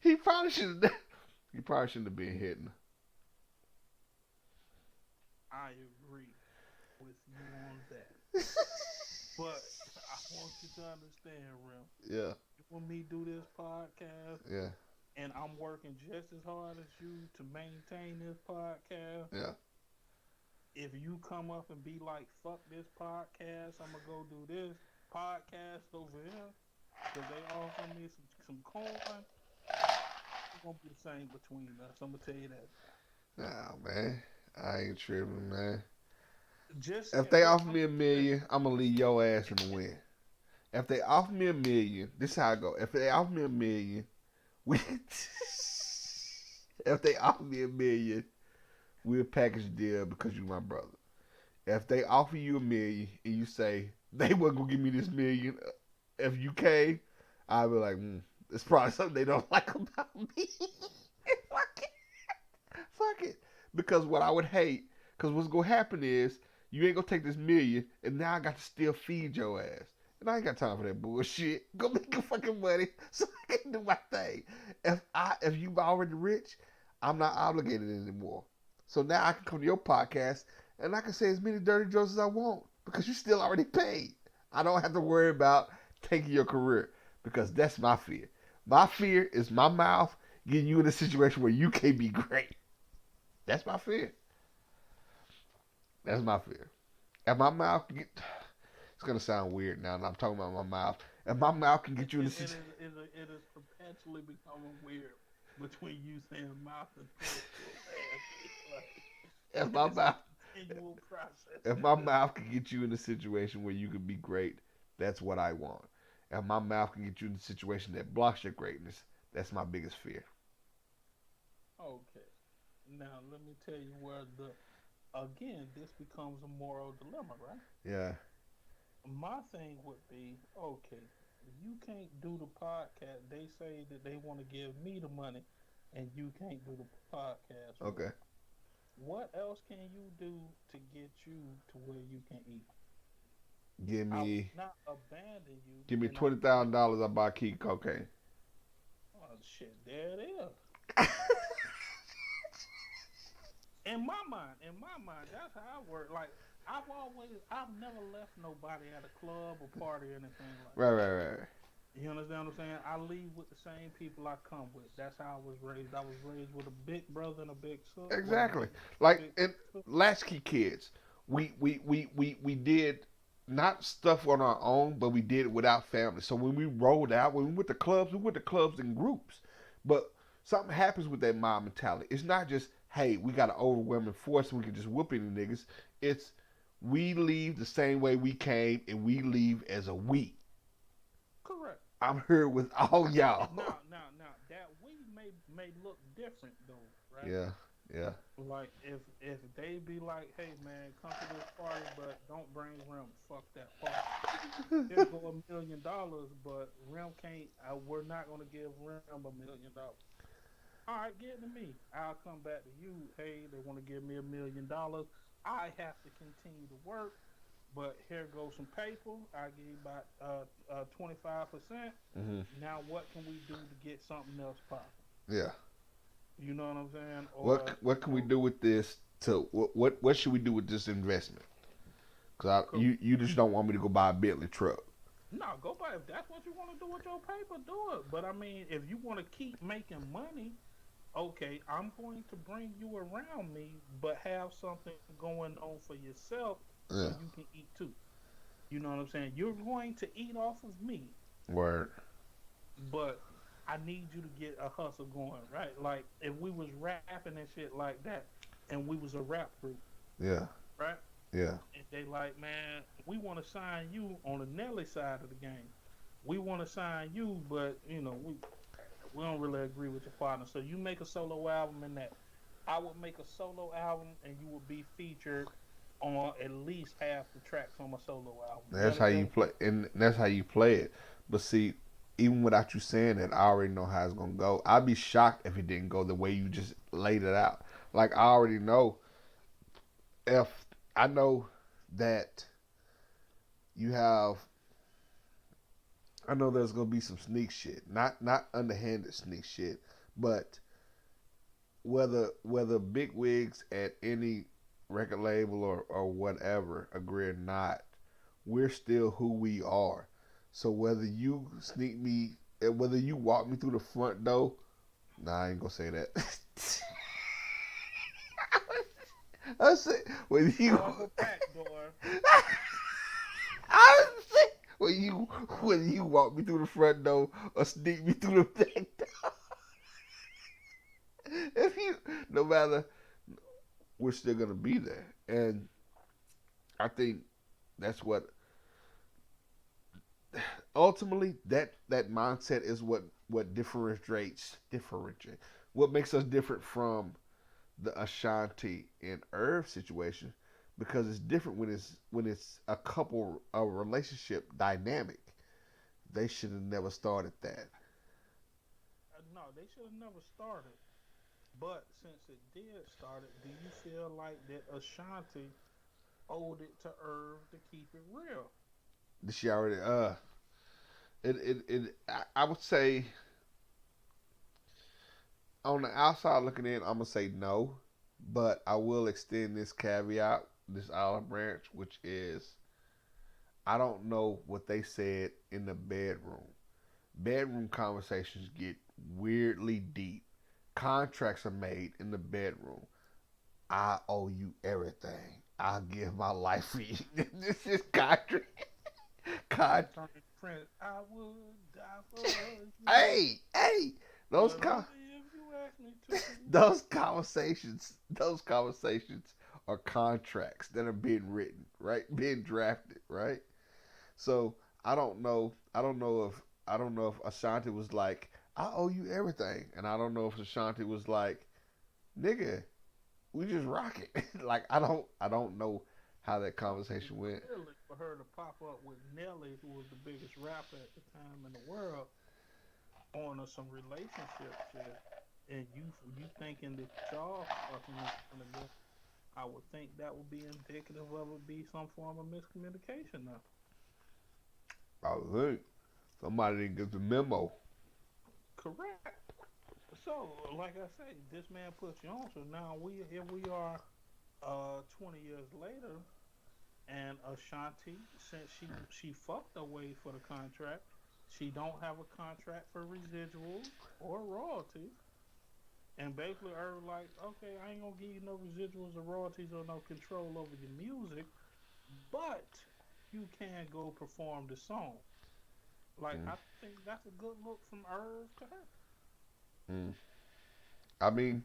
he probably should. He probably shouldn't have been hitting. I agree with you on that. But I want you to understand, Rim. Yeah, When me do this podcast, yeah, and I'm working just as hard as you to maintain this podcast, yeah. if you come up and be like, fuck this podcast, I'm gonna go do this podcast over here, because they offer me some coin, it's gonna be the same between us. I'm gonna tell you that. Nah, man, I ain't tripping, man. Just If they offer me $1 million, I'm gonna leave your ass in the wind. If they offer me $1 million, this is how I go. If they offer me $1 million, we. If they offer me $1 million, we'll package a deal because you my brother. If they offer you $1 million and you say they wasn't gonna give me this $1 million, if you came, I'll be like, it's probably something they don't like about me. Fuck it, fuck it. Because what I would hate, because what's gonna happen is you ain't gonna take this $1 million, and now I got to still feed your ass. And I ain't got time for that bullshit. Go make your fucking money so I can do my thing. If you already rich, I'm not obligated anymore. So now I can come to your podcast and I can say as many dirty jokes as I want because you still already paid. I don't have to worry about taking your career because that's my fear. My fear is my mouth getting you in a situation where you can't be great. That's my fear. That's my fear. If my mouth can get, it's gonna sound weird now, and I'm talking about my mouth. If my mouth can get you in a situation, it is perpetually becoming weird between you saying mouth and throat. if my mouth, Continual process. if my mouth can get you in a situation where you can be great, that's what I want. If my mouth can get you in a situation that blocks your greatness, that's my biggest fear. Okay. Now let me tell you where again this becomes a moral dilemma, right? Yeah. My thing would be, okay, you can't do the podcast. They say that they want to give me the money, and you can't do the podcast. Right? Okay. What else can you do to get you to where you can eat? Give I will me not abandon you. $20,000. I buy key cocaine. Oh shit! There it is. In my mind, that's how I work. Like I've never left nobody at a club or party or anything like that. Right. You understand what I'm saying? I leave with the same people I come with. That's how I was raised. I was raised with a big brother and a big sister. Exactly. Like in Latchkey Kids, we did not stuff on our own, but we did it without family. So when we rolled out, when we went to clubs in groups. But something happens with that mob mentality. It's not just hey, we got an overwhelming force and we can just whoop any niggas. It's we leave the same way we came and we leave as a we. Correct. I'm here with all y'all. Now, that we may look different though, right? Yeah, yeah. Like if they be like, hey man, come to this party, but don't bring Rim. Fuck that party. Here go $1 million, but Rim can't. We're not gonna give Rim $1 million. All right, get to me. I'll come back to you. Hey, they want to give me $1 million. I have to continue to work, but here goes some paper. I give you about 25%. Hmm. Now, what can we do to get something else popping? Yeah. You know what I'm saying? Or What can we do with this? To what should we do with this investment? Cause you just don't want me to go buy a Bentley truck. no, go buy. If that's what you want to do with your paper, do it. But I mean, if you want to keep making money, okay, I'm going to bring you around me, but have something going on for yourself so Yeah. you can eat too. You know what I'm saying? You're going to eat off of me, Word. but I need you to get a hustle going, right? Like if we was rapping and shit like that, and we was a rap group, Yeah. right? Yeah. And they like, man, we want to sign you on the Nelly side of the game. We want to sign you, but you know we don't really agree with your partner. So you make a solo album, and that I would make a solo album, and you would be featured on at least half the tracks on my solo album. You That's how you understand? play, and that's how you play it. But see, even without you saying that, I already know how it's gonna go. I'd be shocked if it didn't go the way you just laid it out. Like I already know if I know that you have. I know there's gonna be some sneak shit, not underhanded sneak shit, but whether big wigs at any record label or whatever agree or not, we're still who we are. So whether you sneak me, whether you walk me through the front door, nah, I ain't gonna say that. I said whether you, Or the back door. I said whether you walk me through the front door or sneak me through the back door. If you, no matter, we're still gonna be there, and I think that's what ultimately that mindset is what differentiate what makes us different from the Ashanti and Irv situation, because it's different when it's a relationship dynamic. They should have never started that. No, they should have never started. But since it did start it, do you feel like that Ashanti owed it to Irv to keep it real? She already I would say on the outside looking in, I'm gonna say no, but I will extend this caveat, this olive branch, which is I don't know what they said in the bedroom. Bedroom conversations get weirdly deep. Contracts are made in the bedroom. I owe you everything. I'll give my life for you. This is contract. Con- Turning Prince, I would die for you. hey, those But con- only if you ask me to. those conversations are contracts that are being written, right? Being drafted, right? So I don't know if Ashanti was like, I owe you everything. And I don't know if Ashanti was like, nigga, we just rock it. Like I don't know how that conversation went. Really, for her to pop up with Nelly, who was the biggest rapper at the time in the world, on some relationship shit, and you thinking that y'all fucking together, I would think that would be indicative of it be some form of miscommunication now. I think somebody didn't get the memo. Correct. So, like I say, this man put you on. So now here we are, 20 years later, and Ashanti, since she fucked away for the contract, she don't have a contract for residuals or royalties. And basically, Earl like, okay, I ain't gonna give you no residuals or royalties or no control over your music, but you can go perform the song. Like, Mm, I think that's a good look from Irv to her. mm. I mean,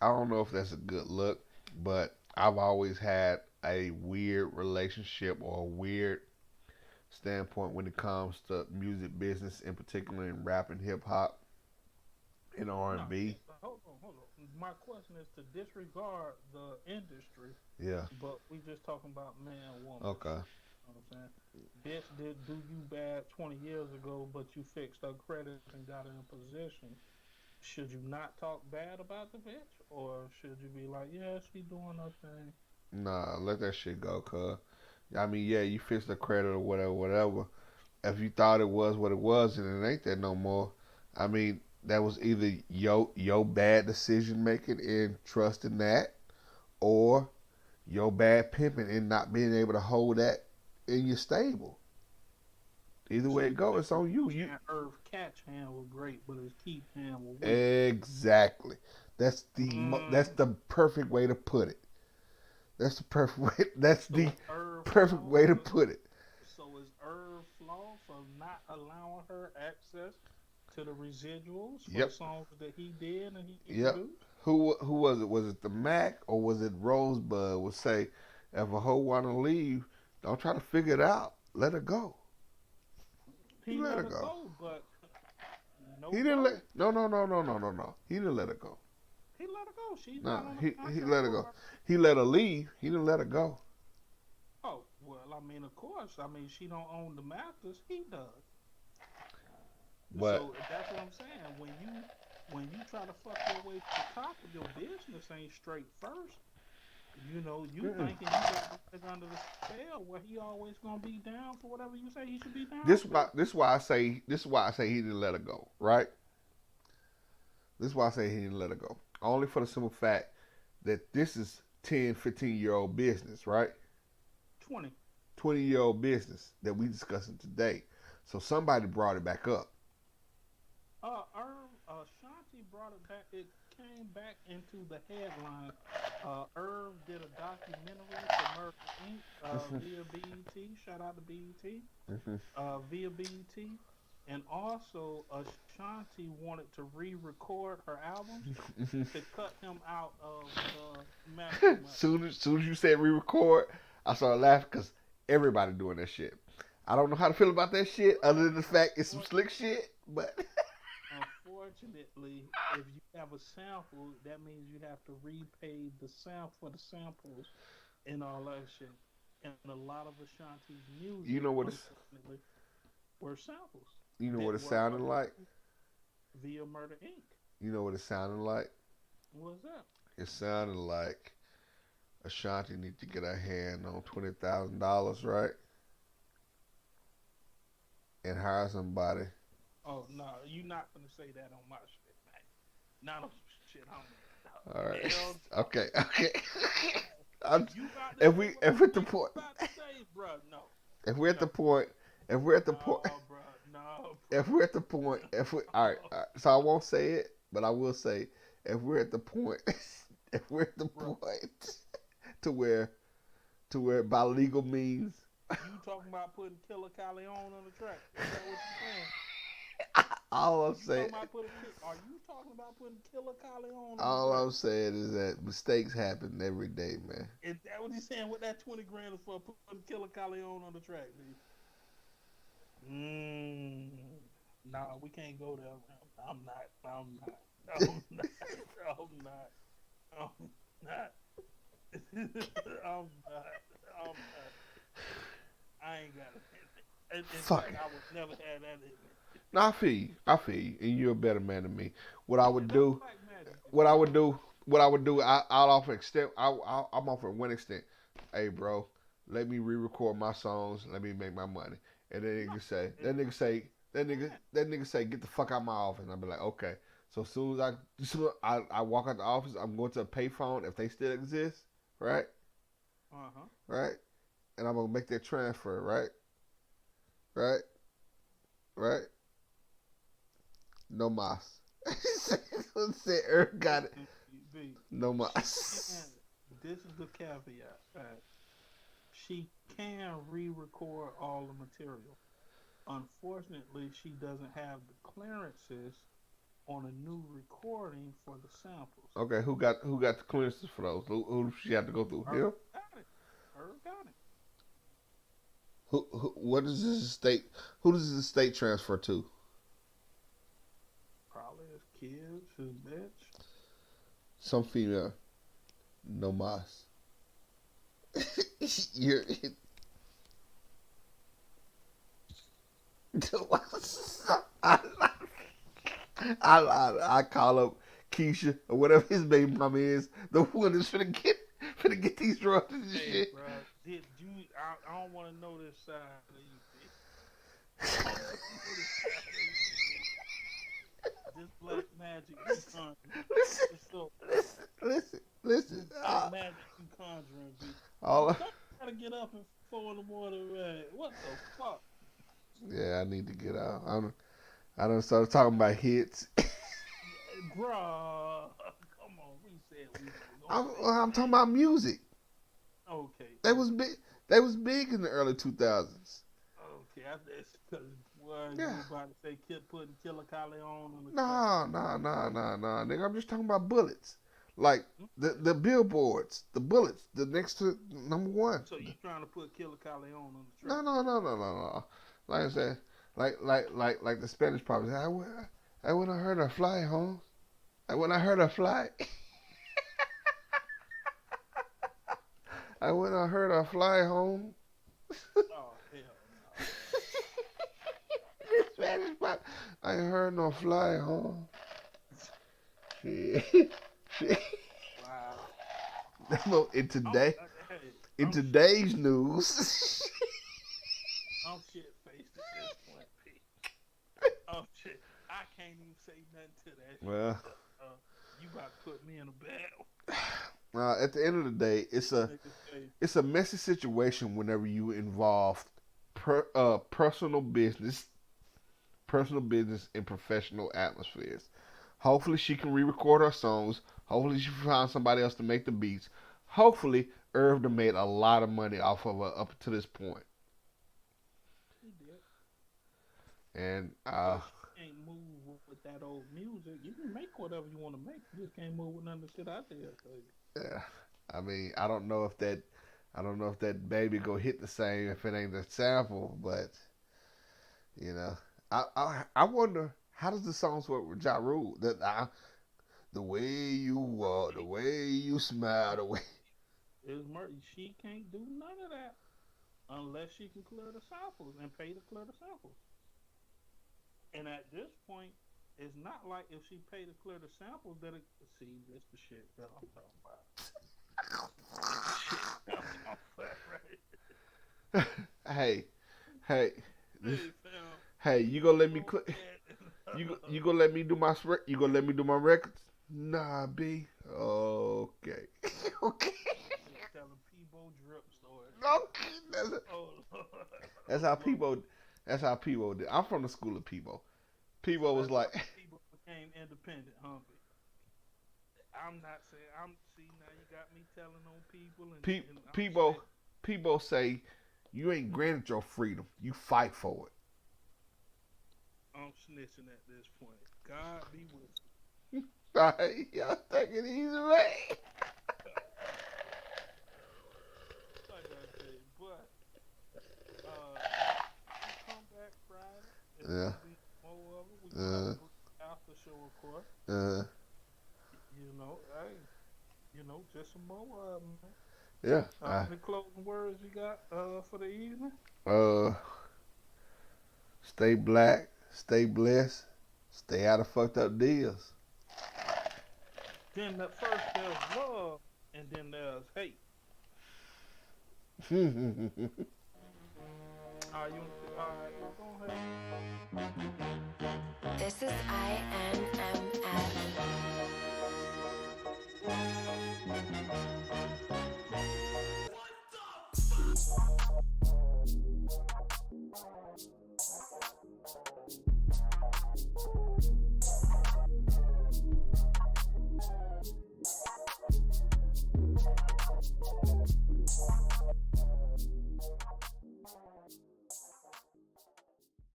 I don't know if that's a good look, but I've always had a weird relationship or a weird standpoint when it comes to music business, in particular in rap and hip hop and R No, and B. hold on. My question is to disregard the industry, Yeah. but we just talking about man, woman. Okay. You know what I'm saying? Bitch did do you bad 20 years ago, but you fixed her credit and got her in a position. Should you not talk bad about the bitch, or should you be like, yeah, she doing her thing? Nah, let that shit go, cuz. I mean, yeah, you fixed the credit or whatever, whatever. If you thought it was what it was, and it ain't that no more. I mean, that was either your bad decision making in trusting that, or your bad pimping and not being able to hold that in your stable. Either So way you it go, think it's on you. You Irv catch hand was great, but his keep hand was weak. exactly. That's Mm. the perfect way to put it. That's the perfect way. That's So the is Irv perfect flawed way to for put it. flawed for not allowing her access to the residuals for the Yep. songs that he did and he Yep. produced? Who was it? Was it the Mac or was it Rosebud? Would say, if a hoe wanna leave, don't try to figure it out. Let her go. He Let let her her go. go, but He no didn't let. vote. No. He didn't let her go. He let her go. She's No, not on the he contract let her no go. more. He let her leave. He didn't let her go. Oh well, I mean, of course. I mean, she don't own the masters. He does. But So that's what I'm saying. When you try to fuck your way to the top of your business ain't straight first. You mm-mm. thinking you got this nigga under the spell where he always gonna be down for whatever you say he should be down for. This is why I say he didn't let her go. Right. This is why I say he didn't let her go. Only for the simple fact that this is 10, 15-year-old business, right? 20. 20-year-old business that we discussing today. So somebody brought it back up. Shanti brought it back. It came back into the headline. Irv did a documentary for Murder Inc. Via BET. Shout out to BET. Mm-hmm. Via BET. And also, Ashanti wanted to re-record her albums to cut him out of the matrimony. Soon as you said re-record, I started laughing because everybody doing that shit. I don't know how to feel about that shit, other than the fact it's some slick shit. But Unfortunately, if you have a sample, that means you have to repay the sample for the samples and all that shit. And a lot of Ashanti's you music, know what it's unfortunately, were samples you know what that it were sounded like. via Murder Inc. You know what it sounded like. What was that? It sounded like Ashanti need to get her hand on $20,000, right, and hire somebody. Oh no, you not gonna say that on my shit, man. Not on shit on All me. right. Hell, Okay. you about to If say we what I if we're at the think you point about to say, bro? No, if we're at no, the point if we're at the point no, bro, no, if we're at the point if we all right, so I won't say it, but I will say if we're at the point if we're at the bro. point to where by legal means You talking about putting Killer Cali on the track? Is that what you saying? all I'm You saying talking about Are you talking about putting Killer Cali on the all track? I'm saying is that mistakes happen every day, man. Is that what he's saying? What that 20 grand is for? Putting Killer Cali on the track, dude. Nah, we can't go there. I'm not. I'm not. I'm not. I'm not. I'm not. I'm not. I'm not. I ain't got it. In Fuck fact, it. I would never have that in me. No, I feel you, and you're a better man than me. What I would That's do, black magic. what I You would know. do, what I would do, I'll offer extent. I'm offering one extent. Hey, bro, let me re-record my songs. Let me make my money. And then No. nigga say, It, that nigga say, get the fuck out of my office. And I'll be like, okay. So as soon as I walk out the office, I'm going to a payphone if they still exist, right? uh-huh. Right? And I'm gonna make that transfer, right? Right? Right? No mas. Say Earth got it. B, No she mas. can. This is the caveat. She can re-record all the material. Unfortunately, she doesn't have the clearances on a new recording for the samples. Okay, who got the clearances for those? Who does she have to go through? Her Him? got it. Her got it. What is this estate? Who does this estate transfer to? Probably his kids, his bitch. Some female. No mas. You're. I call up Keisha or whatever his baby mama is, the one that's finna get these drugs and Hey, shit. bro, did you? I don't want to know this side of you, bitch. I don't wanna know this side of you, bitch. This black magic you conjuring. Listen, It's so listen. black magic you conjuring, bitch. All You gotta get up at 4 in the morning, man. What the fuck? yeah, I need to get out. I done started talking about hits. Bruh, come on, we said we I'm talking about music. Okay. They was big. They was big in the early 2000s. Okay, that's because Yeah. you about to say putting Killer Collie on the Nah, nigga. I'm just talking about bullets. Like the billboards, the bullets, the next to number one. So you trying to put Killer Collie on the track? No. Like I said, like the Spanish proverb. I when I heard her fly, Holmes. I when I heard her fly. I when I heard her fly home. Oh hell no. The Spanish proverb. I ain't heard no fly home. Shit. Wow. In today, Hey, in today's news. I'm shit faced at this point, P. Oh shit. I can't even say nothing to that. Well, you about to put me in a bad. at the end of the day, it's a messy situation whenever you involve personal business in professional atmospheres. Hopefully, she can re-record her songs. Hopefully, she can find somebody else to make the beats. Hopefully, Irv done made a lot of money off of her up to this point. He did. And You can't move with that old music. You can make whatever you want to make. You just can't move with none of the shit out there. yeah, I mean, I don't know if that baby go hit the same if it ain't the sample, but you know, I wonder how does the songs work with Ja Rule? The way you walk, the way you smile, the way. She can't do none of that unless she can clear the samples and pay to clear the samples. And at this point, it's not like if she paid to clear the samples that it see this the shit that I'm talking about. Hey, hey, Hey, hey, you gonna let me you gonna let me do my records? Nah, B. Okay. Okay. Telling Peebo drip stories. Okay. Oh Lord. That's how Peebo did. I'm from the school of Peebo. Peebo was like People became independent, Humpy. I'm not saying see now you got me telling on people and Peebo say you ain't granted your freedom. You fight for it. I'm snitching at this point. God be with you. Alright, y'all take it easy, man. Like I say, but come back Friday. Yeah. More of it. We got after show, of course. You know, hey, just some more of them. Yeah. Any closing words you got for the evening? Stay black, stay blessed, stay out of fucked up deals. Then first there's love, and then there's hate. All right, go ahead. This is INMF.